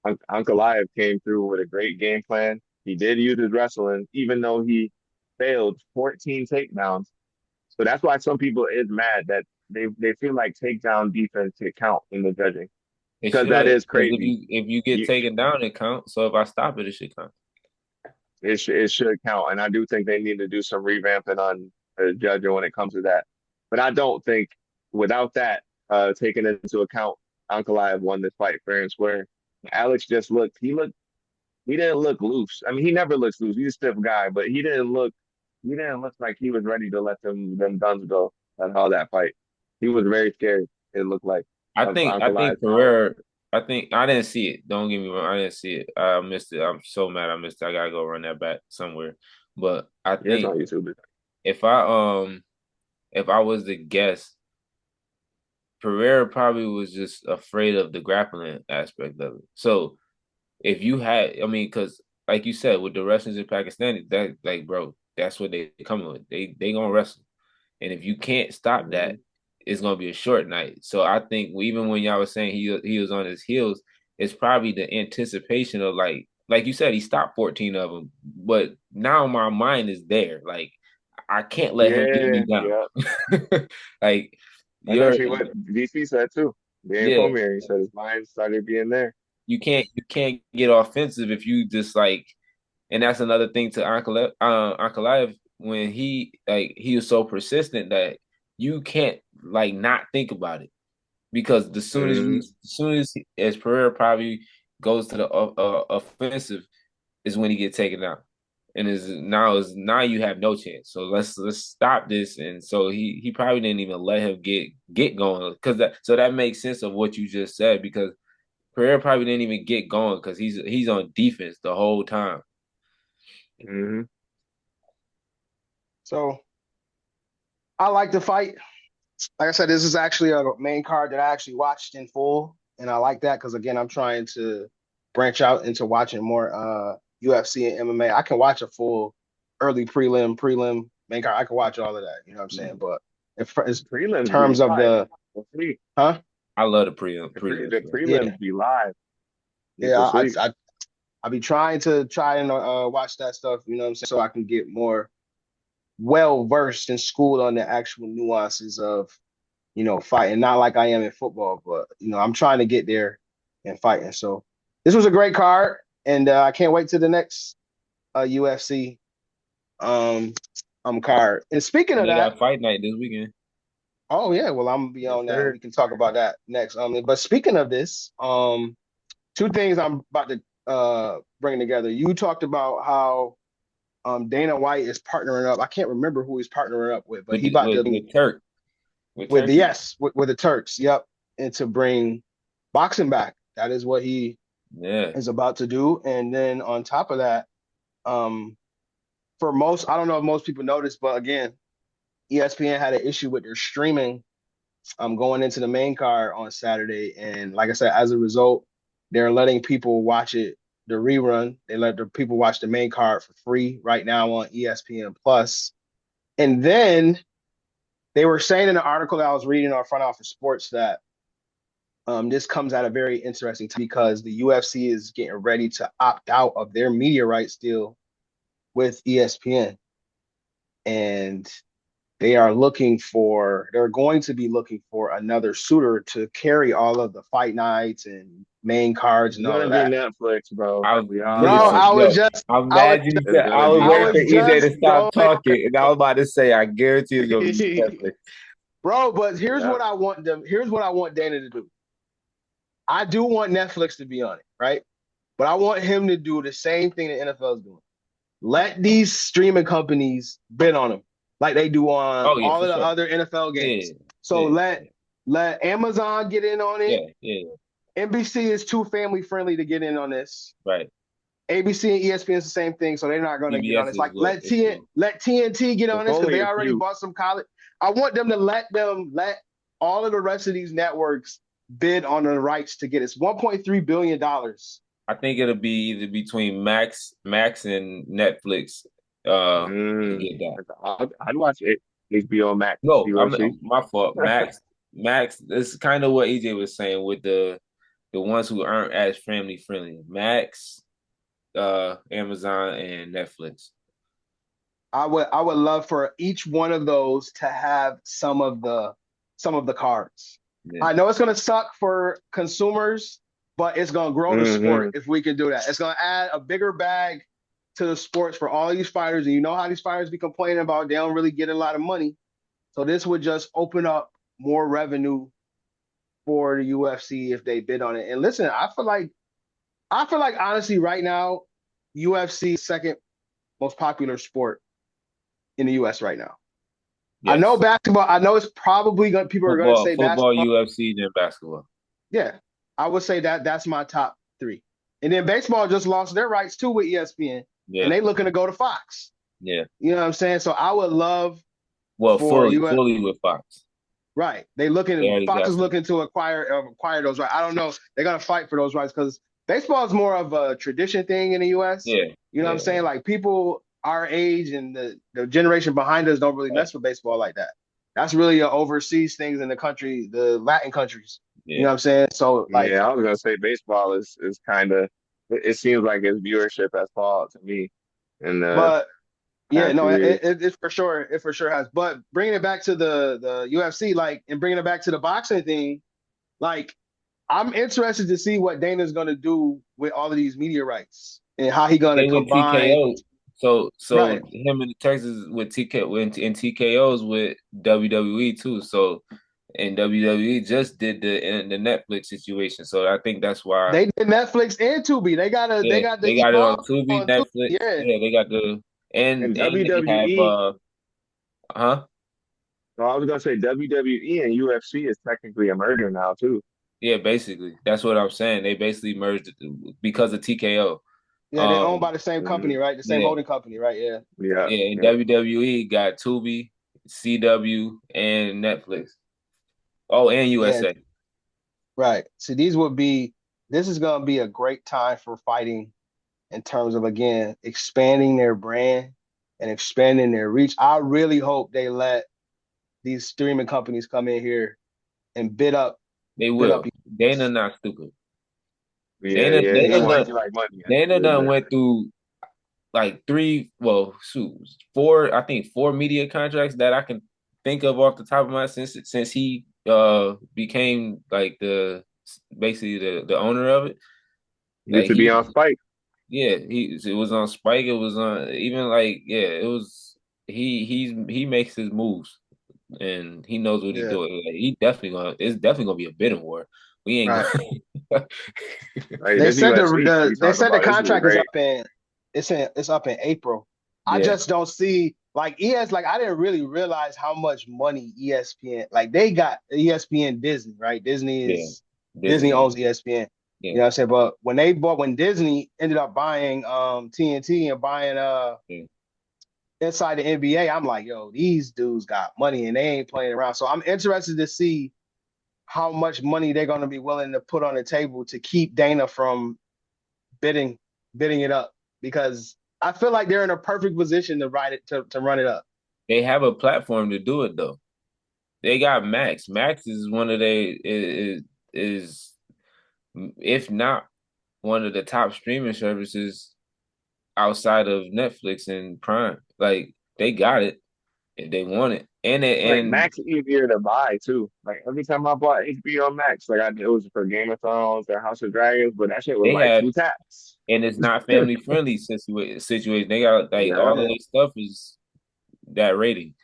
Ankalaev came through with a great game plan. He did use his wrestling, even though he failed 14 takedowns. So that's why some people is mad that they feel like takedown defense should count in the judging It because should, that is because crazy. if you get You, taken down, it counts. So if I stop it, it should count. it should count, and I do think they need to do some revamping on the judging when it comes to that. But I don't think without that taken into account, Ankalaev won this fight fair and square. Alex just he didn't look loose. I mean, he never looks loose. He's a stiff guy, but he didn't look like he was ready to let them guns go at all that fight. He was very scared. It looked like of I Ankalaev's think power. Pereira. I think I didn't see it. Don't get me wrong. I didn't see it. I missed it. I'm so mad I missed it. I gotta go run that back somewhere. But I Yeah, it's think on YouTube. if I if I was to guess, Pereira probably was just afraid of the grappling aspect of it. So if you had, I mean, because like you said, with the Russians and Pakistanis, that like, bro, that's what they coming with. They gonna wrestle, and if you can't stop that, Mhm. it's gonna be a short night. So I think even when y'all was saying he was on his heels, it's probably the anticipation of like you said, he stopped 14 of them, but now my mind is there. Like I can't let him get Yeah, me down. yeah. Like That's you're actually what DC said too. Dan yeah. Cormier, he said his mind started being there. You can't get offensive if you just like, and that's another thing to Ankalaev when he was so persistent that you can't like not think about it because Hmm. as soon as Pereira probably goes to the offensive is when he gets taken out. And is now you have no chance. So let's stop this. And so he probably didn't even let him get going because that makes sense of what you just said because Pereira probably didn't even get going because he's on defense the whole time. Hmm. So I like the fight. Like I said, this is actually a main card that I actually watched in full, and I like that because again, I'm trying to branch out into watching more UFC and MMA. I can watch a full early prelim, main card. I can watch all of that. You know what I'm saying? But in Prelims be terms of live. the For free. huh? I love the The prelims, man. Yeah, prelims be live. You yeah. can I sleep. I I be trying and watch that stuff. You know what I'm saying? So I can get more well versed and schooled on the actual nuances of fighting. Not like I am in football, but I'm trying to get there and fighting. So this was a great card, and I can't wait to the next UFC um card. And speaking And of they that, got fight night this weekend. oh yeah, well I'm gonna be Yes, on that. sir. We can talk about that next. But speaking of this, two things I'm about to bring together. You talked about how Dana White is partnering up. I can't remember who he's partnering up with, but with he the, about to with with the Turkey. yes with the Turks. Yep, and to bring boxing back. That is what he Yeah, is about to do. And then on top of that, um, for most, I don't know if most people noticed, but again, ESPN had an issue with their streaming going into the main card on Saturday. And like I said, as a result, they're letting people watch it, the rerun. They let the people watch the main card for free right now on ESPN Plus. And then they were saying in an article that I was reading on Front Office Sports that this comes at a very interesting time because the UFC is getting ready to opt out of their media rights deal with ESPN. And they're going to be looking for another suitor to carry all of the fight nights and main cards It's and all gonna of be that. Netflix, bro. I We Bro, all know listen, it. yo, I'm I was, mad you It's said I gonna was be I waiting for was Netflix. EJ just to stop going, talking, and I was about to say I guarantee it's gonna be Netflix. bro. But here's Yeah. what I want them. Here's what I want Dana to do. I do want Netflix to be on it, right? But I want him to do the same thing the NFL is doing. Let these streaming companies bid on them like they do on Oh yeah, all for of the sure. other NFL Yeah, games. So yeah, let Amazon get in on it. yeah, yeah. NBC is too family friendly to get in on this. Right. ABC and ESPN is the same thing, so they're not going to get on CBS this. is Like low. It's low. let TNT get on It's this because only they a already few. bought some college. I want them to let all of the rest of these networks bid on the rights to get it. It's $1.3 billion. I think it'll be either between Max and Netflix. To Mm. get that. I'd watch it. HBO Max, No, I'm UFC. my fault. Max. This is kind of what EJ was saying with the ones who aren't as family friendly. Max, Amazon, and Netflix. I would love for each one of those to have some of the cards. Yeah, I know it's going to suck for consumers, but it's going to grow the sport Hmm. if we can do that. It's going to add a bigger bag to the sports for all these fighters, and you know how these fighters be complaining about they don't really get a lot of money. So this would just open up more revenue for the UFC if they bid on it. And listen, I feel like honestly right now, UFC is second most popular sport in the US right now. I know yes. basketball. I know it's probably going. People are going to say Football, basketball. UFC, then basketball. Yeah, I would say that's my top three. And then baseball just lost their rights too with ESPN, and Yeah, they looking to go to Fox. yeah. You know what I'm saying? So I would love Well, for you. fully with Fox. Right? They They looking. already Fox got is them. looking to acquire those rights. I don't know. They're gonna fight for those rights because baseball is more of a tradition thing in the U.S. Yeah, You know what I'm yeah, saying? Like people our age and the generation behind us don't really right. mess with baseball like that. That's really a overseas things in the country, the Latin countries. You know Yeah. what I'm saying? So like, Yeah, I was gonna say baseball is kind of. It seems like its viewership has fallen to me in the but yeah, past no, few years. it for sure, it for sure has. But bringing it back to the UFC, like, and bringing it back to the boxing thing, like, I'm interested to see what Dana's gonna do with all of these media rights and how he gonna They with combine. TKO. So Right. him in Texas with TKOs with WWE too. So and WWE just did the Netflix situation. So I think that's why. They did Netflix and Tubi. They Yeah, got the they got it on Evolve Tubi, on Tubi. Netflix. Yeah. Yeah, they got the And and they have WWE, huh? so I was gonna say WWE and UFC is technically a merger now too. Yeah, basically. That's what I'm saying. They basically merged it because of TKO. Yeah, they owned by Um the same company, Hmm. right? The same yeah, holding company, right? Yeah. Yeah, yeah, and yeah. WWE got Tubi, CW, and Netflix. Oh, and Yeah. USA. Right. So this is gonna be a great time for fighting in terms of again expanding their brand and expanding their reach. I really hope they let these streaming companies come in here and They bid up. will. Dana not stupid. Yeah, Dana yeah, Dana he done like money at the Dana end of the done day. went through like three, well, shoot, four, I think four media contracts that I can think of off the top of my head since he became like the basically the owner of it. He used Like to be on Spike. yeah, it was on Spike, it was on even like yeah, it was he makes his moves and he knows what he's Yeah, doing. Like, he definitely gonna it's definitely gonna be a bidding war. We ain't right. going Right, They this said UFC we they talking said the about. This is contract is great. up in it's up in April. I Yeah, just don't see like ES like I didn't really realize how much money ESPN like they got ESPN Disney, right? yeah. Disney Disney, owns ESPN. You yeah, know what I'm saying? But when Disney ended up buying TNT and buying yeah. inside the NBA, I'm like, yo, these dudes got money and they ain't playing around. So I'm interested to see how much money they're going to be willing to put on the table to keep Dana from bidding bidding it up because I feel like they're in a perfect position to ride it to run it up. They have a platform to do it though. They got Max. Max is one of they is if not one of the top streaming services outside of Netflix and Prime. Like they got it if they want it, Like and Max easier to buy too. Like every time I bought HBO Max, like it was for Game of Thrones or House of Dragons, but that shit was they like have, two taps. and it's not family friendly situation. They got like all of Yeah, their stuff is that rating.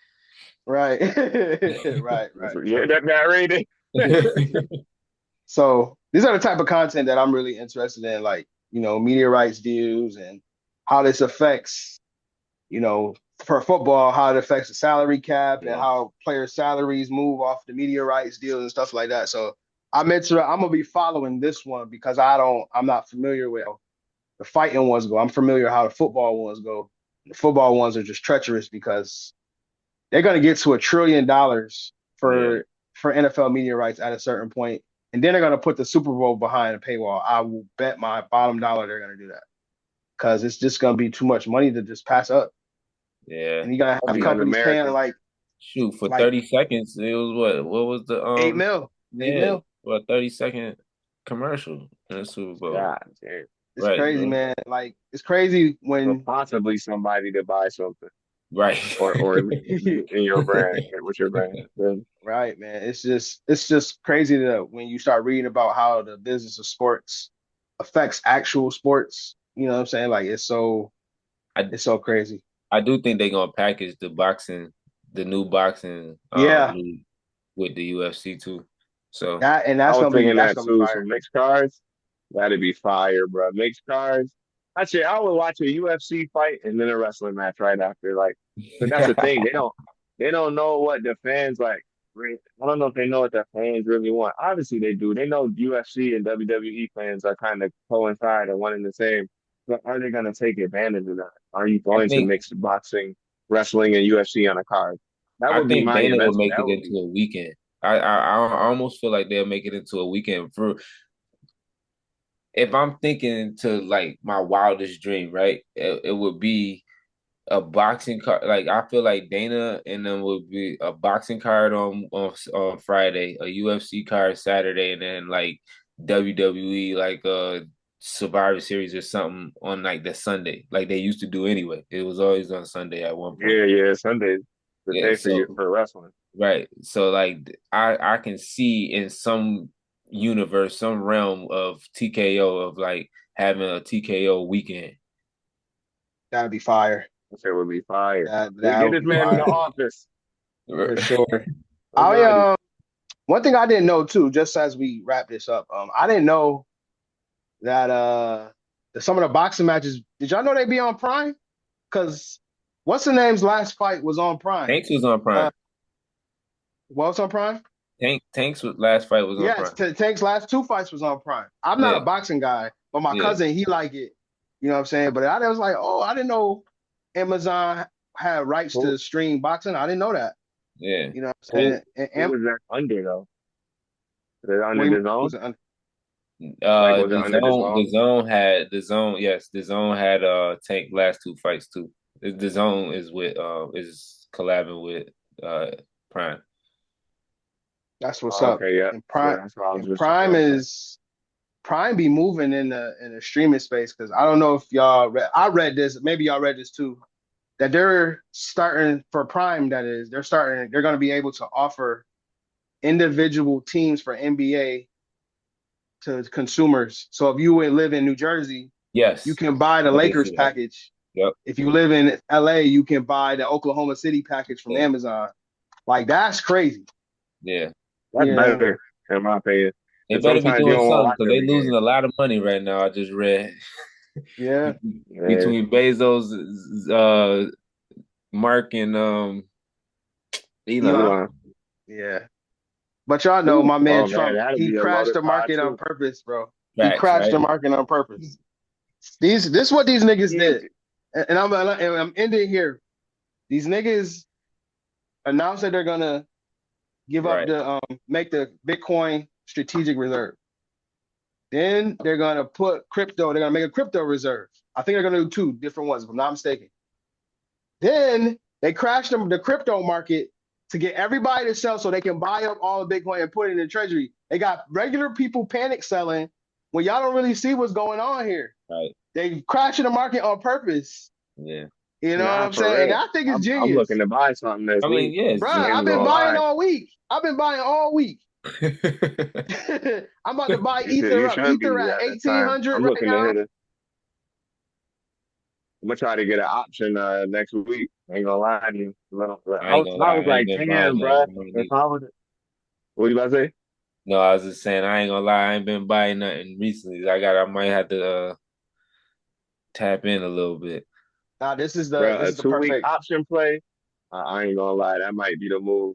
Right. Right. yeah, that rating. So these are the type of content that I'm really interested in, like, media rights deals and how this affects, for football, how it affects the salary cap and Yeah, how players' salaries move off the media rights deals and stuff like that. So I'm gonna be following this one because I'm not familiar with how the fighting ones go. I'm familiar how the football ones go. The football ones are just treacherous because they're gonna get to $1 trillion yeah. for NFL media rights at a certain point, and then they're gonna put the Super Bowl behind a paywall. I will bet my bottom dollar they're gonna do that because it's just gonna be too much money to just pass up, Yeah. and you gotta I'll have be companies paying un-American. Shoot, for like 30 seconds, it was what was the 8 mil, 8 mil. what 30-second commercial in the Super Bowl. God damn. It's Right, crazy, bro. man. Like it's crazy For when possibly somebody to buy something Right. or in your brand, with your brand. Then right, man. It's just crazy that when you start reading about how the business of sports affects actual sports. You know what I'm saying? Like I it's so crazy. I do think they're gonna package the new boxing Yeah, league with the UFC too. So that and I that's was gonna be thinking that's that gonna be too. fire. Some mixed cards, that'd be fire, bro. Mixed cards. Actually, I would watch a UFC fight and then a wrestling match right after. Like, but that's the thing. They don't know what the fans like. I don't know if they know what the fans really want. Obviously, they do. They know UFC and WWE fans are kind of coincide and one and the same. But are they going to take advantage of that? Are you I going to think mix boxing, wrestling, and UFC on a card? That I would be think my Dana will investment. make That it would into be a weekend. I almost feel like they'll make it into a weekend for if I'm thinking to like my wildest dream, right? It would be a boxing card. Like I feel like Dana and them would be a boxing card on Friday, a UFC card Saturday, and then like WWE like a Survivor Series or something on like the Sunday, like they used to do anyway. It was always on Sunday at one point. yeah. Sunday's the Yeah, day for you so for wrestling. right. So like I can see in some universe, some realm of TKO of like having a TKO weekend. That'd be fire. That shit would be fire. That Get would this be man in the fire office. for sure. Oh, I God. One thing I didn't know too, just as we wrap this up, I didn't know that some of the boxing matches. Did y'all know they be on Prime? Because what's the name's last fight was on Prime. Tanks was on Uh, Prime. what's on Prime? Tank's last fight was on Yes, Prime. Tank's last two fights was on Prime. I'm not a Yeah, boxing guy, but my yeah, cousin he like it. You know what I'm saying? But I was like, oh, I didn't know Amazon had rights Who to stream boxing. I didn't know that. yeah. You know what I'm who saying? who was that under though? Was it What under do you mean? the zone? Was it Like was it The under the zone, zone? yes, the zone had Tank last two fights too. The zone is collabing with Prime. That's what's Oh, up. okay, yeah. And Yeah, Prime that's what I was and just Prime about to say. is Prime be moving in the streaming space because I don't know if y'all read. I read this. Maybe y'all read this too. That they're starting for Prime. That is, they're starting. They're going to be able to offer individual teams for NBA to consumers. So if you would live in New Jersey, you Yes, can buy the I did Lakers see that. package. Yep. If you live in LA, you can buy the Oklahoma City package from Yeah, Amazon. Like that's crazy. yeah. That's Yeah, better, in my opinion. They And better be sometimes you doing don't want to something watch because they every losing game. a lot of money right now. I just read yeah, Yeah. between Bezos, Mark, and Elon. Elon. Elon. Yeah. But y'all know Who? my man Oh man, Trump, that'd he be a crashed loaded the pod market on too. purpose, bro. He Facts, crashed right? the market on purpose. This what these niggas He, did. And I'm ending here. These niggas announced that they're gonna give up Right. the make the Bitcoin strategic reserve. Then they're gonna put crypto. They're gonna make a crypto reserve. I think they're gonna do two different ones, if I'm not mistaken. Then they crashed the crypto market to get everybody to sell so they can buy up all the Bitcoin and put it in the treasury. They got regular people panic selling when y'all don't really see what's going on here. Right. They crashing the market on purpose. Yeah. You know what Nah, I'm for saying? And real. I think it's I'm looking genius. to buy something this I mean, week. yeah, it's Bruh, I I've ain't been gonna genius. buying lie. all week. I've been buying all week. I'm about to buy Ether You up. should Ether be at at the time. 1800 I'm right looking to now. hit it. I'm gonna try to get an option next week. Ain't gonna lie to you. I ain't gonna I lie, was I ain't like, been buying damn, nothing. bro. If I was, what you about to say? No, I was just saying I ain't gonna lie, I ain't been buying nothing recently. I might have to tap in a little bit. Now Bro, this a is the 2 week perfect. option play. I ain't gonna lie, that might be the move.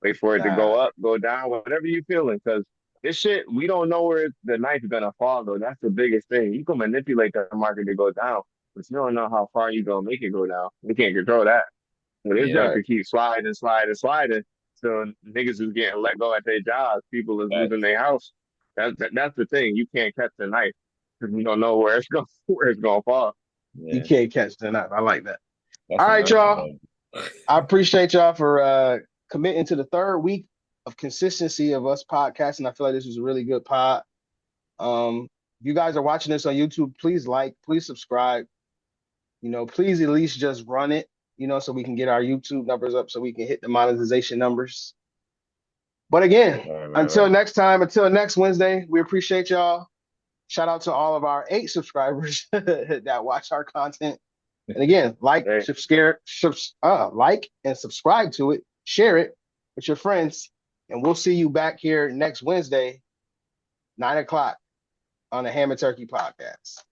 Wait for it to Nah, go up, go down, whatever you feeling. Because this shit, we don't know where the knife's gonna fall. Though that's the biggest thing. You can manipulate the market to go down, but you don't know how far you gonna make it go down. You can't control that. So this Yeah, junk right. could keep sliding, sliding, sliding. So niggas is getting let go at their jobs. People is losing facts. their house. That's the thing. You can't catch the knife because you don't know where it's going where it's gonna fall. You Yeah, can't catch the knife. I like that. that's All a right, nice y'all. one. I appreciate y'all for committing to the third week of consistency of us podcasting. I feel like this was a really good pod. If you guys are watching this on YouTube, please like, please subscribe. Please at least just run it, so we can get our YouTube numbers up so we can hit the monetization numbers. But again, Right, right, until right. next time, until next Wednesday, we appreciate y'all. Shout out to all of our 8 subscribers that watch our content. And again, Hey, like and subscribe to it, share it with your friends, and we'll see you back here next Wednesday, 9 o'clock on the Ham and Turkey podcast.